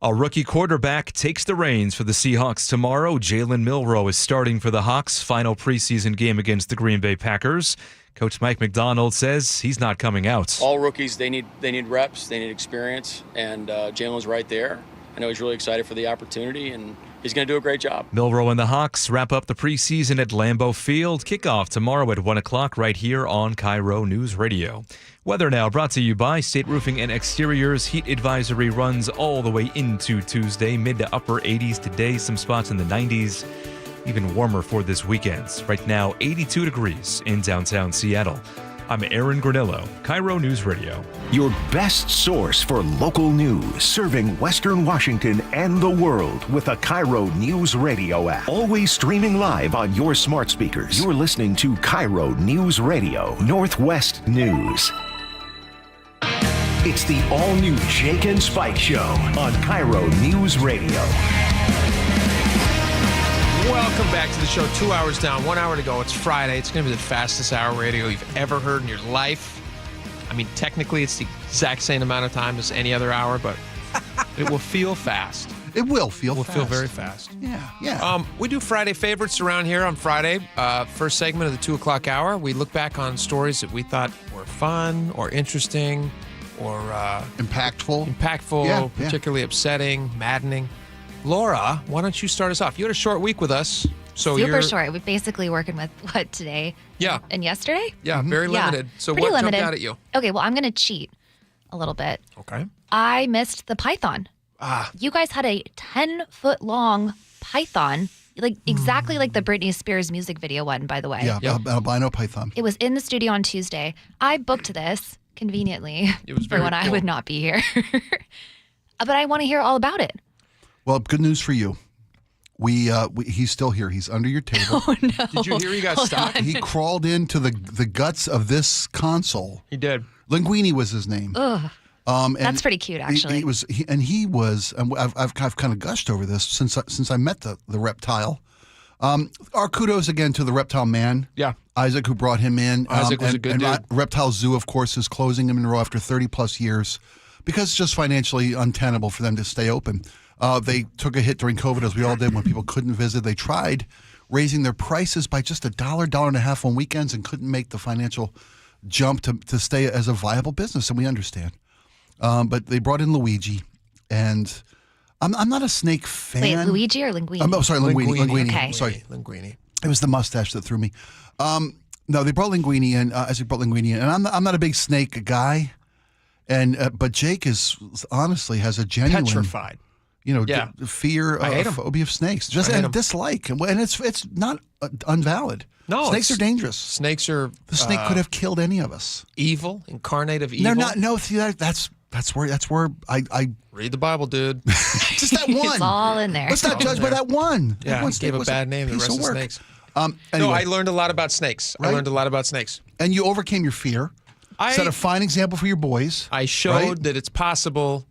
A rookie quarterback takes the reins for the Seahawks tomorrow. Jalen Milroe is starting for the Hawks' final preseason game against the Green Bay Packers. Coach Mike McDonald says he's not coming out. All rookies, they need reps, they need experience, and Jalen's right there. I know he's really excited for the opportunity, and he's going to do a great job. Milroe and the Hawks wrap up the preseason at Lambeau Field. Kickoff tomorrow at 1 o'clock right here on KIRO News Radio. Weather now brought to you by State Roofing and Exteriors. Heat advisory runs all the way into Tuesday. Mid to upper 80s today, some spots in the 90s. Even warmer for this weekend. Right now, 82 degrees in downtown Seattle. I'm Aaron Granillo, KIRO News Radio. Your best source for local news, serving Western Washington and the world with a KIRO News Radio app. Always streaming live on your smart speakers. You're listening to KIRO News Radio, Northwest News. It's the all-new Jake and Spike Show on KIRO News Radio. Welcome back to the show. 2 hours down, 1 hour to go. It's Friday. It's going to be the fastest hour radio you've ever heard in your life. I mean, technically, it's the exact same amount of time as any other hour, but it will feel fast. It will feel fast. It will feel very fast. Yeah. We do Friday favorites around here on Friday. First segment of the 2 o'clock hour. We look back on stories that we thought were fun or interesting or impactful, particularly upsetting, maddening. Laura, why don't you start us off? You had a short week with us. So Super short. We're basically working with, what, today? Yeah. And yesterday? Yeah, very limited. So pretty what limited. jumped out at you? Okay, well, I'm going to cheat a little bit. Okay. I missed the python. You guys had a 10-foot-long python, like exactly like the Britney Spears music video one, by the way. Yeah, albino python. It was in the studio on Tuesday. I booked this conveniently for when I would not be here. But I want to hear all about it. Well, good news for you. He's still here. He's under your table. Oh, no. Did you hear he got stuck? He crawled into the guts of this console. He did. Linguini was his name. Ugh. That's pretty cute, actually. He was, and I've kind of gushed over this since I met the reptile. Our kudos again to the reptile man. Yeah. Isaac, who brought him in. Isaac was a good dude. Reptile Zoo, of course, is closing in Monroe after 30 plus years because it's just financially untenable for them to stay open. They took a hit during COVID, as we all did, when people couldn't visit. They tried raising their prices by just $1.50 on weekends and couldn't make the financial jump to stay as a viable business, and we understand. But they brought in Luigi, and I'm not a snake fan. Wait, Luigi or Linguini? I'm sorry, Linguini. Okay. Sorry, Linguini. It was the mustache that threw me. No, they brought Linguini in. Isaac brought Linguini in, and I'm not a big snake guy, but Jake honestly has a genuine petrified. Fear, phobia of snakes, and a dislike, and it's not unvalid. No, snakes are dangerous. Snakes are. The snake could have killed any of us. Evil, incarnate of evil. They're not. No, see, that's where I read the Bible, dude. Just that one. It's all in there. Let's not judge by that one. Yeah, he gave a bad name to the rest of snakes. No, I learned a lot about snakes. Right? I learned a lot about snakes. And you overcame your fear. Set a fine example for your boys. I showed that it's possible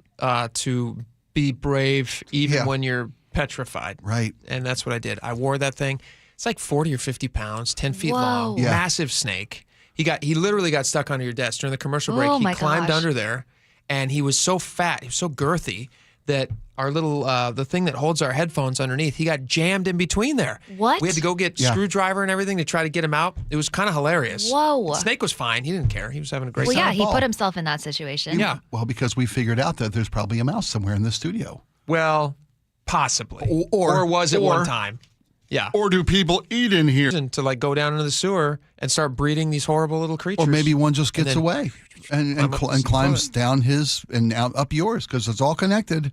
to be brave even when you're petrified. Right. And that's what I did. I wore that thing. It's like 40 or 50 pounds, 10 feet long, Yeah. massive snake. He literally got stuck under your desk during the commercial break. Oh, He my climbed gosh. under there, and he was so fat, he was so girthy that our little the thing that holds our headphones underneath, he got jammed in between there. What? We had to go get screwdriver and everything to try to get him out. It was kind of hilarious. Whoa. The snake was fine. He didn't care. He was having a great Well, time. yeah, he put himself in that situation. Yeah. Well, because we figured out that there's probably a mouse somewhere in the studio. Well, possibly. Or was it one time? Yeah. Or do people eat in here? And to like go down into the sewer and start breeding these horrible little creatures. Or maybe one just gets then away and climbs down his and up yours, because it's all connected.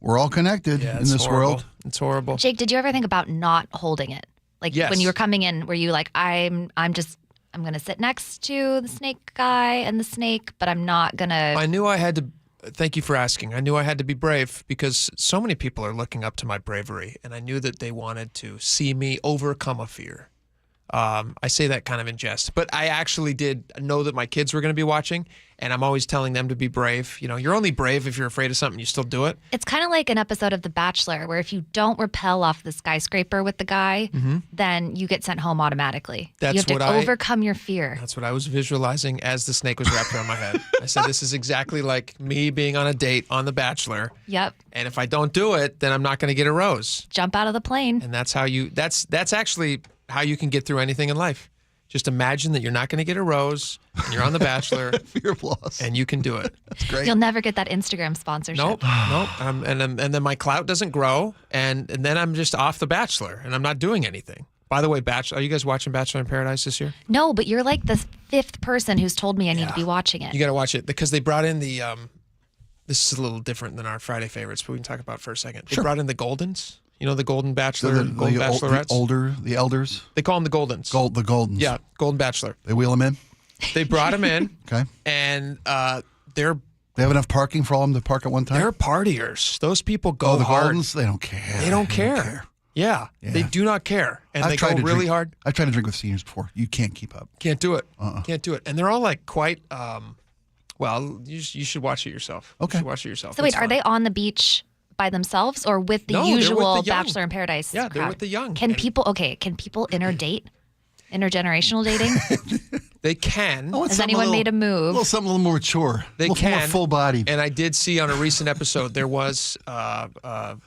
We're all connected in this world. It's horrible. Jake, did you ever think about not holding it? Like Yes. when you were coming in, were you like, I'm going to sit next to the snake guy and the snake, but I'm not going to. I knew I had to. Thank you for asking. I knew I had to be brave because so many people are looking up to my bravery, and I knew that they wanted to see me overcome a fear. I say that kind of in jest, but I actually did know that my kids were going to be watching, and I'm always telling them to be brave. You know, you're only brave if you're afraid of something, you still do it. It's kind of like an episode of The Bachelor where if you don't rappel off the skyscraper with the guy, then you get sent home automatically. You have to overcome your fear. That's what I was visualizing as the snake was wrapped around my head. I said, this is exactly like me being on a date on The Bachelor. Yep. And if I don't do it, then I'm not going to get a rose. Jump out of the plane. And that's how that's actually how you can get through anything in life. Just imagine that you're not going to get a rose, and you're on The Bachelor. Fear of loss. And you can do it. That's great. You'll never get that Instagram sponsorship. Nope. And then my clout doesn't grow, and then I'm just off The Bachelor, and I'm not doing anything. By the way, are you guys watching Bachelor in Paradise this year? No, but you're like the fifth person who's told me I need to be watching it. You got to watch it because they brought in the. This is a little different than our Friday favorites, but we can talk about it for a second. They brought in the Goldens. You know, the Golden Bachelor, Golden Bachelorettes? The elders? They call them the Goldens. The Goldens. Yeah, Golden Bachelor. They wheel them in? They brought them in. Okay. And they have enough parking for all of them to park at one time? They're partiers. Those people go the hard. Goldens? They don't care. They don't care. Yeah, they do not care. And they go really hard. I've tried to drink with seniors before. You can't keep up. Can't do it. Can't do it. And they're all like quite, well, you should watch it yourself. Okay. You should watch it yourself. So wait, are they on the beach by themselves or with the usual Bachelor in Paradise Yeah, they're crowd? with the young. Can people interdate? Intergenerational dating? They can. Has anyone made a move? Something a little more mature. They a little more full body. And I did see on a recent episode there was an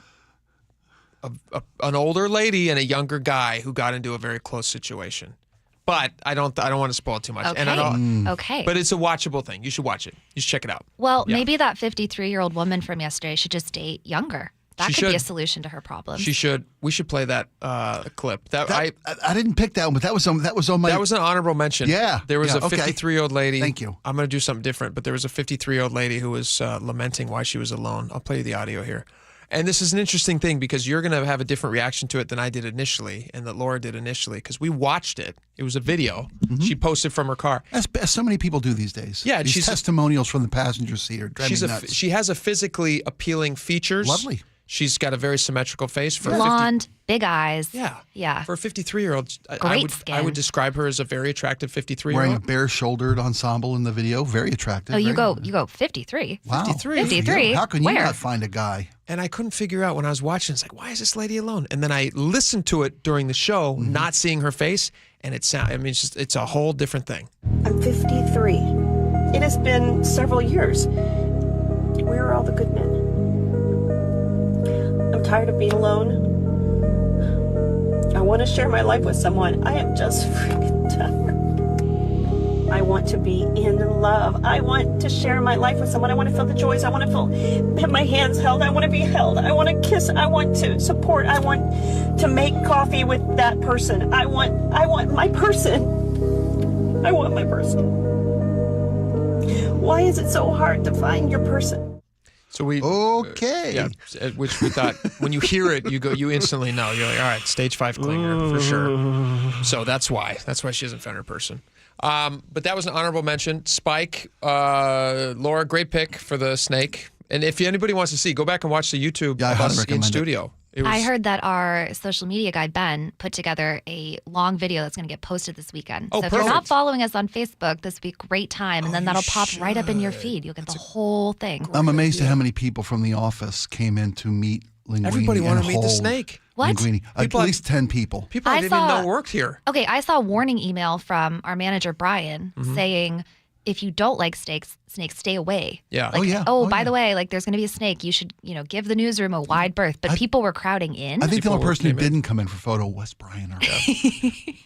older lady and a younger guy who got into a very close situation. But I don't want to spoil too much. Okay. And Okay. But it's a watchable thing. You should watch it. You should check it out. Well, maybe that 53-year-old woman from yesterday should just date younger. That She could be a should. solution to her problem. She should. We should play that clip. I didn't pick that one, but that was on my. That was an honorable mention. Yeah. There was a okay. 53-year-old lady. Thank you. I'm going to do something different, but there was a 53-year-old lady who was lamenting why she was alone. I'll play you the audio here. And this is an interesting thing because you're going to have a different reaction to it than I did initially and that Laura did initially because we watched it. It was a video. She posted from her car. As so many people do these days. Yeah, these testimonials from the passenger seat are driving me nuts. She has a physically appealing features. Lovely. She's got a very symmetrical face. For Blonde, big eyes. Yeah. For a 53-year-old, Great I would describe her as a very attractive 53-year-old. Wearing a bare-shouldered ensemble in the video. Very attractive. Oh, you go 53. Wow. 53. How can you Where? not find a guy? And I couldn't figure out when I was watching, it's like, why is this lady alone? And then I listened to it during the show, not seeing her face, and it's a whole different thing. I'm 53. It has been several years. Where are all the good men? I'm tired of being alone. I want to share my life with someone. I am just freaking tired. I want to be in love. I want to share my life with someone. I want to feel the joys. I want to have my hands held. I want to be held. I want to kiss. I want to support. I want to make coffee with that person. I want my person. I want my person. Why is it so hard to find your person? So we which we thought when you hear it, you instantly know. You're like, all right, stage 5 clinger for sure. So that's why she hasn't found her person. But that was an honorable mention. Spike, Laura, great pick for the snake. And if anybody wants to see, go back and watch the YouTube of us in studio. I heard that our social media guy, Ben, put together a long video that's going to get posted this weekend. Oh, so if you're not following us on Facebook this week, great time. And then that'll pop right up in your feed. You'll get the whole thing. I'm amazed at how many people from the office came in to meet Linguini. Everybody wanted to meet the snake. What? Linguini. At least 10 people. People I didn't even know worked here. Okay, I saw a warning email from our manager, Brian, saying, if you don't like snakes, stay away. Yeah. Like, by the way, like there's going to be a snake. You should, give the newsroom a wide berth. But people were crowding in. I think the only person who didn't come in for photo was Brian.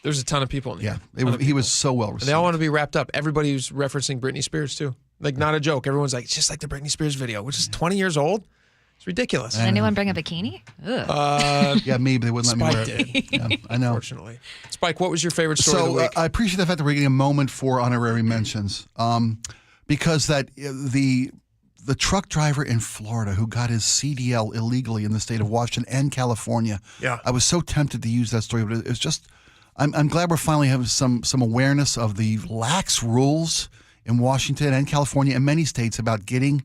There's a ton of people in here. Yeah, he was so well received. And they all want to be wrapped up. Everybody was referencing Britney Spears too. Like not a joke. Everyone's like, it's just like the Britney Spears video, which is 20 years old. It's ridiculous. Did anyone bring a bikini? Yeah, me, but they wouldn't let me wear it. Yeah, I know. Unfortunately. Spike, what was your favorite story of the week? I appreciate the fact that we're getting a moment for honorary mentions. Because the truck driver in Florida who got his CDL illegally in the state of Washington and California. Yeah. I was so tempted to use that story, but it's just I'm glad we're finally having some awareness of the lax rules in Washington and California and many states about getting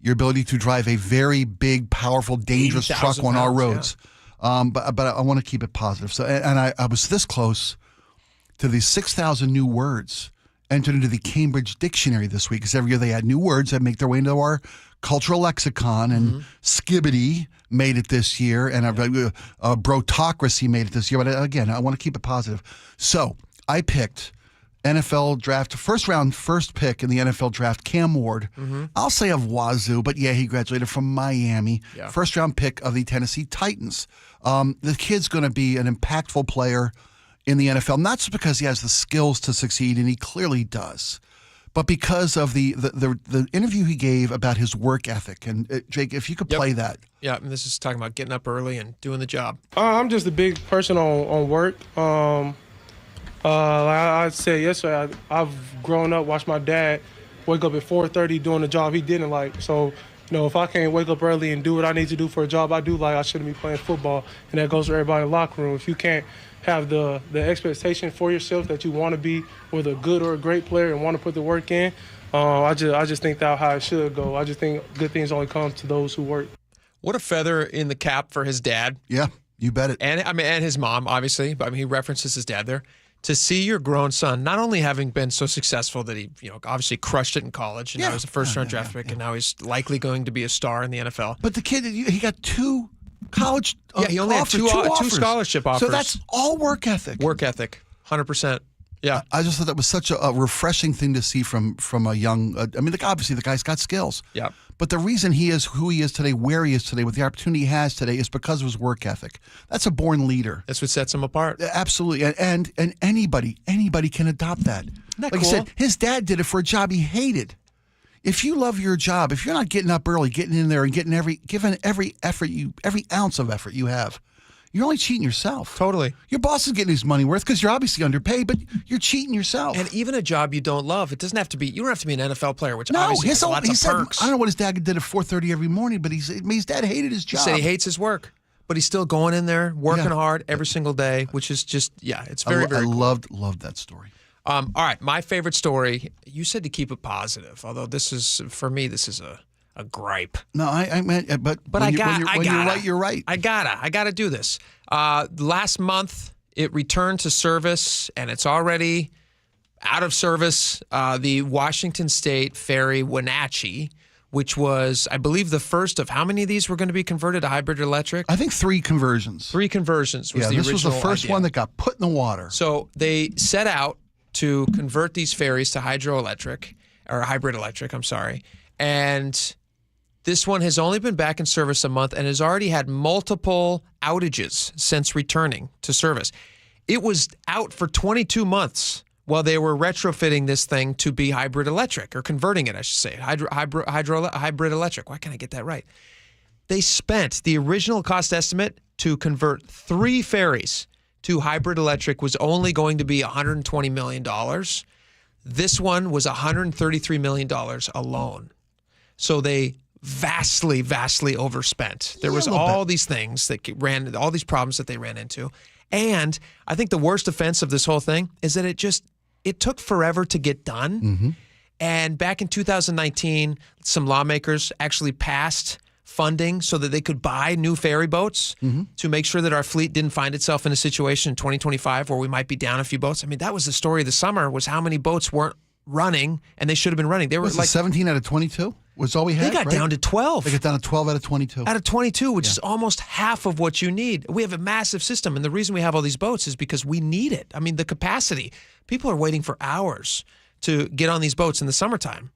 your ability to drive a very big, powerful, dangerous truck on our roads. Yeah. But I want to keep it positive. So and I was this close to the 6,000 new words entered into the Cambridge Dictionary this week, because every year they add new words that make their way into our cultural lexicon, and skibbity made it this year, and brotocracy made it this year. But again, I want to keep it positive. So I picked NFL draft, first pick in the NFL draft, Cam Ward. I'll say of Wazoo, but yeah, he graduated from Miami. Yeah. First round pick of the Tennessee Titans. The kid's going to be an impactful player in the NFL, not just because he has the skills to succeed, and he clearly does, but because of the interview he gave about his work ethic. And Jake, if you could play that. Yeah, and this is talking about getting up early and doing the job. I'm just a big person on work. Like I said yesterday, I've grown up, watched my dad wake up at 4:30 doing the job he didn't like. So, if I can't wake up early and do what I need to do for a job I do like, I shouldn't be playing football. And that goes for everybody in the locker room. If you can't have the expectation for yourself that you want to be whether a good or a great player and want to put the work in, I just think that's how it should go. I just think good things only come to those who work. What a feather in the cap for his dad. Yeah, you bet it. And his mom, obviously. But he references his dad there. To see your grown son not only having been so successful that he, obviously crushed it in college, and now he's a first-round draft pick, and now he's likely going to be a star in the NFL. But the kid, he got 2 college he only offers, had two scholarship offers. So that's all work ethic. Work ethic, 100%. Yeah. I just thought that was such a refreshing thing to see from a young, obviously the guy's got skills. Yeah. But the reason he is who he is today, where he is today, with the opportunity he has today is because of his work ethic. That's a born leader. That's what sets him apart. Absolutely. And anybody can adopt that. Like cool? I said, his dad did it for a job he hated. If you love your job, if you're not getting up early, getting in there and giving every ounce of effort you have, you're only cheating yourself. Totally. Your boss is getting his money worth because you're obviously underpaid, but you're cheating yourself. And even a job you don't love, you don't have to be an NFL player, which no, obviously has lots of perks. I don't know what his dad did at 4:30 every morning, but his dad hated his job. He said he hates his work, but he's still going in there, working hard every single day, which is just, it's very, very cool. I loved that story. All right, my favorite story, you said to keep it positive, although for me, this is a gripe. No, I meant, but when you're right. I gotta do this. Last month, it returned to service, and it's already out of service. The Washington State Ferry Wenatchee, which was, I believe, the first of how many of these were going to be converted to hybrid electric? I think 3 conversions. 3 conversions was the original this was the first idea. one that got put in the water. So they set out to convert these ferries to hydroelectric, or hybrid electric, I'm sorry, and this one has only been back in service a month and has already had multiple outages since returning to service. It was out for 22 months while they were retrofitting this thing to be hybrid electric, or converting it, I should say, hybrid electric. Why can't I get that right? They spent the original cost estimate to convert 3 ferries to hybrid electric was only going to be $120 million. This one was $133 million alone. So they vastly overspent. There was all these things that all these problems that they ran into. And I think the worst offense of this whole thing is that it took forever to get done. Mm-hmm. And back in 2019, some lawmakers actually passed funding so that they could buy new ferry boats to make sure that our fleet didn't find itself in a situation in 2025 where we might be down a few boats. I mean, that was the story of the summer, was how many boats weren't running, and they should have been running. They were was like 17 out of 22 was all we had. They got down to 12. They got down to 12 out of 22. Out of 22, which is almost half of what you need. We have a massive system, and the reason we have all these boats is because we need it. I mean, the capacity. People are waiting for hours to get on these boats in the summertime.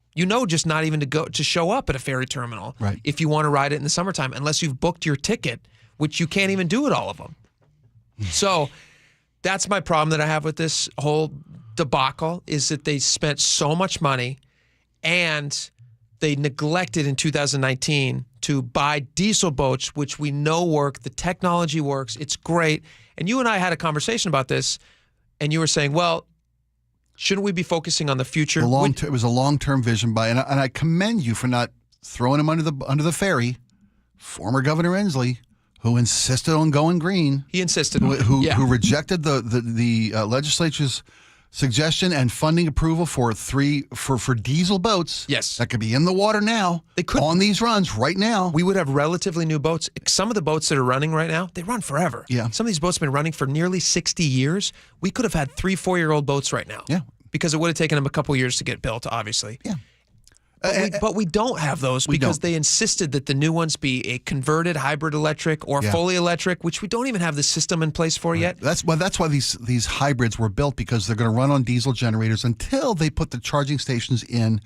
Just not even to show up at a ferry terminal if you want to ride it in the summertime, unless you've booked your ticket, which you can't even do at all of them. So that's my problem that I have with this whole debacle, is that they spent so much money and they neglected in 2019 to buy diesel boats, which we know work. The technology works. It's great. And you and I had a conversation about this, and you were saying, well, shouldn't we be focusing on the future? It was a long-term vision and I commend you for not throwing him under the ferry. Former Governor Inslee, who insisted on going green. He insisted who rejected the legislature's suggestion and funding approval for diesel boats. Yes. That could be in the water now. They could on these runs right now. We would have relatively new boats. Some of the boats that are running right now, they run forever. Yeah. Some of these boats have been running for nearly 60 years. We could have had 3-4-year-old boats right now. Yeah. Because it would have taken them a couple years to get built, obviously. Yeah. But we don't have those because they insisted that the new ones be a converted hybrid electric or fully electric, which we don't even have the system in place for yet. That's why these hybrids were built, because they're going to run on diesel generators until they put the charging stations in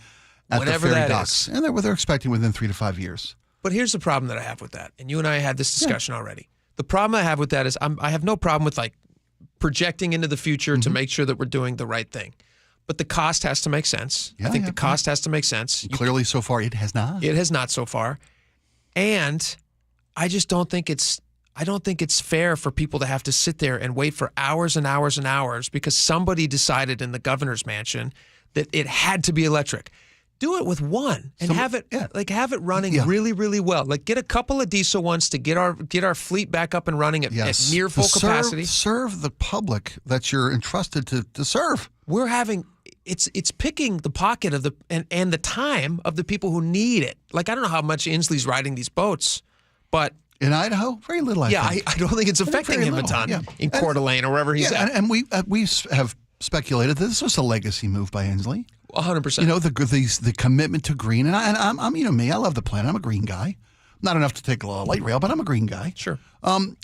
at Whenever the ferry that docks. is. And they're expecting within 3 to 5 years. But here's the problem that I have with that, and you and I had this discussion already. The problem I have with that is I have no problem with like projecting into the future to make sure that we're doing the right thing. But the cost has to make sense. I think the cost has to make sense. Clearly, so far, it has not. It has not so far. And I just don't think it's fair for people to have to sit there and wait for hours and hours and hours because somebody decided in the governor's mansion that it had to be electric. Do it with one and have it running really, really well. Like get a couple of diesel ones to get our fleet back up and running at near full capacity. Serve the public that you're entrusted to serve. We're having it's picking the pocket of and the time of the people who need it. Like I don't know how much Inslee's riding these boats, but in Idaho, very little. I think. I don't think it's affecting him a ton in Coeur d'Alene or wherever he's at. And we have speculated that this was a legacy move by Inslee. 100%. You know, the commitment to green, and I'm me. I love the planet. I'm a green guy. Not enough to take a light rail, but I'm a green guy. Sure.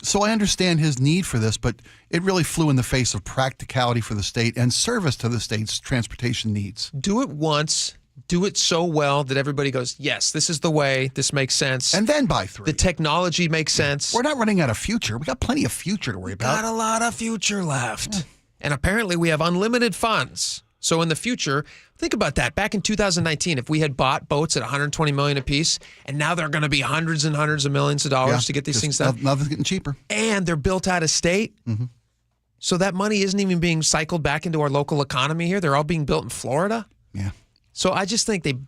So I understand his need for this, but it really flew in the face of practicality for the state and service to the state's transportation needs. Do it once. Do it so well that everybody goes, yes, this is the way. This makes sense. And then buy 3. The technology makes sense. We're not running out of future. We got plenty of future to worry about. Got a lot of future left. Yeah. And apparently we have unlimited funds. So in the future, think about that. Back in 2019, if we had bought boats at $120 million apiece, and now they're going to be hundreds and hundreds of millions of dollars to get these things done. Nothing's getting cheaper. And they're built out of state. Mm-hmm. So that money isn't even being cycled back into our local economy here. They're all being built in Florida. Yeah. So I just think they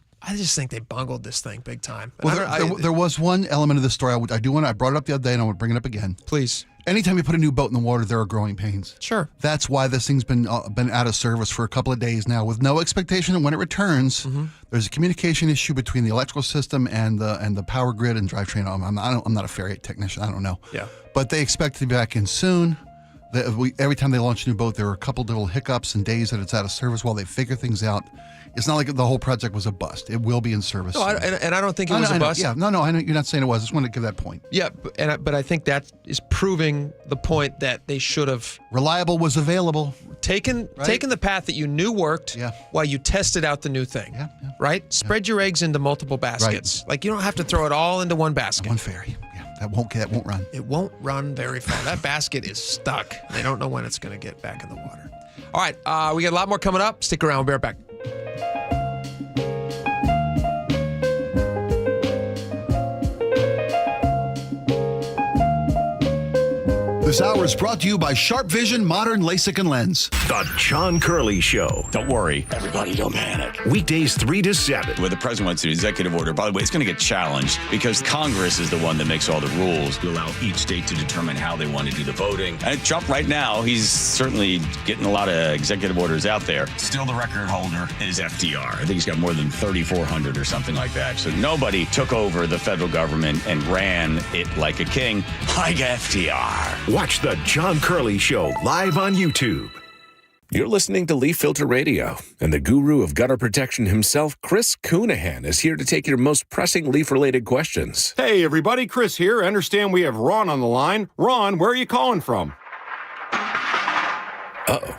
bungled this thing big time. Well, there was one element of the story I brought it up the other day, and I would bring it up again. Please. Anytime you put a new boat in the water, there are growing pains. Sure. That's why this thing's been out of service for a couple of days now, with no expectation that when it returns, there's a communication issue between the electrical system and the power grid and drivetrain. I'm not a ferry technician. I don't know. Yeah. But they expect to be back in soon. Every time they launch a new boat, there are a couple little hiccups and days that it's out of service while they figure things out. It's not like the whole project was a bust. It will be in service. No, and I don't think it was a bust. Yeah, no, I know you're not saying it was. I just wanted to give that point. Yeah, but I think that is proving the point that they should have reliable was available. Taken the path that you knew worked while you tested out the new thing. Yeah. Right? Spread your eggs into multiple baskets. Like you don't have to throw it all into one basket. One ferry. Yeah, that won't run. It won't run very far. That basket is stuck. They don't know when it's going to get back in the water. All right, we got a lot more coming up. Stick around. We'll be right back. This hour is brought to you by Sharp Vision Modern LASIK and Lens. The John Curley Show. Don't worry. Everybody don't panic. Weekdays 3 to 7. When the president went to the executive order, by the way, it's going to get challenged because Congress is the one that makes all the rules to allow each state to determine how they want to do the voting. And Trump right now, he's certainly getting a lot of executive orders out there. Still the record holder is FDR. I think he's got more than 3,400 or something like that. So nobody took over the federal government and ran it like a king, like FDR. Watch the John Curley Show live on YouTube. You're listening to Leaf Filter Radio, and the guru of gutter protection himself, Chris Coonahan, is here to take your most pressing leaf-related questions. Hey, everybody, Chris here. I understand we have Ron on the line. Ron, where are you calling from? Uh-oh.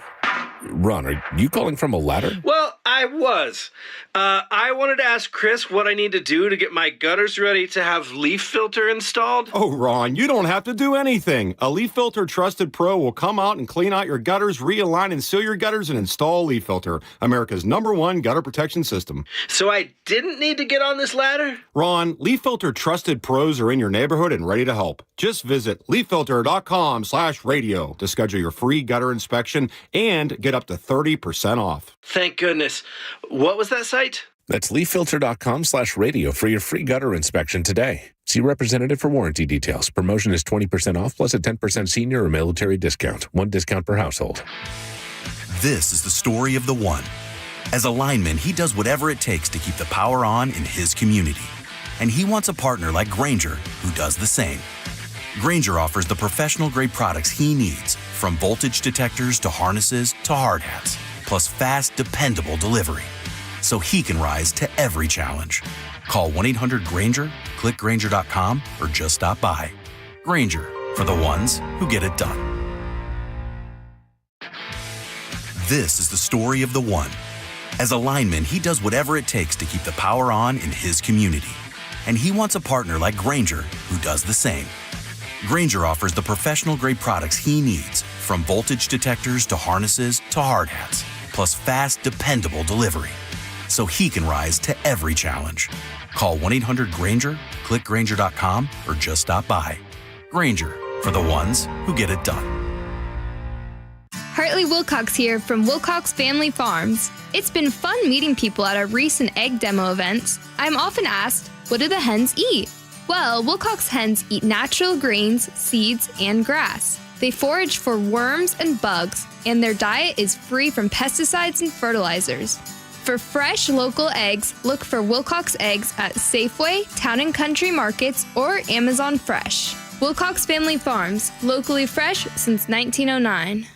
Ron, are you calling from a ladder? Well, I was. I wanted to ask Chris what I need to do to get my gutters ready to have leaf filter installed. Oh, Ron, you don't have to do anything. A Leaf Filter Trusted Pro will come out and clean out your gutters, realign and seal your gutters, and install Leaf Filter, America's #1 gutter protection system. So I didn't need to get on this ladder? Ron, Leaf Filter Trusted Pros are in your neighborhood and ready to help. Just visit leaffilter.com/radio to schedule your free gutter inspection and get up to 30% off. Thank goodness. What was that site? That's leaffilter.com/radio for your free gutter inspection today. See representative for warranty details. Promotion is 20% off plus a 10% senior or military discount. One discount per household. This is the story of the one. As a lineman, he does whatever it takes to keep the power on in his community. And he wants a partner like Grainger who does the same. Grainger offers the professional-grade products he needs, from voltage detectors to harnesses to hard hats, plus fast, dependable delivery, so he can rise to every challenge. Call 1-800-GRAINGER, click Grainger.com, or just stop by. Grainger, for the ones who get it done. This is the story of the one. As a lineman, he does whatever it takes to keep the power on in his community. And he wants a partner like Grainger who does the same. Grainger offers the professional-grade products he needs, from voltage detectors to harnesses to hard hats, plus fast, dependable delivery, so he can rise to every challenge. Call 1-800-GRAINGER, click Grainger.com, or just stop by. Grainger, for the ones who get it done. Hartley Wilcox here from Wilcox Family Farms. It's been fun meeting people at our recent egg demo events. I'm often asked, what do the hens eat? Well, Wilcox hens eat natural grains, seeds, and grass. They forage for worms and bugs, and their diet is free from pesticides and fertilizers. For fresh local eggs, look for Wilcox eggs at Safeway, Town & Country Markets, or Amazon Fresh. Wilcox Family Farms, locally fresh since 1909.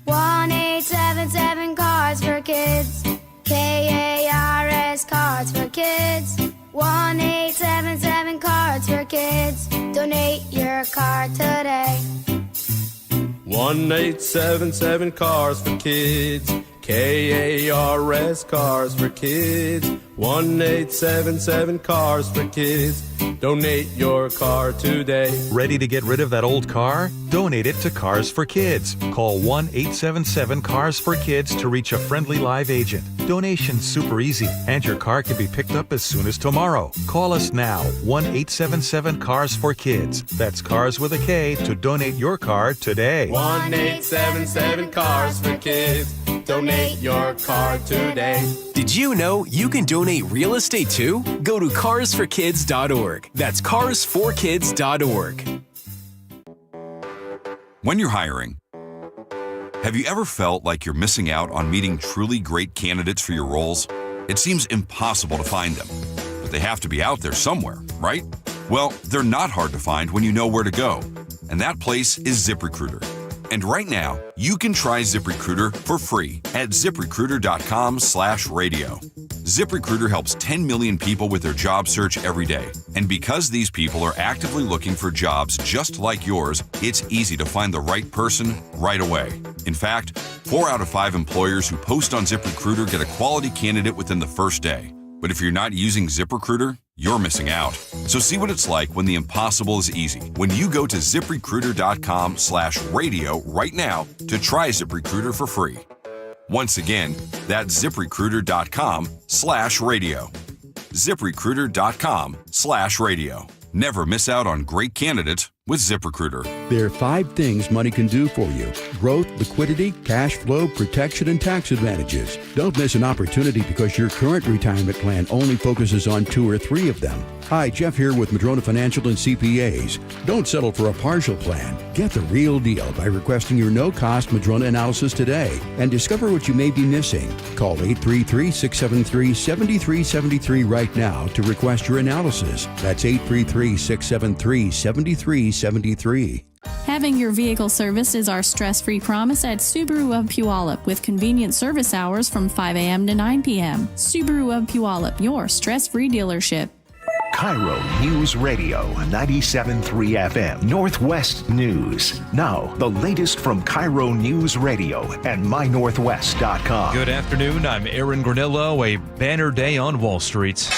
1-877 Cards for Kids. KARS Cards for Kids. 1-877 Cards for Kids. Donate your card today. 1-877 Cars for Kids. KARS Cars for Kids. 1-877 Cars for Kids. Donate your car today. Ready to get rid of that old car? Donate it to Cars for Kids. Call 1-877-CARS-FOR-KIDS to reach a friendly live agent. Donation's super easy, and your car can be picked up as soon as tomorrow. Call us now, 1-877-CARS-FOR-KIDS. That's Cars with a K to donate your car today. 1-877 Cars for Kids. Donate your car today. Did you know you can donate real estate too? Go to carsforkids.org. That's carsforkids.org. When you're hiring, have you ever felt like you're missing out on meeting truly great candidates for your roles? It seems impossible to find them, but they have to be out there somewhere, right? Well, they're not hard to find when you know where to go, and that place is ZipRecruiter. And right now, you can try ZipRecruiter for free at ZipRecruiter.com/radio. ZipRecruiter helps 10 million people with their job search every day. And because these people are actively looking for jobs just like yours, it's easy to find the right person right away. In fact, 4 out of 5 employers who post on ZipRecruiter get a quality candidate within the first day. But if you're not using ZipRecruiter, you're missing out. So see what it's like when the impossible is easy. When you go to ZipRecruiter.com/radio right now to try ZipRecruiter for free. Once again, that's ZipRecruiter.com/radio. ZipRecruiter.com/radio. Never miss out on great candidates with ZipRecruiter. There are 5 things money can do for you: growth, liquidity, cash flow, protection, and tax advantages. Don't miss an opportunity because your current retirement plan only focuses on 2 or 3 of them. Hi, Jeff here with Madrona Financial and CPAs. Don't settle for a partial plan. Get the real deal by requesting your no-cost Madrona analysis today and discover what you may be missing. Call 833-673-7373 right now to request your analysis. That's 833-673-7373. Having your vehicle serviced is our stress-free promise at Subaru of Puyallup, with convenient service hours from 5 a.m. to 9 p.m. Subaru of Puyallup, your stress-free dealership. KIRO News Radio 97.3 FM Northwest News. Now, the latest from KIRO News Radio and mynorthwest.com. Good afternoon. I'm Aaron Granillo. A banner day on Wall Street.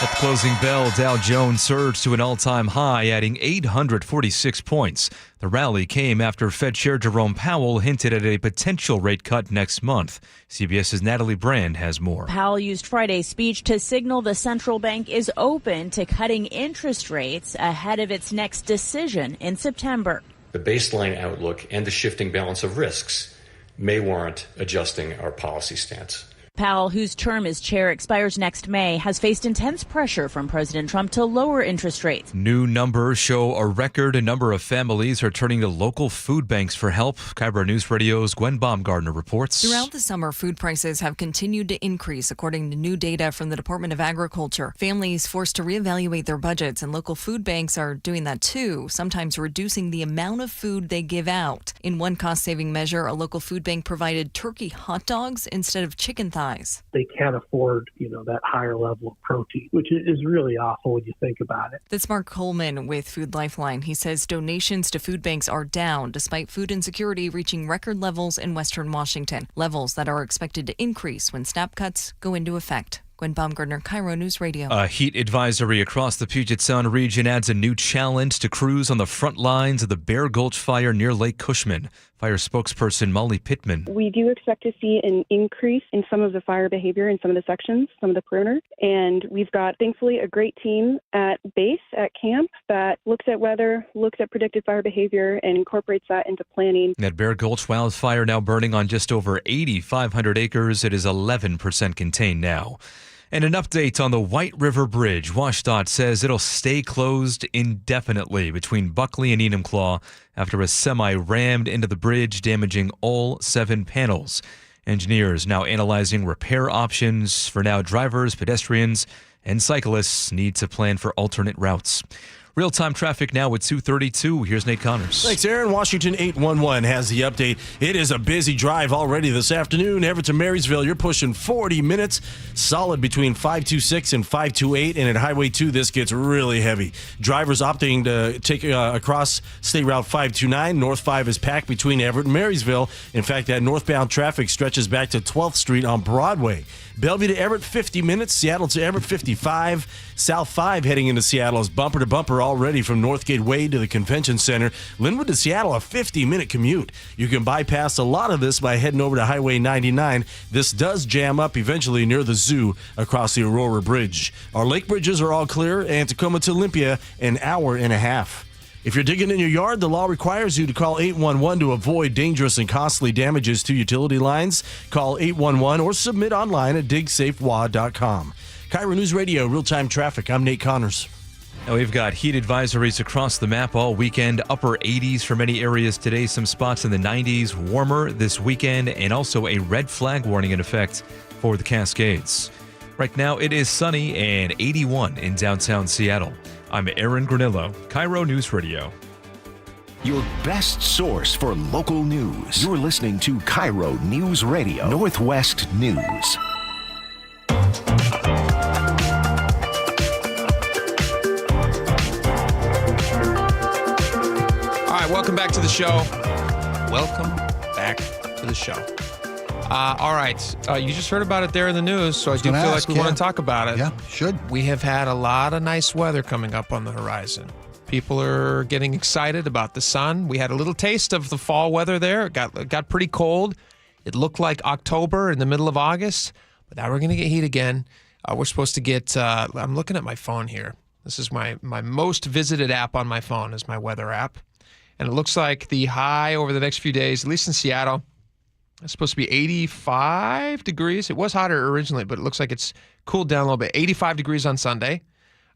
At the closing bell, Dow Jones surged to an all-time high, adding 846 points. The rally came after Fed Chair Jerome Powell hinted at a potential rate cut next month. CBS's Natalie Brand has more. Powell used Friday's speech to signal the central bank is open to cutting interest rates ahead of its next decision in September. The baseline outlook and the shifting balance of risks may warrant adjusting our policy stance. Powell, whose term as chair expires next May, has faced intense pressure from President Trump to lower interest rates. New numbers show a record number of families are turning to local food banks for help. KIRO News Radio's Gwen Baumgartner reports. Throughout the summer, food prices have continued to increase, according to new data from the Department of Agriculture. Families forced to reevaluate their budgets, and local food banks are doing that too, sometimes reducing the amount of food they give out. In one cost-saving measure, a local food bank provided turkey hot dogs instead of chicken thighs. They can't afford, that higher level of protein, which is really awful when you think about it. That's Mark Coleman with Food Lifeline. He says donations to food banks are down despite food insecurity reaching record levels in Western Washington, levels that are expected to increase when SNAP cuts go into effect. Gwen Baumgartner, KIRO News Radio. A heat advisory across the Puget Sound region adds a new challenge to crews on the front lines of the Bear Gulch fire near Lake Cushman. Fire spokesperson Molly Pittman. We do expect to see an increase in some of the fire behavior in some of the sections, some of the perimeter. And we've got, thankfully, a great team at base, at camp, that looks at weather, looks at predicted fire behavior, and incorporates that into planning. That Bear Gulch wildfire now burning on just over 8,500 acres. It is 11% contained now. And an update on the White River Bridge. WashDOT says it'll stay closed indefinitely between Buckley and Enumclaw after a semi rammed into the bridge, damaging all 7 panels. Engineers now analyzing repair options. For now, drivers, pedestrians, and cyclists need to plan for alternate routes. Real-time traffic now at 2:32. Here's Nate Connors. Thanks, Aaron. Washington 811 has the update. It is a busy drive already this afternoon. Everett to Marysville, you're pushing 40 minutes. Solid between 526 and 528. And at Highway 2, this gets really heavy. Drivers opting to take across State Route 529. North 5 is packed between Everett and Marysville. In fact, that northbound traffic stretches back to 12th Street on Broadway. Bellevue to Everett, 50 minutes. Seattle to Everett, 55. South 5 heading into Seattle is bumper to bumper already from Northgate Way to the Convention Center. Linwood to Seattle, a 50-minute commute. You can bypass a lot of this by heading over to Highway 99. This does jam up eventually near the zoo across the Aurora Bridge. Our lake bridges are all clear, and Tacoma to Olympia, an hour and a half. If you're digging in your yard, the law requires you to call 811 to avoid dangerous and costly damages to utility lines. Call 811 or submit online at digsafewa.com. KIRO News Radio, real-time traffic. I'm Nate Connors. Now we've got heat advisories across the map all weekend. Upper 80s for many areas today. Some spots in the 90s. Warmer this weekend, and also a red flag warning in effect for the Cascades. Right now it is sunny and 81 in downtown Seattle. I'm Aaron Granillo, KIRO News Radio. Your best source for local news. You're listening to KIRO News Radio, Northwest News. All right, welcome back to the show. Welcome back to the show. All right, you just heard about it there in the news, so I do feel like we want to talk about it. Yeah, should. We have had a lot of nice weather coming up on the horizon. People are getting excited about the sun. We had a little taste of the fall weather there. It got pretty cold. It looked like October in the middle of August, but now we're going to get heat again. We're supposed to get, I'm looking at my phone here. This is my most visited app on my phone is my weather app. And it looks like the high over the next few days, at least in Seattle, it's supposed to be 85 degrees. It was hotter originally, but it looks like it's cooled down a little bit. 85 degrees on Sunday,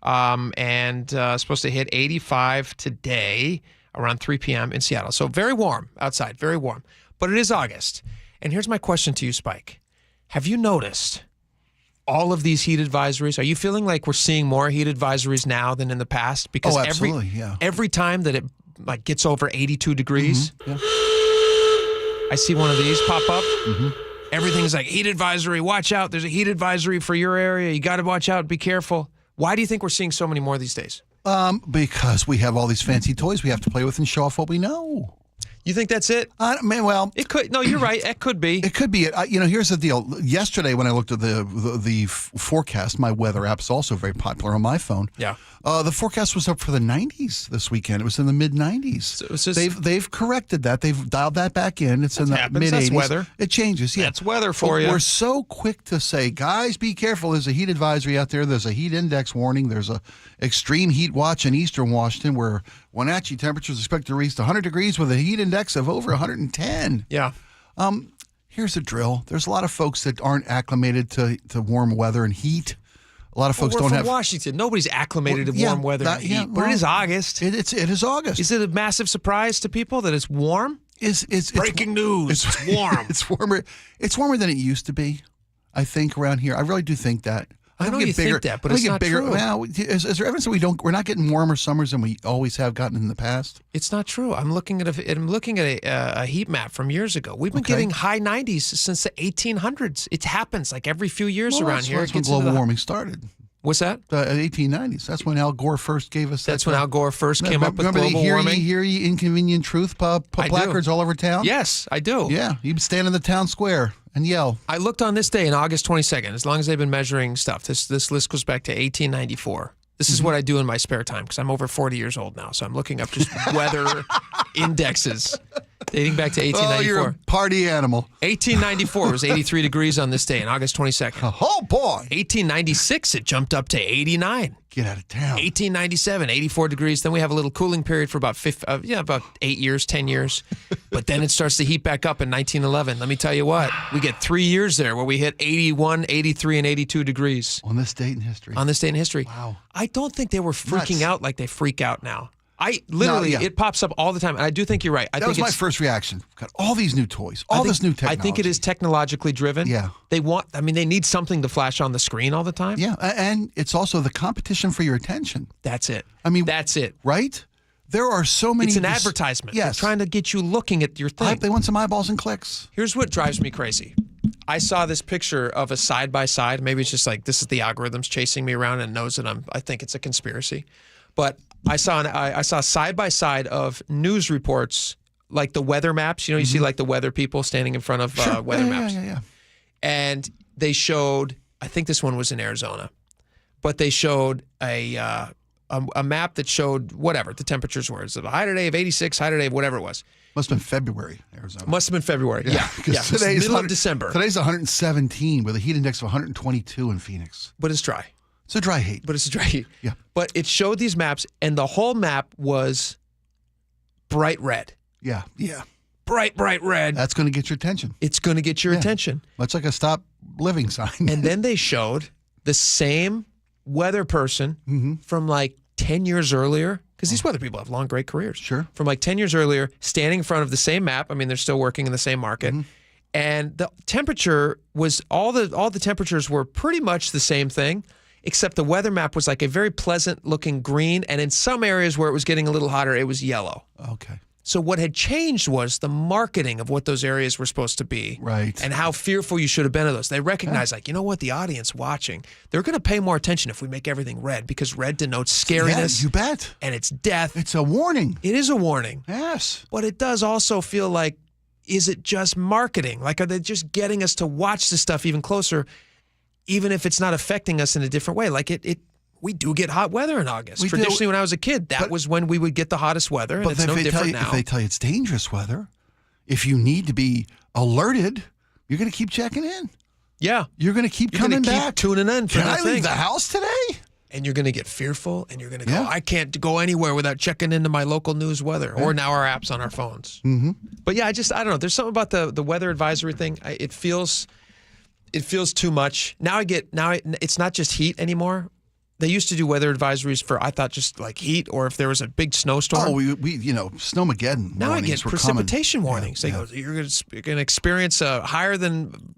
and supposed to hit 85 today around 3 p.m. in Seattle. So very warm outside, very warm. But it is August. And here's my question to you, Spike. Have you noticed all of these heat advisories? Are you feeling like we're seeing more heat advisories now than in the past? Because every time that it gets over 82 degrees, I see one of these pop up. Everything's like heat advisory. Watch out. There's a heat advisory for your area. You got to watch out. Be careful. Why do you think we're seeing so many more these days? Because we have all these fancy toys we have to play with and show off what we know. You think that's it? Well, it could. No, you're right. It could be. It could be it. Here's the deal. Yesterday, when I looked at the forecast, my weather app's also very popular on my phone. Yeah. The forecast was up for the 90s this weekend. It was in the mid 90s. So they've corrected that. They've dialed that back in. It's in the mid 80s. That's weather. It changes. Yeah. That's weather for you. We're so quick to say, guys, be careful. There's a heat advisory out there. There's a heat index warning. There's a extreme heat watch in eastern Washington where Wenatchee temperatures expected to reach 100 degrees with a heat index of over 110. Yeah. Here's the drill. There's a lot of folks that aren't acclimated to warm weather and heat. A lot of folks don't have Washington. Nobody's acclimated to warm weather and heat. But it is August. It is August. Is it a massive surprise to people that it's warm? It's breaking news. It's warm. It's warmer. It's warmer than it used to be, I think, around here. I really do think that. I know you think that, but it's not true. Well, is there evidence that we're not getting warmer summers than we always have gotten in the past? It's not true. I'm looking at a heat map from years ago. We've been getting high 90s since the 1800s. It happens like every few years around here. That's when global warming started. What's that? 1890s. That's when Al Gore first gave us that. That's when Al Gore first came up with global warming. Remember the Hear Ye Inconvenient Truth placards all over town? Yes, I do. Yeah, you'd stand in the town square and yell. I looked on this day, on August 22nd, as long as they've been measuring stuff. This list goes back to 1894. This is what I do in my spare time because I'm over 40 years old now, so I'm looking up just weather indexes dating back to 1894. Oh, you're a party animal. 1894 was 83 degrees on this day, on August 22nd. Oh, boy. 1896, it jumped up to 89. Get out of town. 1897, 84 degrees. Then we have a little cooling period for about 8 years, 10 years. But then it starts to heat back up in 1911. Let me tell you what, we get 3 years there where we hit 81, 83, and 82 degrees. On this date in history. On this date in history. Wow. I don't think they were freaking out like they freak out now. It pops up all the time. And I do think you're right. That was my first reaction. Got all these new toys, this new technology. I think it is technologically driven. Yeah. They need something to flash on the screen all the time. Yeah. And it's also the competition for your attention. That's it. That's it. Right? There are so many. It's an advertisement. Yes. They're trying to get you looking at your thing. They want some eyeballs and clicks. Here's what drives me crazy. I saw this picture of a side-by-side. Maybe it's just like, this is the algorithms chasing me around and knows that I think it's a conspiracy. But I saw side-by-side of news reports, like the weather maps. You see like the weather people standing in front of weather maps. Yeah. And they showed, I think this one was in Arizona, but they showed a map that showed whatever the temperatures were. It's a high today of 86, high today of whatever it was. Must have been February, Arizona. Must have been February, yeah. Today's middle of December. Today's 117 with a heat index of 122 in Phoenix. But it's dry. It's a dry heat. But it's a dry heat. Yeah. But it showed these maps, and the whole map was bright red. Yeah. Bright red. That's going to get your attention. It's going to get your attention. Much like a stop living sign. And then they showed the same weather person from like 10 years earlier, because these weather people have long, great careers. Sure. From like 10 years earlier, standing in front of the same map. I mean, they're still working in the same market. And the temperature was, all the temperatures were pretty much the same thing, except the weather map was like a very pleasant looking green. And in some areas where it was getting a little hotter, it was yellow. Okay. So what had changed was the marketing of what those areas were supposed to be. Right. And how fearful you should have been of those. They recognized, like, you know what, the audience watching, they're going to pay more attention if we make everything red, because red denotes scariness. Yeah, you bet. And it's death. It's a warning. It is a warning. Yes. But it does also feel like, is it just marketing? Like, are they just getting us to watch this stuff even closer, even if it's not affecting us in a different way? Like, we do get hot weather in August. Traditionally, when I was a kid, that was when we would get the hottest weather, and it's no different now. If they tell you it's dangerous weather, if you need to be alerted, you're going to keep checking in. Yeah. You're going to keep coming back. Keep tuning in for Can I leave the house today? And you're going to get fearful, and you're going to go, I can't go anywhere without checking into my local news weather, or now our apps on our phones. But yeah, I don't know. There's something about the weather advisory thing. It feels too much. Now it's not just heat anymore. They used to do weather advisories for, I thought, just like heat, or if there was a big snowstorm. Oh, we Snowmageddon. Now I get precipitation warnings. They go, you're going to experience a higher than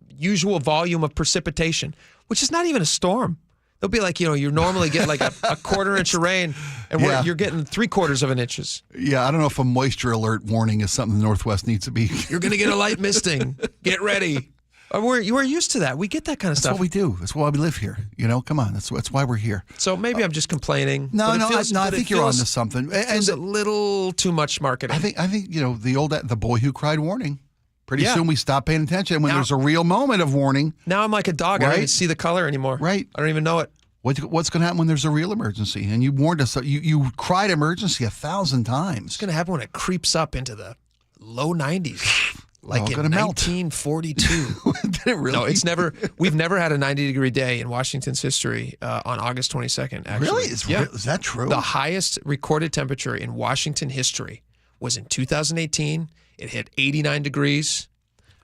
usual volume of precipitation, which is not even a storm. They'll be like, you normally get like a quarter inch of rain, and you're getting 3/4 of an inch. Yeah, I don't know if a moisture alert warning is something the Northwest needs to be. You're going to get a light misting. Get ready. We're used to that. We get that kind of stuff. That's what we do. That's why we live here. Come on. That's why we're here. So maybe I'm just complaining. No, I think you're onto something. It feels a little too much marketing. I think the boy who cried warning. Pretty soon we stop paying attention when there's a real moment of warning. Now I'm like a dog. I don't even see the color anymore. Right. I don't even know it. What's going to happen when there's a real emergency? And you warned us. You cried emergency 1,000 times. What's going to happen when it creeps up into the low 90s? Like in melt. 1942. Did it really? No, we've never had a 90-degree day in Washington's history on August 22nd, actually. Really? Is that true? The highest recorded temperature in Washington history was in 2018. It hit 89 degrees.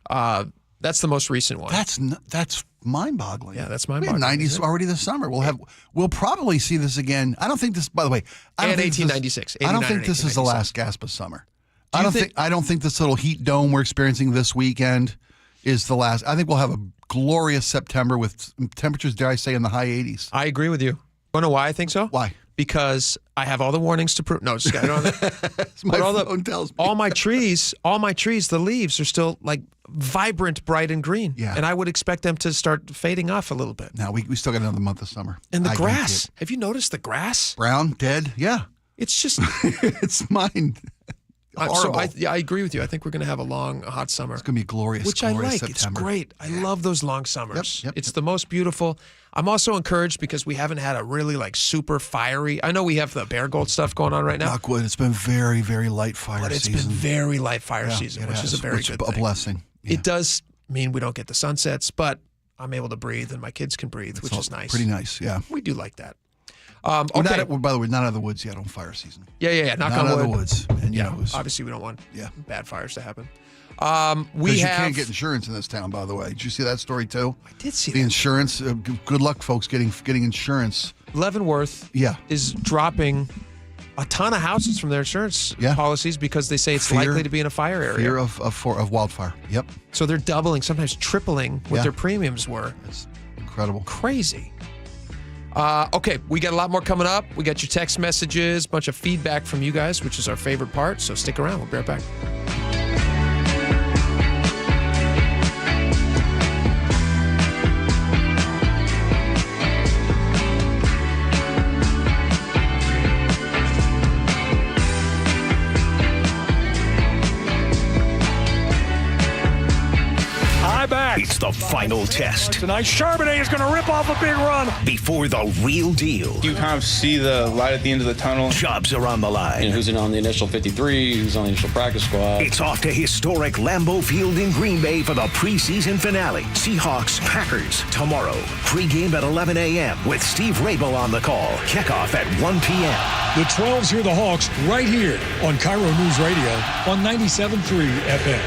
That's the most recent one. That's mind-boggling. Yeah, that's We mind-boggling. had 90s already this summer. We'll probably see this again. I don't think this. By the way, I don't And think 1896. I don't think this is the last Gaspa summer. I don't think this little heat dome we're experiencing this weekend is the last. I think we'll have a glorious September with temperatures, dare I say, in the high 80s. I agree with you. You know why I think so? Why? Because I have all the warnings to prove. No, just I don't. My phone tells me. All my trees, the leaves are still like vibrant, bright, and green. Yeah. And I would expect them to start fading off a little bit. Now we still got another month of summer. And the I grass. Have you noticed the grass? Brown, dead. Yeah. It's just. It's mine. So I agree with you. I think we're going to have a long, hot summer. It's going to be glorious. Which glorious I like. September. It's great. I love those long summers. Yep, it's the most beautiful. I'm also encouraged because we haven't had a really like super fiery. I know we have the Bear Gold stuff going on right now. Knock wood. It's been very, very light fire season. But it's been very light fire season, which is a very good thing. A blessing. Yeah. It does mean we don't get the sunsets, but I'm able to breathe and my kids can breathe, which is nice. Pretty nice, yeah. We do like that. Okay. By the way, not out of the woods yet on fire season. Yeah. Knock on wood. Not out of the woods. And obviously we don't want bad fires to happen. You can't get insurance in this town, by the way. Did you see that story too? I did see the insurance. Good luck, folks, getting insurance. Leavenworth is dropping a ton of houses from their insurance policies because they say it's likely to be in a fire area. Fear of wildfire. Yep. So they're doubling, sometimes tripling what their premiums were. That's incredible. Crazy. Okay, we got a lot more coming up. We got your text messages, bunch of feedback from you guys, which is our favorite part. So stick around. We'll be right back. It's the final test. Tonight, Charbonnet is going to rip off a big run. Before the real deal. You kind of see the light at the end of the tunnel. Jobs are on the line. You know, who's in on the initial 53, who's on the initial practice squad. It's off to historic Lambeau Field in Green Bay for the preseason finale. Seahawks, Packers, tomorrow. Pre-game at 11 a.m. with Steve Rabel on the call. Kickoff at 1 p.m. The 12s hear the Hawks right here on KIRO News Radio on 97.3 FM.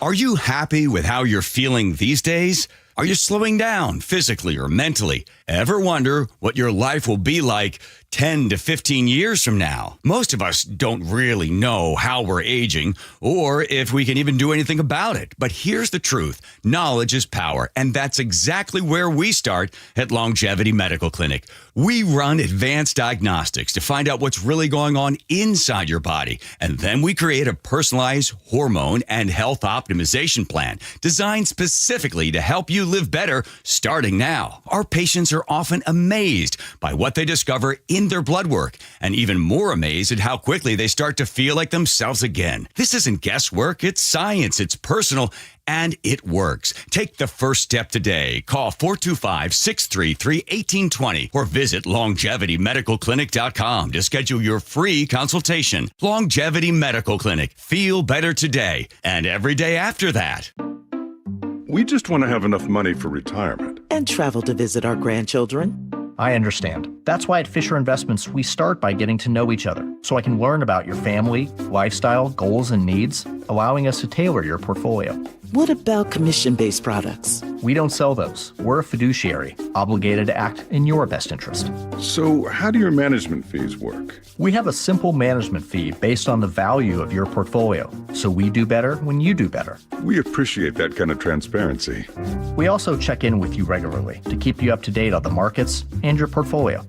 Are you happy with how you're feeling these days? Are you slowing down physically or mentally? Ever wonder what your life will be like 10 to 15 years from now? Most of us don't really know how we're aging or if we can even do anything about it. But here's the truth. Knowledge is power, and that's exactly where we start at Longevity Medical Clinic. We run advanced diagnostics to find out what's really going on inside your body, and then we create a personalized hormone and health optimization plan designed specifically to help you live better starting now. Our patients are often amazed by what they discover in their blood work, and even more amazed at how quickly they start to feel like themselves again. This isn't guesswork, it's science, it's personal, and it works. Take the first step today. Call 425-633-1820 or visit LongevityMedicalClinic.com to schedule your free consultation. Longevity Medical Clinic. Feel better today and every day after that. We just want to have enough money for retirement. And travel to visit our grandchildren. I understand. That's why at Fisher Investments, we start by getting to know each other, so I can learn about your family, lifestyle, goals, and needs, allowing us to tailor your portfolio. What about commission-based products? We don't sell those. We're a fiduciary, obligated to act in your best interest. So how do your management fees work? We have a simple management fee based on the value of your portfolio, so we do better when you do better. We appreciate that kind of transparency. We also check in with you regularly to keep you up to date on the markets and your portfolio.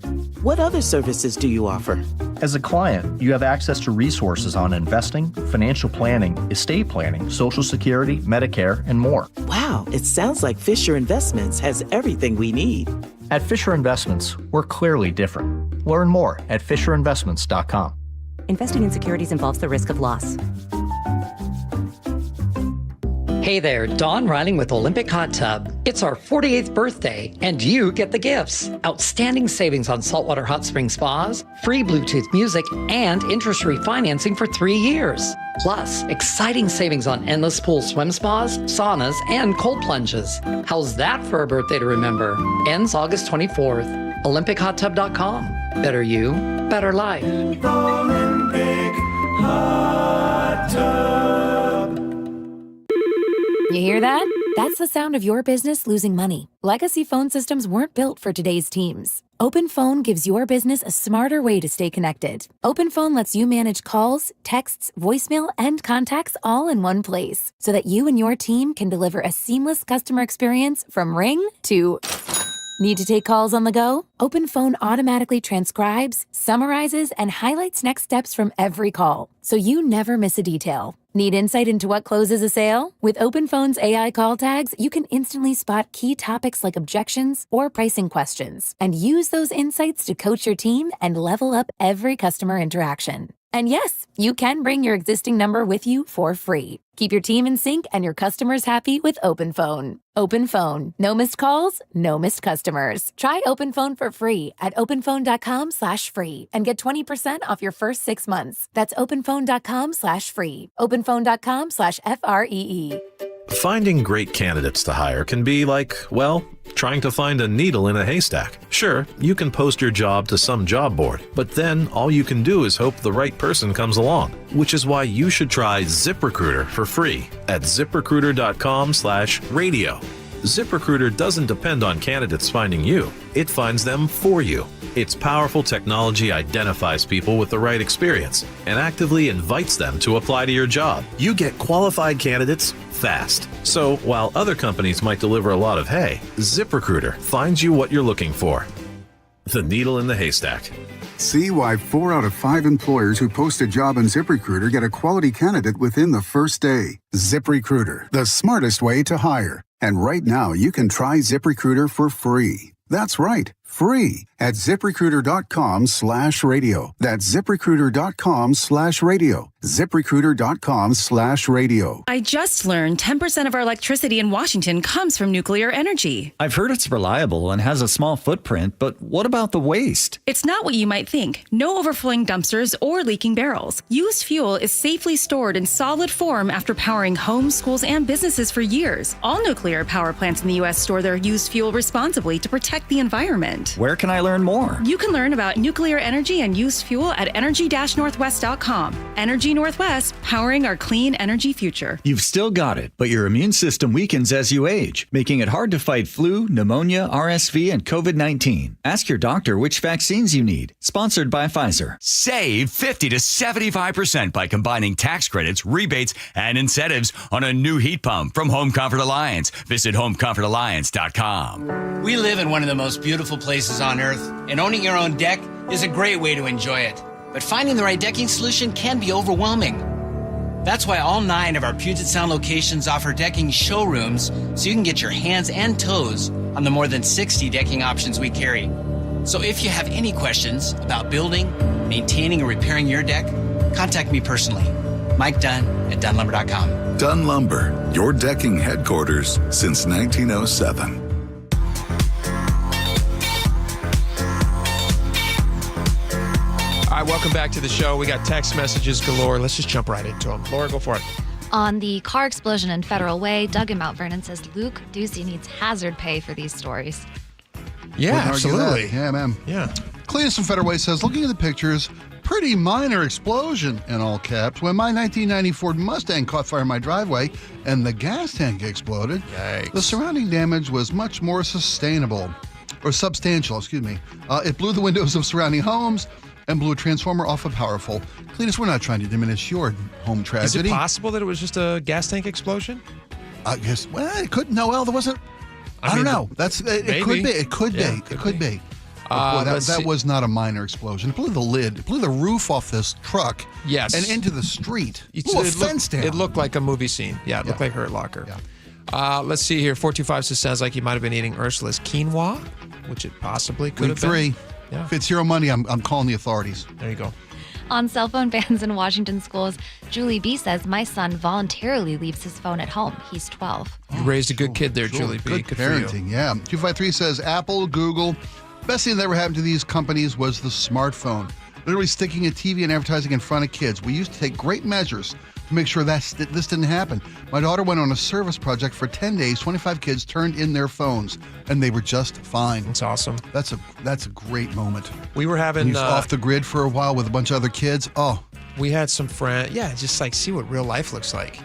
What other services do you offer? As a client, you have access to resources on investing, financial planning, estate planning, Social Security, Medicare, and more. Wow, it sounds like Fisher Investments has everything we need. At Fisher Investments, we're clearly different. Learn more at FisherInvestments.com. Investing in securities involves the risk of loss. Hey there, Dawn Riding with Olympic Hot Tub. It's our 48th birthday, and you get the gifts. Outstanding savings on saltwater hot spring spas, free Bluetooth music, and interest-free financing for 3 years. Plus, exciting savings on endless pool swim spas, saunas, and cold plunges. How's that for a birthday to remember? Ends August 24th. OlympicHotTub.com. Better you, better life. Olympic Hot Tub. Hear that? That's the sound of your business losing money. Legacy phone systems weren't built for today's teams. OpenPhone gives your business a smarter way to stay connected. OpenPhone lets you manage calls, texts, voicemail, and contacts all in one place so that you and your team can deliver a seamless customer experience from ring to... Need to take calls on the go? OpenPhone automatically transcribes, summarizes, and highlights next steps from every call, so you never miss a detail. Need insight into what closes a sale? With OpenPhone's AI call tags, you can instantly spot key topics like objections or pricing questions, and use those insights to coach your team and level up every customer interaction. And yes, you can bring your existing number with you for free. Keep your team in sync and your customers happy with OpenPhone. OpenPhone. No missed calls, no missed customers. Try OpenPhone for free at openphone.com/free and get 20% off your first 6 months. That's openphone.com/free. openphone.com/FREE. Finding great candidates to hire can be like, well, trying to find a needle in a haystack. Sure, you can post your job to some job board, but then all you can do is hope the right person comes along, which is why you should try ZipRecruiter for free at ziprecruiter.com/radio. ZipRecruiter doesn't depend on candidates finding you. It finds them for you. Its powerful technology identifies people with the right experience and actively invites them to apply to your job. You get qualified candidates fast. So while other companies might deliver a lot of hay, ZipRecruiter finds you what you're looking for. The needle in the haystack. See why 4 out of 5 employers who post a job on ZipRecruiter get a quality candidate within the first day. ZipRecruiter, the smartest way to hire. And right now, you can try ZipRecruiter for free. That's right, free at ZipRecruiter.com/radio. That's ZipRecruiter.com/radio. ZipRecruiter.com/radio. I just learned 10% of our electricity in Washington comes from nuclear energy. I've heard it's reliable and has a small footprint, but what about the waste? It's not what you might think. No overflowing dumpsters or leaking barrels. Used fuel is safely stored in solid form after powering homes, schools, and businesses for years. All nuclear power plants in the U.S. store their used fuel responsibly to protect the environment. Where can I learn more? You can learn about nuclear energy and used fuel at energy-northwest.com. Energy Northwest, powering our clean energy future. You've still got it, but your immune system weakens as you age, making it hard to fight flu, pneumonia, RSV, and COVID-19. Ask your doctor which vaccines you need. Sponsored by Pfizer. Save 50 to 75% by combining tax credits, rebates, and incentives on a new heat pump from Home Comfort Alliance. Visit homecomfortalliance.com. We live in one of the most beautiful places on earth, and owning your own deck is a great way to enjoy it. But finding the right decking solution can be overwhelming. That's why all 9 of our Puget Sound locations offer decking showrooms so you can get your hands and toes on the more than 60 decking options we carry. So if you have any questions about building, maintaining, or repairing your deck, contact me personally. Mike Dunn at DunnLumber.com. Dunn Lumber, your decking headquarters since 1907. All right, welcome back to the show. We got text messages galore. Let's just jump right into them. Laura, go for it. On the car explosion in Federal Way, Doug in Mount Vernon says Luke Ducey needs hazard pay for these stories. Yeah, absolutely. Yeah, man. Yeah. Cletus from Federal Way says, looking at the pictures, pretty minor explosion in all caps. When my 1990 Ford Mustang caught fire in my driveway and the gas tank exploded, Yikes. the surrounding damage was much more substantial. It blew the windows of surrounding homes and blew a transformer off a power pole. Cletus, we're not trying to diminish your home tragedy. Is it possible that it was just a gas tank explosion? I guess. Well, it could. No, well, there wasn't. I don't know. It could be. It could be. That was not a minor explosion. It blew the lid. It blew the roof off this truck. Yes. And into the street. It blew a fence down. It looked like a movie scene. Yeah, it looked like Hurt Locker. Yeah. Let's see here. 425 says, sounds like you might have been eating Ursula's quinoa, which it possibly could have been. Week 3. Yeah. If it's zero money, I'm calling the authorities. There you go. On cell phone bans in Washington schools, Julie B says, my son voluntarily leaves his phone at home. He's 12. You raised a good kid there, Julie B. Good parenting, yeah. 253 says, Apple, Google, best thing that ever happened to these companies was the smartphone. Literally sticking a TV and advertising in front of kids. We used to take great measures to make sure this didn't happen. My daughter went on a service project for 10 days. 25 kids turned in their phones, and they were just fine. That's awesome. That's a great moment. We were having off the grid for a while with a bunch of other kids. Oh, we had some friends. Yeah, just like see what real life looks like.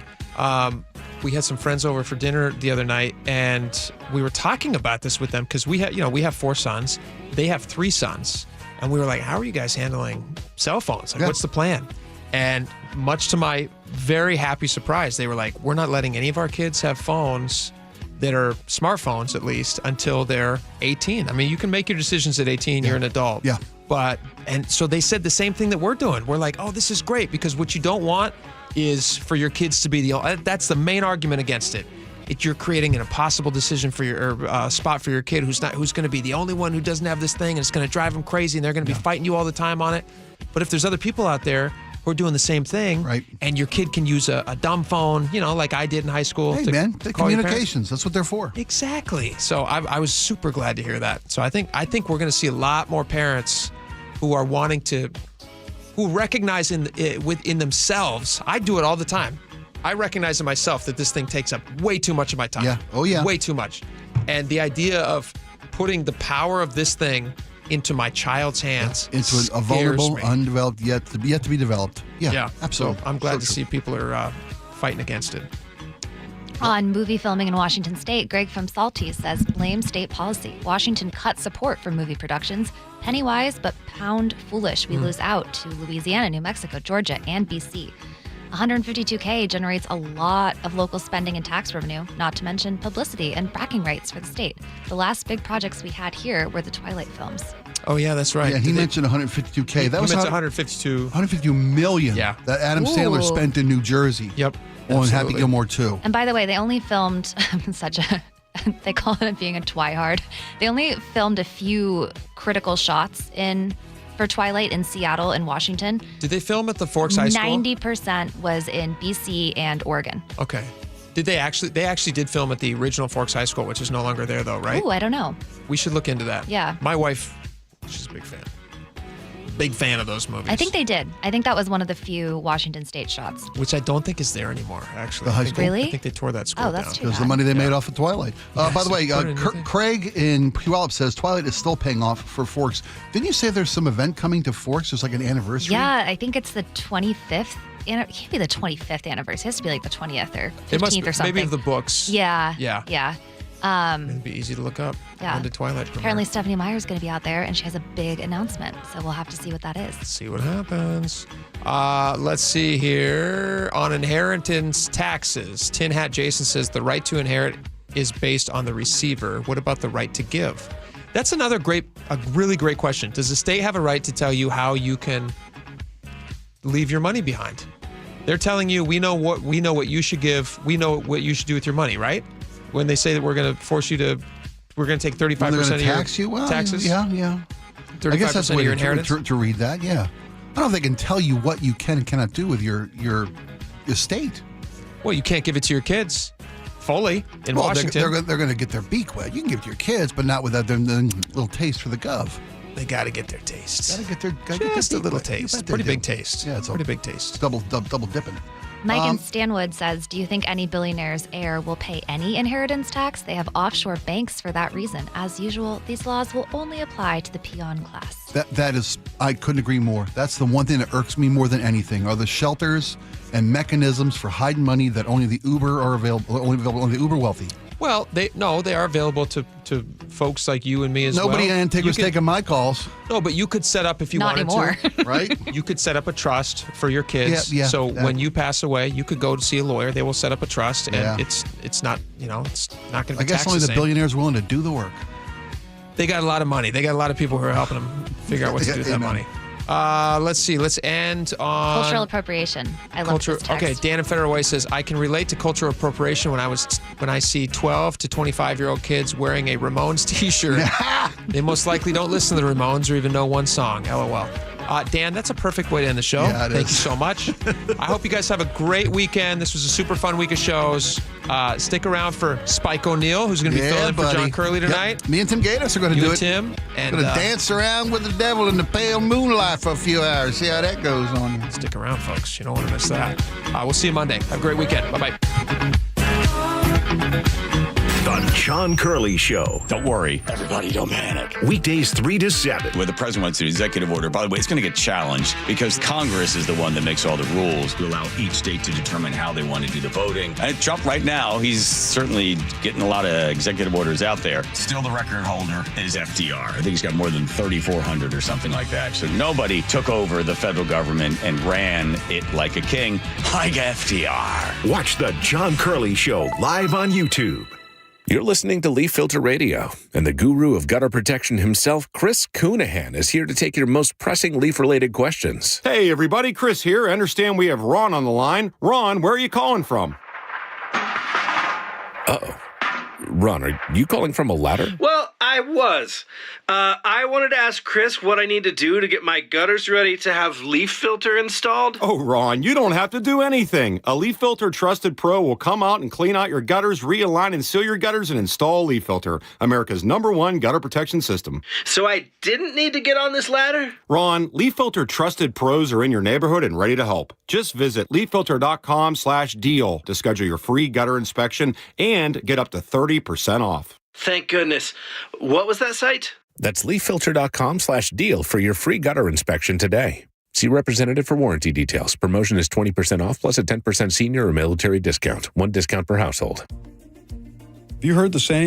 we had some friends over for dinner the other night, and we were talking about this with them because we have 4 sons. They have 3 sons. And we were like, how are you guys handling cell phones? Like, what's the plan? And much to my very happy surprise, they were like, we're not letting any of our kids have phones that are smartphones, at least, until they're 18. I mean, you can make your decisions at 18. You're an adult. Yeah. And so they said the same thing that we're doing. We're like, oh, this is great, because what you don't want is for your kids to be that's the main argument against it. You're creating an impossible decision for your spot for your kid who's going to be the only one who doesn't have this thing, and it's going to drive them crazy, and they're going to be fighting you all the time on it. But if there's other people out there who are doing the same thing, right, and your kid can use a dumb phone, like I did in high school. Hey, man, the communications, that's what they're for. Exactly. So I was super glad to hear that. So I think we're going to see a lot more parents who are who recognize within themselves. I do it all the time. I recognize in myself that this thing takes up way too much of my time. Yeah. Oh, yeah. Way too much. And the idea of putting the power of this thing into my child's hands into a vulnerable, undeveloped, yet to be developed. Yeah, absolutely. So I'm glad to see people are fighting against it. On movie filming in Washington State, Greg from Salty says, blame state policy. Washington cut support for movie productions. Penny wise, but pound foolish. We lose out to Louisiana, New Mexico, Georgia, and BC. 152K generates a lot of local spending and tax revenue, not to mention publicity and bragging rights for the state. The last big projects we had here were the Twilight films. Oh, yeah, that's right. Yeah, he mentioned 152K. That was 152 million. Yeah. That Adam Sandler spent in New Jersey. Yep. On Happy Gilmore 2. And by the way, they only filmed they call it being a twihard. They only filmed a few critical shots for Twilight in Seattle and Washington. Did they film at the Forks High School? 90% was in BC and Oregon. Okay. They actually did film at the original Forks High School, which is no longer there though, right? Oh, I don't know. We should look into that. Yeah. My wife, she's a big fan. Big fan of those movies. I think they did. I think that was one of the few Washington State shots. Which I don't think is there anymore, actually. The high school? Really? I think they tore that school down. Oh, that's too Because bad. the money they made off of Twilight. By the way, Craig in Puyallup says Twilight is still paying off for Forks. Didn't you say there's some event coming to Forks? There's like an anniversary? Yeah, I think it's the 25th. It can't be the 25th anniversary. It has to be like the 20th or 15th or something. Maybe of the books. Yeah. Yeah. It'd be easy to look up. Yeah. On the Twilight premiere. Apparently Stephanie Meyer's going to be out there, and she has a big announcement. So we'll have to see what that is. See what happens. Let's see here. On inheritance taxes, Tin Hat Jason says the right to inherit is based on the receiver. What about the right to give? That's a really great question. Does the state have a right to tell you how you can leave your money behind? They're telling you, we know what you should give. We know what you should do with your money, right? When they say that we're going to take 35% of your tax you? Well, taxes. Yeah. 35% I guess that's of the your way inheritance. to read that. Yeah. I don't know if they can tell you what you can and cannot do with your estate. Well, you can't give it to your kids fully in Washington. They're going to get their beak wet. You can give it to your kids, but not without them little taste for the gov. They got to get their taste. Got to get their just a little wet. taste. Pretty big taste. Yeah, it's pretty big taste. Double dipping. Mike in Stanwood says, do you think any billionaire's heir will pay any inheritance tax? They have offshore banks for that reason. As usual, these laws will only apply to the peon class. That is, I couldn't agree more. That's the one thing that irks me more than anything are the shelters and mechanisms for hiding money that only the Uber are available, only the Uber wealthy. Well, they are available to folks like you and me as Nobody well. in Antigua's taking my calls. No, but you could set up if you Not wanted anymore. to. Right? You could set up a trust for your kids. Yeah, so when you pass away, you could go to see a lawyer. They will set up a trust, and it's not it's not going to be I guess taxed only the same. billionaires are willing to do the work. They got a lot of money. They got a lot of people who are helping them figure out what to do with that money. Let's see. Let's end on Cultural appropriation. I love this text. Okay, Dan in Federal Way says, I can relate to cultural appropriation when I see 12 to 25-year-old kids wearing a Ramones t-shirt. They most likely don't listen to the Ramones or even know one song. LOL. Dan, that's a perfect way to end the show. Yeah, Thank you so much. I hope you guys have a great weekend. This was a super fun week of shows. Stick around for Spike O'Neill, who's going to be filling in for John Curley tonight. Yep. Me and Tim Gatos are going to do it. Tim. And going to dance around with the devil in the pale moonlight for a few hours. See how that goes on. Stick around, folks. You don't want to miss that. We'll see you Monday. Have a great weekend. Bye-bye. The The John Curley Show. Don't worry. Everybody don't panic. Weekdays 3 to 7. Where the president wants an executive order. By the way, it's going to get challenged because Congress is the one that makes all the rules to allow each state to determine how they want to do the voting. And Trump right now, he's certainly getting a lot of executive orders out there. Still the record holder is FDR. I think he's got more than 3,400 or something like that. So nobody took over the federal government and ran it like a king, like FDR. Watch The John Curley Show live on YouTube. You're listening to Leaf Filter Radio, and the guru of gutter protection himself, Chris Coonahan, is here to take your most pressing leaf-related questions. Hey, everybody, Chris here. I understand we have Ron on the line. Ron, where are you calling from? Uh-oh. Ron, are you calling from a ladder? Well, I was. I wanted to ask Chris what I need to do to get my gutters ready to have leaf filter installed. Oh, Ron, you don't have to do anything. A Leaf Filter Trusted Pro will come out and clean out your gutters, realign and seal your gutters, and install Leaf Filter, America's #1 gutter protection system. So I didn't need to get on this ladder? Ron, Leaf Filter Trusted Pros are in your neighborhood and ready to help. Just visit leaffilter.com/deal to schedule your free gutter inspection and get up to 30% off. Thank goodness. What was that site? That's leaffilter.com/deal for your free gutter inspection today. See representative for warranty details. Promotion is 20% off plus a 10% senior or military discount. One discount per household. Have you heard the saying?